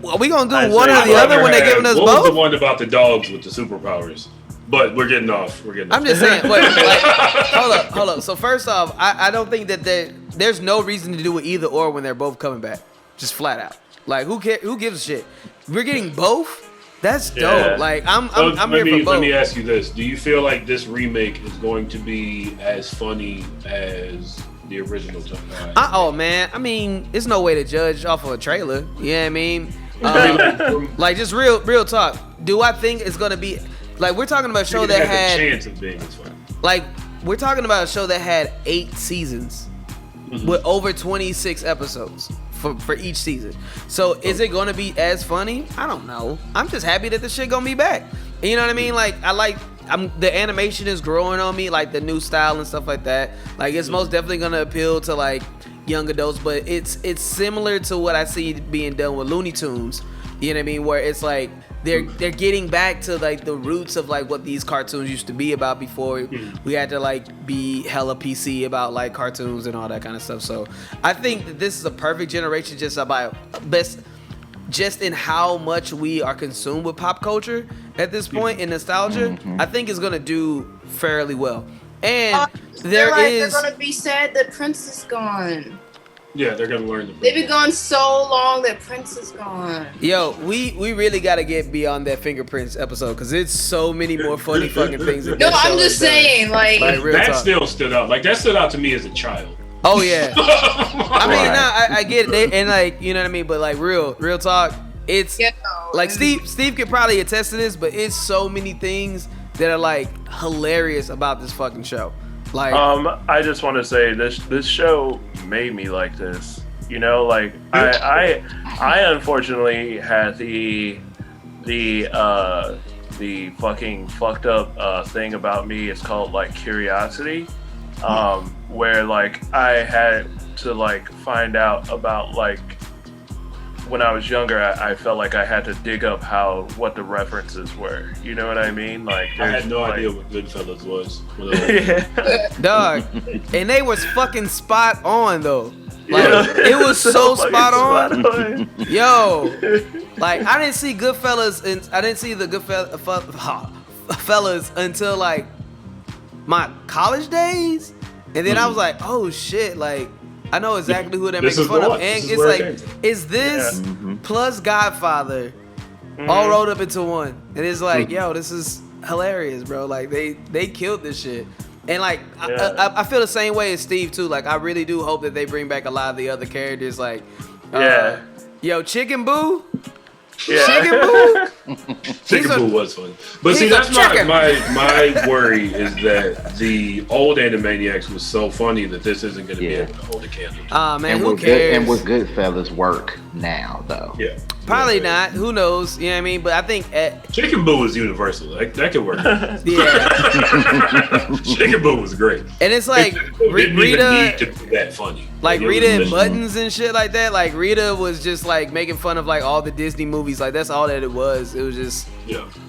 Are we gonna do one or the other when they're giving us both? What was the one about the dogs with the superpowers? But we're getting off. I'm just saying. Wait, like, hold up. So first off, I don't think that there's no reason to do it either or when they're both coming back. Just flat out. Like who gives a shit? We're getting both. That's dope. Like I'm here for both. Let me ask you this: do you feel like this remake is going to be as funny as the original? Oh man, I mean, it's no way to judge off of a trailer. You know what I mean? Like just real talk. Do I think it's gonna be like we're talking about a show that had a chance of being as funny? Like we're talking about a show that had 8 seasons with over 26 episodes for each season. So is it gonna be as funny? I don't know. I'm just happy that the shit gonna be back. You know what I mean? Like the animation is growing on me, like the new style and stuff like that. Like it's most definitely gonna appeal to like young adults, but it's similar to what I see being done with Looney Tunes. You know what I mean? Where it's like they're getting back to like the roots of like what these cartoons used to be about before we had to like be hella PC about like cartoons and all that kind of stuff. So I think that this is a perfect generation just in how much we are consumed with pop culture at this point in nostalgia. I think it's gonna do fairly well. And they're gonna be sad that Prince is gone. Yeah, they're gonna learn. They've been gone so long that Prince is gone. Yo, we really gotta get beyond that Fingerprints episode because it's so many more funny fucking things. No, I'm just saying, like that talk. Still stood out. Like that stood out to me as a child. Oh yeah. I mean, I get it, and like you know what I mean, but like real talk, it's like Steve could probably attest to this, but it's so many things that are like hilarious about this fucking show. Like, I just want to say this show made me like this. You know, like I unfortunately had the fucking fucked up thing about me. It's called like curiosity, where like I had to like find out about like when I was younger. I felt like I had to dig up what the references were. You know what I mean? Like I had no idea what Goodfellas was. Dog, and they was fucking spot on though. Like it was so spot on. Yo, like I didn't see Goodfellas, and I didn't see the Goodfellas until like my college days, and then I was like, oh shit, like I know exactly who they're making fun of, and it's like, is this plus Godfather all rolled up into one? And it's like, yo, this is hilarious, bro. Like they killed this shit. And like I feel the same way as Steve too. Like I really do hope that they bring back a lot of the other characters. Like, yo, Chicken Boo. Yeah. Chicken Boo. Chicken Boo was funny. But see, that's my worry is that the old Animaniacs was so funny that this isn't going to be able to hold a candle. Man, who cares? And would Goodfellas work now, though? Yeah. Probably not. Who knows? You know what I mean? But I think Chicken Boo is universal. That could work. Yeah. Chicken Boo was great. And it's like Rita Rita need to be that funny. Like Rita and Buttons and shit like that. Like Rita was just like making fun of like all the Disney movies. Like that's all that it was. It was just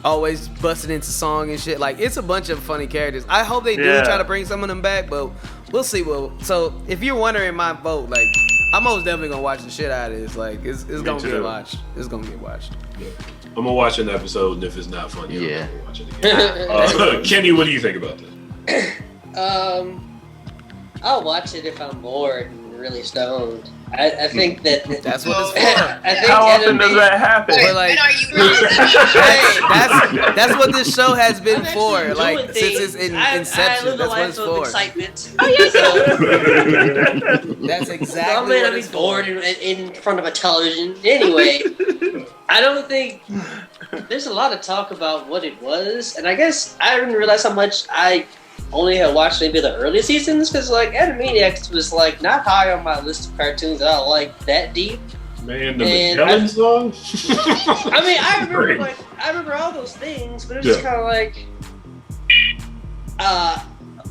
always busting into song and shit. Like it's a bunch of funny characters. I hope they do try to bring some of them back, but we'll see. So if you're wondering my vote, like I'm most definitely gonna watch the shit out of this. Like it's gonna get watched. It's gonna get watched. Yeah. I'm gonna watch an episode, and if it's not funny, I'm gonna watch it again. Kenny, what do you think about this? I'll watch it if I'm bored and really stoned. I think that's what it's for. I think how often does that happen? But like, that's what this show has been for. Like since its inception, that's what it's for. Excitement. Oh yeah. That's exactly. I'll be bored in front of a television. Anyway, I don't think there's a lot of talk about what it was, and I guess I didn't realize how much I only had watched maybe the early seasons, because like Animaniacs was like not high on my list of cartoons that I like that deep. Man, the Magellan song. I mean, I remember all those things, but it was just kind of like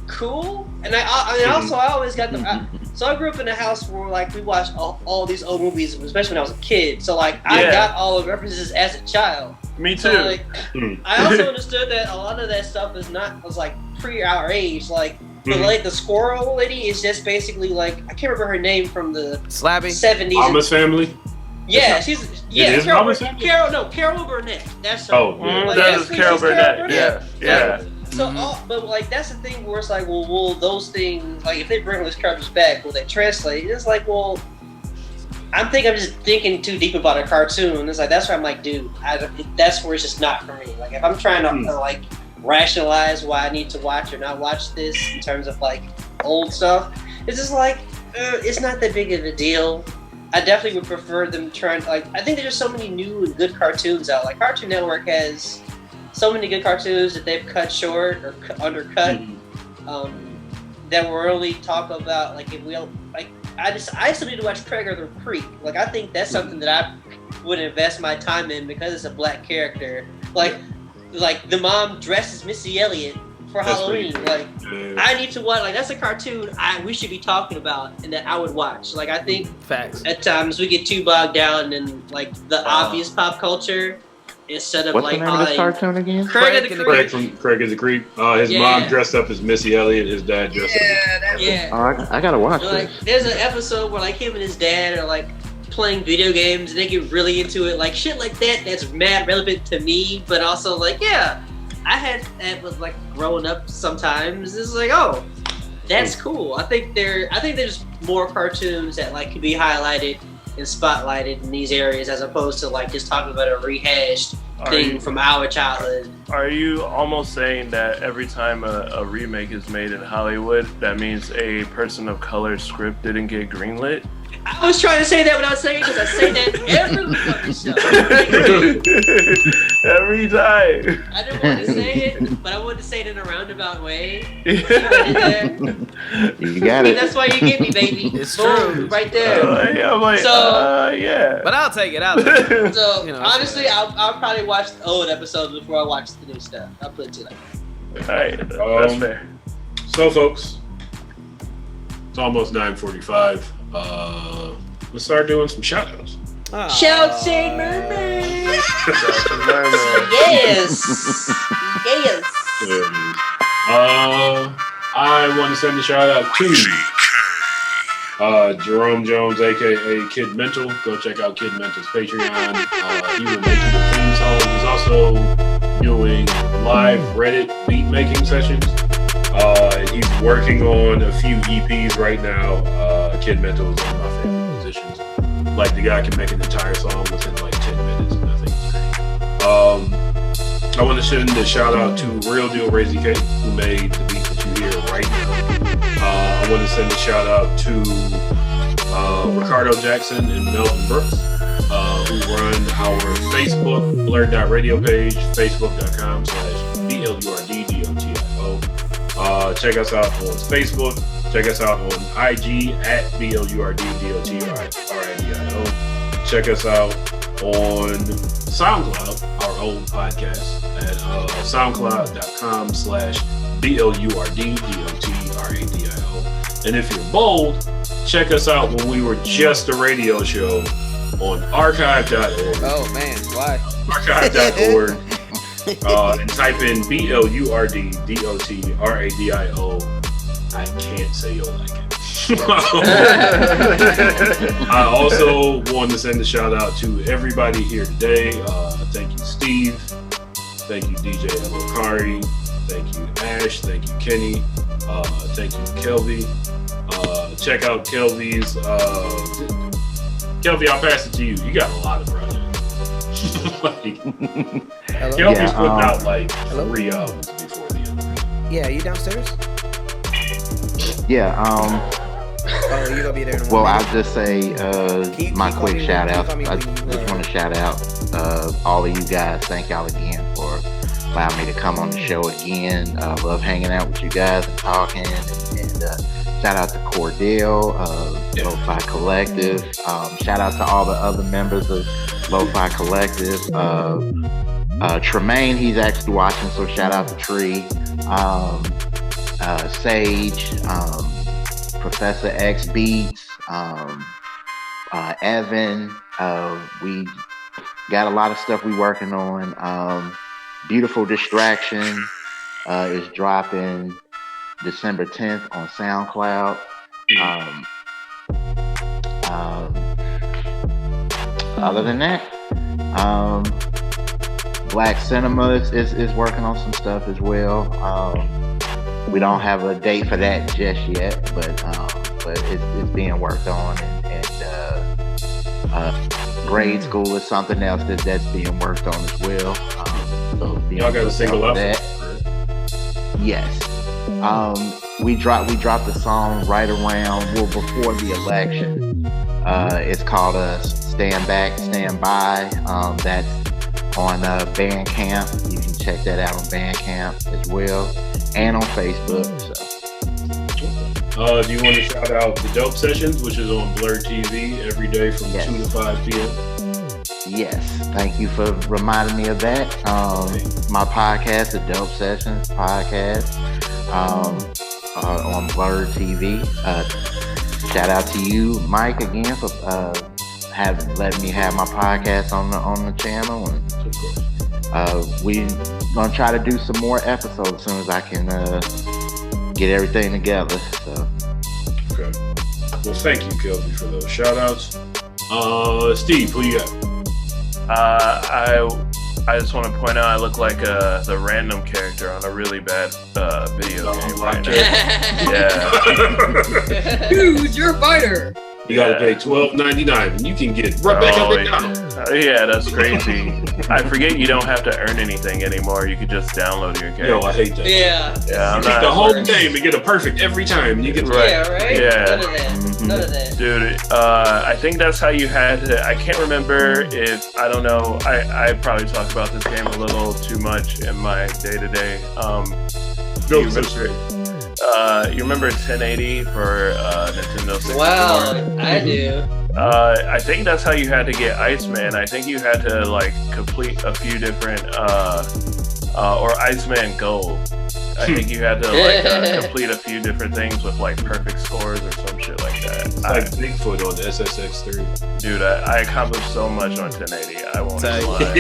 cool. And I always got the. So I grew up in a house where like we watched all these old movies, especially when I was a kid. So like I got all the references as a child. Me too. So, like, I also understood that a lot of that stuff was like pre our age. Like the squirrel lady is just basically like I can't remember her name from the Slappy 70s. Mama's Family. Yeah, Carol Burnett. That's her. That is Carol Burnett. Yeah. So, but like that's the thing where it's like, well, will those things like if they bring those characters back, will they translate? It's like, well, I'm just thinking too deep about a cartoon. It's like that's where I'm like, dude, that's where it's just not for me. Like if I'm trying to like rationalize why I need to watch or not watch this in terms of like old stuff, it's just like it's not that big of a deal. I definitely would prefer them trying. Like I think there's so many new and good cartoons out. Like Cartoon Network has so many good cartoons that they've cut short or undercut that we're only talk about. Like if we like, I still need to watch Craig or the Creek. Like I think that's something that I would invest my time in because it's a black character. Like the mom dresses Missy Elliott for Halloween. Like I need to watch. Like that's a cartoon we should be talking about and that I would watch. Like I think facts. At times we get too bogged down in like the obvious pop culture. Instead of what's like the name of this cartoon again? Craig from Craig is the Creek. His mom dressed up as Missy Elliott. His dad dressed up. Oh, I gotta watch like, this. There's an episode where like him and his dad are like playing video games and they get really into it, like shit like that. That's mad relevant to me, but also like I had that with like growing up. Sometimes it's like that's cool. I think there's more cartoons that like could be highlighted and spotlighted in these areas as opposed to like just talking about a rehashed thing from our childhood. Are you almost saying that every time a remake is made in Hollywood, that means a person of color script didn't get greenlit? I was trying to say that without saying it because I say that every fucking show. Every time. I didn't want to say it, but I wanted to say it in a roundabout way. You got it. That's why you get me, baby. It's Boom, true. right there. I'm like, yeah. But I'll take it. So honestly, I'll probably watch the old episodes before I watch the new stuff. I'll put it to like that. All right, that's fair. So, folks, it's almost 9:45. Let's start doing some shout-outs. Shouts and murmurs. Yes. Yes. I want to send a shout-out to Jerome Jones, a.k.a. Kid Mental. Go check out Kid Mental's Patreon. He will make you the theme song. He's also doing live Reddit beat making sessions. He's working on a few EPs right now. Kid Mental is one of my favorite musicians. Like, the guy can make an entire song within like 10 minutes, and I think it's great. I want to send a shout out to Real Deal Razy K, who made the beat that you hear right now. I want to send a shout out to Ricardo Jackson and Melvin Brooks, who run our Facebook BlurdDotRadio page, facebook.com/BlurdDotRadio. Check us out on Facebook. Check us out on IG at BlurdDotRadio. Check us out on SoundCloud, our old podcast, at soundcloud.com/BlurdDotRadio. And if you're bold, check us out when we were just a radio show on archive.org. Oh man, why? Archive.org. And type in BlurdDotRadio. I can't say you'll like it. I also want to send a shout out to everybody here today. Thank you, Steve. Thank you, DJ LO Kari. Thank you, Ash. Thank you, Kenny. Thank you, Kelvin. Check out Kelvin's. Kelvin, I'll pass it to you. You got a lot of projects. Kelvin's putting out like 3 albums before the end. Yeah, are you downstairs? Yeah. Oh, you gonna be there? Well, I'll just say my quick shout out. I just want to shout out all of you guys. Thank y'all again for allowing me to come on the show again. Love hanging out with you guys and talking. And shout out to Cordell, Lo-Fi Collective. Shout out to all the other members of Lo-Fi Collective. Tremaine, he's actually watching, so shout out to Tree. Sage, Professor X Beats, Evan. We got a lot of stuff we working on. Beautiful Distraction is dropping December 10th on SoundCloud. Other than that, Black Cinema is working on some stuff as well. We don't have a date for that just yet, but it's being worked on, and Grade School is something else that's being worked on as well. So y'all got a single up? Yes. We dropped the song right around before the election. It's called Stand Back, Stand By. That's on Bandcamp. You can check that out on Bandcamp as well, and on Facebook. Do you want to shout out the Dope Sessions, which is on Blurred TV every day from 2 to 5 p.m.? Yes, thank you for reminding me of that. My podcast, the Dope Sessions podcast, on Blurred TV. Shout out to you, Mike, again for letting me have my podcast on the channel. And we gonna try to do some more episodes as soon as I can get everything together. So. Okay. Well, thank you, Kelvin, for those shout outs. Steve, who you got? I just want to point out I look like the random character on a really bad video game right now. Yeah. Dude, you're a fighter. You gotta pay $12.99 and you can get right back up and down. Yeah, that's crazy. I forget you don't have to earn anything anymore. You could just download your character. Yo, I hate that. Yeah. Yeah, you take the whole game and get a perfect every time. You get right. Yeah, right? Yeah. None of that. None of that. Dude, I think that's how you had to. I can't remember if, I don't know. I probably talk about this game a little too much in my day-to-day. You remember 1080 for Nintendo 64? Wow, I do. I think that's how you had to get Iceman. I think you had to like complete a few different or Iceman Gold. I think you had to like complete a few different things with like perfect scores or some shit like that. It's like Bigfoot on the SSX3. Dude, I accomplished so much on 1080. I won't lie.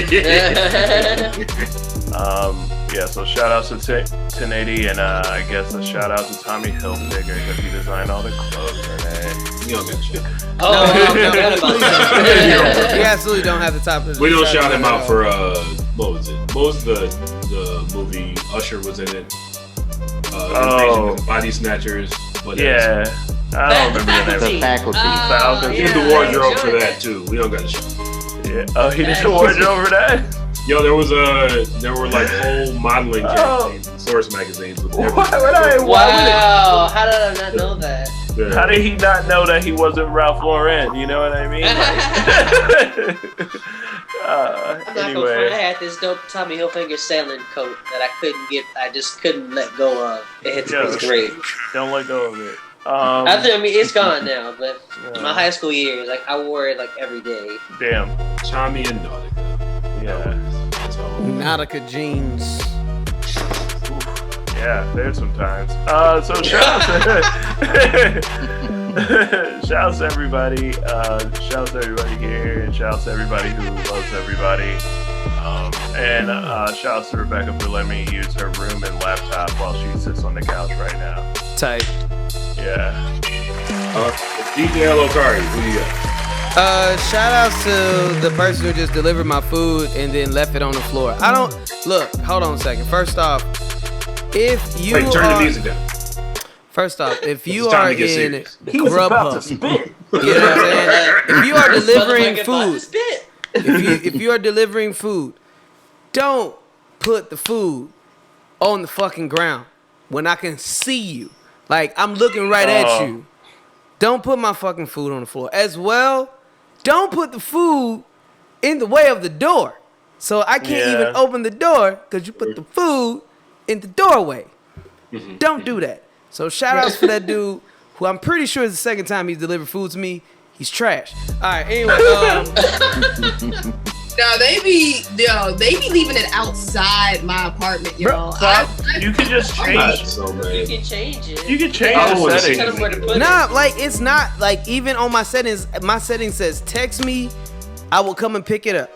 Yeah, so shout out to 1080 and I guess a shout out to Tommy Hilfiger because he designed all the clothes in it. You don't get shit. You absolutely don't have the top of the We don't shout him out for what was it? What was the movie Usher was in it? Body Snatchers. Yeah. I don't remember the name. The Faculty. He did the wardrobe for that too. We don't got to shout. Yeah. Oh, he did the wardrobe for that? Yo, there were like whole modeling campaigns in Source magazines with everything. Wow, how did I not know that? Yeah. How did he not know that he wasn't Ralph Lauren? You know what I mean? I'm not gonna front. I had this dope Tommy Hilfiger sailing coat that I just couldn't let go of. It was great. Don't let go of it. I mean, it's gone now, but my high school years, like I wore it like every day. Damn. Tommy and Nautica. Yeah. Nautica jeans. Yeah, there's some times. So shout out to everybody. Shout out to everybody here, and shout out to everybody who loves everybody. And shout out to Rebecca for letting me use her room and laptop while she sits on the couch right now. Tight. Yeah. DJ LO Kari, who you got? Shout out to the person who just delivered my food and then left it on the floor. Hold on a second. First off, if you turn the music down. First off, if you are in Grubhub, spit. You know what I'm saying? If you are delivering food, if you are delivering food, don't put the food on the fucking ground when I can see you. Like, I'm looking right at you. Don't put my fucking food on the floor. As well, don't put the food in the way of the door. So I can't even open the door because you put the food in the doorway. Don't do that. So shout outs for that dude who I'm pretty sure is the second time he's delivered food to me. He's trash. All right, anyway. No, they be leaving it outside my apartment, y'all. You can just change. You can change it. You can change the settings. Nah, like it's not like even on my settings says text me, I will come and pick it up.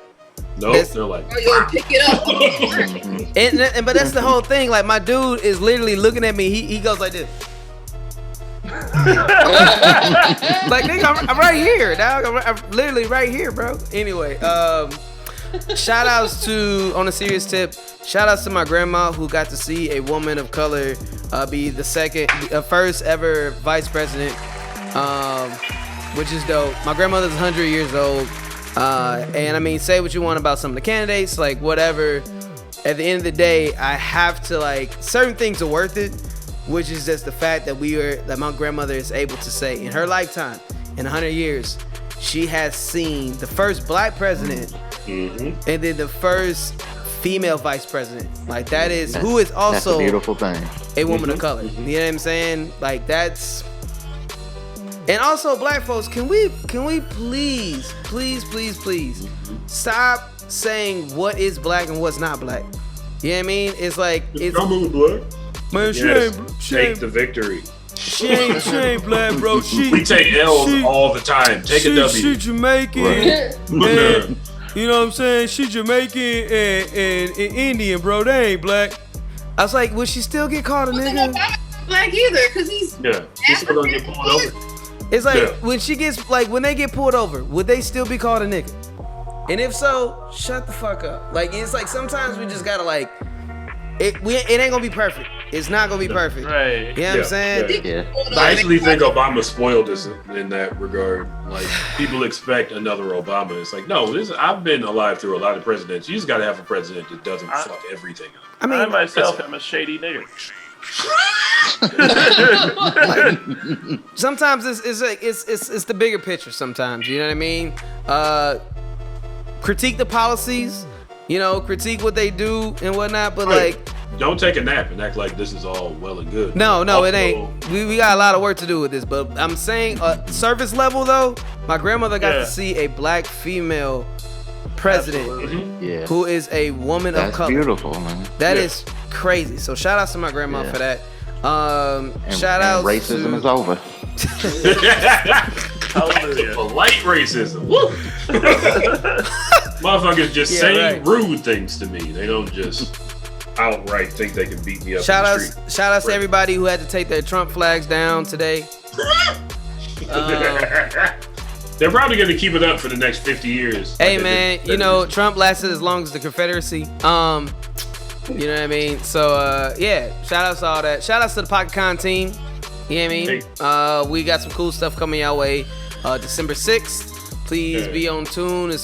Nope, they're like, you'll pick it up. But that's the whole thing. Like my dude is literally looking at me. He goes like this. Like nigga, I'm right here, dog. I'm literally right here, bro. Anyway, shout outs to, on a serious tip, shout outs to my grandma who got to see a woman of color be the first ever vice president, which is dope. My grandmother's 100 years old. And I mean, say what you want about some of the candidates, like whatever. At the end of the day, I have to like, certain things are worth it, which is just the fact that that my grandmother is able to say in her lifetime, in 100 years, she has seen the first black president and then the first female vice president. Like that is, who is also that's a beautiful thing. A woman of color. You know what I'm saying? Like that's. And also, black folks, can we please stop saying what is black and what's not black? You know what I mean? It's like it's black. Man, Take the victory. She ain't black, bro. We take L's all the time. Take a W. She Jamaican. Right. And, you know what I'm saying? She Jamaican and Indian, bro. They ain't black. I was like, would she still get called a nigga? Black either, because he's he's still gonna get pulled over. It's like when they get pulled over, would they still be called a nigga? And if so, shut the fuck up. Like it's like sometimes we just gotta like it ain't gonna be perfect. It's not gonna be perfect. Right. You know what I'm saying? Yeah. I actually think Obama spoiled us in that regard. Like, people expect another Obama. It's like, no, I've been alive through a lot of presidents. You just got to have a president that doesn't fuck everything up. I mean, I myself am a shady nigga. Sometimes it's the bigger picture. Sometimes, you know what I mean. Critique the policies, critique what they do and whatnot. But like, don't take a nap and act like this is all well and good. No, it ain't. We got a lot of work to do with this. But I'm saying, service level though, my grandmother got to see a black female president who is a woman of color. That's beautiful, man. That is crazy. So shout out to my grandma for that. Shout out racism is over. Polite racism. Woo! Motherfuckers just say rude things to me. They don't just outright think they can beat me up. Shout out to everybody who had to take their Trump flags down today. They're probably going to keep it up for the next 50 years. Hey, man, Trump lasted as long as the Confederacy. You know what I mean? So, shout outs to all that. Shout outs to the Pocket Con team. You know what I mean? We got some cool stuff coming your way. December 6th. Please be on tune. Ooh,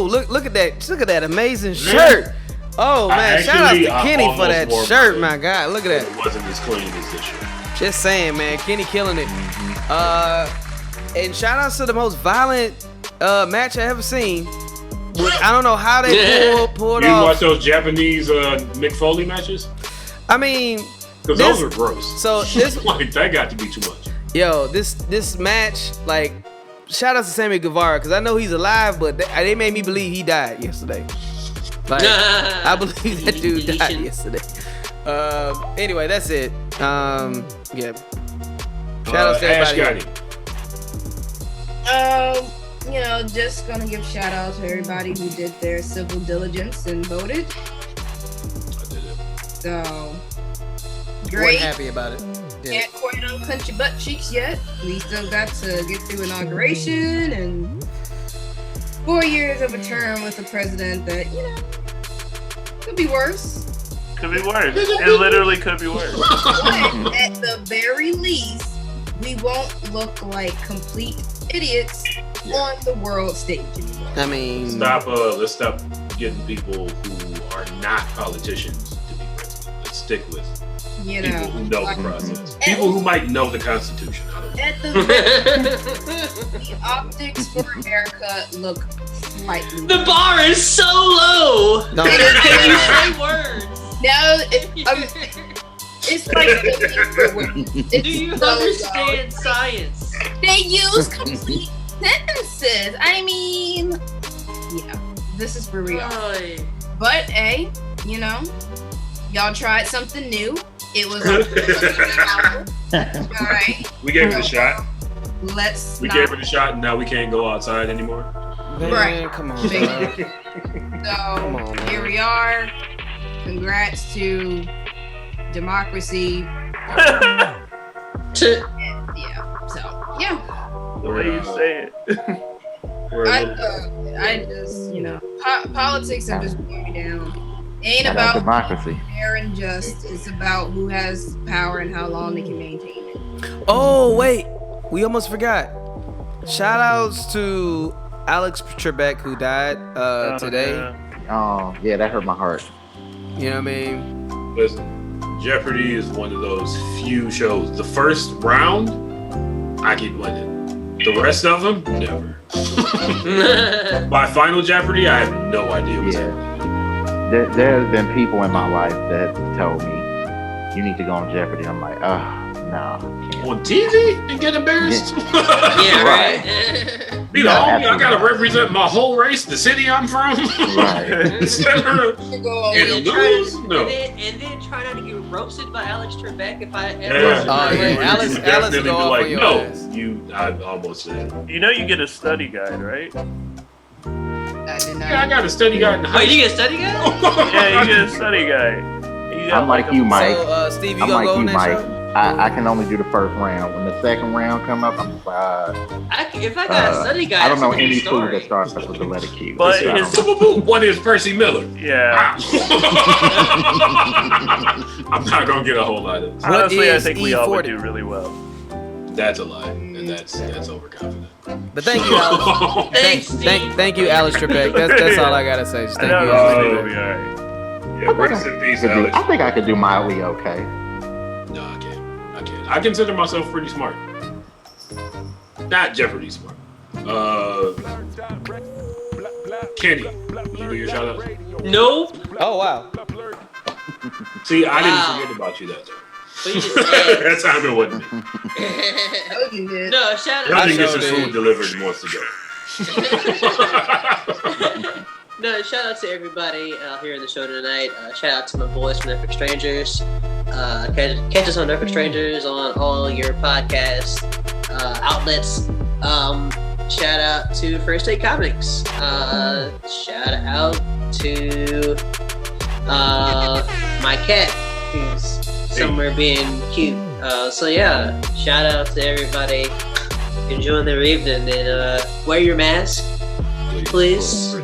look at that. Look at that amazing shirt. Oh, man. Shout out to Kenny for that shirt, my God. Look at that. It wasn't as clean as this shirt. Just saying, man. Kenny killing it. And shout outs to the most violent match I ever seen. I don't know how they pulled you off. watch those Japanese Mick Foley matches? I mean, because those are gross. So this like that got to be too much. Yo, this match, like, shout out to Sammy Guevara because I know he's alive, but they made me believe he died yesterday. Like, I believe that dude died yesterday. Anyway, that's it. Yeah. Shout out to everybody. Just gonna give shout out to everybody who did their civil diligence and voted. I did it. So great. Happy about it. Yeah. Can't quite unclench your butt cheeks yet. We still got to get through inauguration and 4 years of a term with a president that could be worse. Could be worse. It literally could be worse. But at the very least, we won't look like complete idiots on the world stage anymore. I mean, let's stop getting people who are not politicians to be president. Let's stick with people who know the process. People who might know the Constitution. At the optics for America look slightly. The bar is so low. No. Can you say words? No, it's like do you understand science? They use complete sentences. I mean, this is for real. But y'all tried something new. It was all right. We gave it a shot. We gave it a shot, and now we can't go outside anymore. Man, right? Come on. So here we are. Congrats to democracy. The way you say it. I just, politics have just worn me down. Ain't about democracy. Fair and just. It's about who has power and how long they can maintain it. Oh wait, we almost forgot. Shout outs to Alex Trebek who died today. Oh yeah, that hurt my heart. You know what I mean? Listen, Jeopardy is one of those few shows. The first round, I can win it. The rest of them, never. By Final Jeopardy, I have no idea what's happening. There have been people in my life that have told me, you need to go on Jeopardy. I'm like, no. On TV and get embarrassed? Yeah, right. Be the homie, I gotta represent my whole race, the city I'm from. Right. And lose? No. And then try not to get roasted by Alex Trebek if I ever. Alex definitely go be off like, on your no, ass. I almost said. You get a study guide, right? I got a study guide in high school. You get a study guide? Yeah, you get a study guide. I'm like you, Mike. So, Steve, you gonna go on that show? I can only do the first round. When the second round come up, I'm just like, if I got a study guide, I don't know it's a any story. food that starts with the letter Q. But So, his one is Percy Miller. Yeah. I'm not gonna get a whole lot of this. Honestly, I think we all would do really well. That's a lie, and that's overconfident. But thank you, Alex. thank you, Alex Trebek. That's all I gotta say. Just thank you, Alex Trebek. Yeah, rest in peace, Alex. I think I could do mildly okay. No, I can't. I consider myself pretty smart. Not Jeopardy smart. Kenny, did you do your shout out? Nope. Oh wow. See, I didn't forget about you that time. That time it wasn't me. No, shout out. Y'all didn't get some food delivered months ago. No, shout out to everybody here in the show tonight. Shout out to my boys from Epic Strangers. Catch us on Epic Strangers on all your podcast outlets. Shout out to First Aid Comics. Shout out to my cat, who's somewhere being cute. So yeah, shout out to everybody enjoying their evening, and wear your mask, please.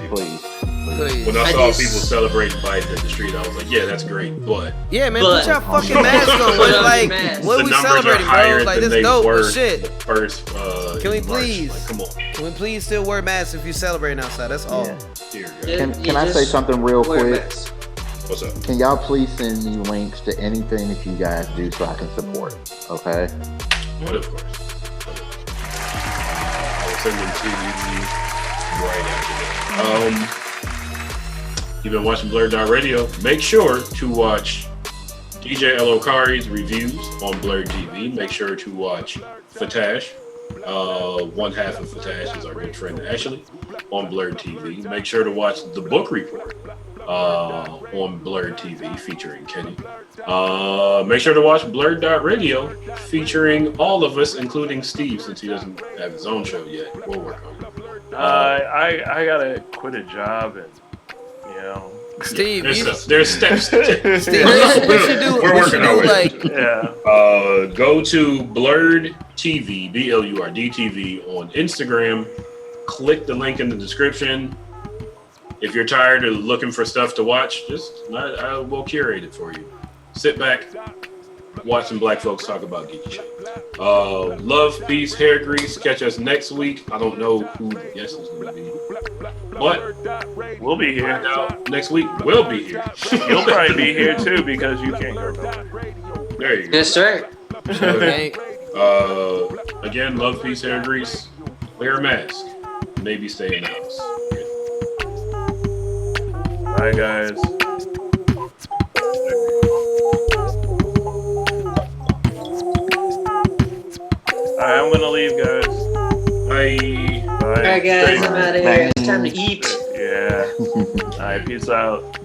When I saw people celebrating Biden in the street, I was like, yeah, that's great, but... Yeah, man, put your fucking mask on. Like, what are we celebrating, bro? Like, this dope as shit. First, Can we please? Like, come on. Can we please still wear masks if you're celebrating outside? That's all. Can I say something real quick? What's up? Can y'all please send me links to anything that you guys do so I can support it? Okay? But of course. I will send them to you right after that. You've been watching BlurdDotRadio. Make sure to watch DJ LO Kari's reviews on Blurred TV. Make sure to watch Fatash. One half of Fatash is our good friend Ashley on Blurred TV. Make sure to watch The Book Report on Blurred TV featuring Kenny. Make sure to watch BlurdDotRadio featuring all of us, including Steve, since he doesn't have his own show yet. We'll work on it. I gotta quit a job and, you know. Steve, there's steps to take. Steve, We're working on it. Yeah. Go to Blurred TV, BLURD TV on Instagram. Click the link in the description. If you're tired of looking for stuff to watch, I will curate it for you. Sit back, watch some black folks talk about geeky shit. Love, peace, hair grease. Catch us next week. I don't know who the guest is going to be, but we'll be here. Next week, we'll be here. You'll probably be here too because you can't go back. There you go. Yes, sir. Okay. Again, love, peace, hair grease. Wear a mask. Maybe stay in the house. Bye, guys. Alright, I'm gonna leave, guys. Bye. Alright, guys, I'm out of here. It's time to eat. Yeah. Alright, peace out.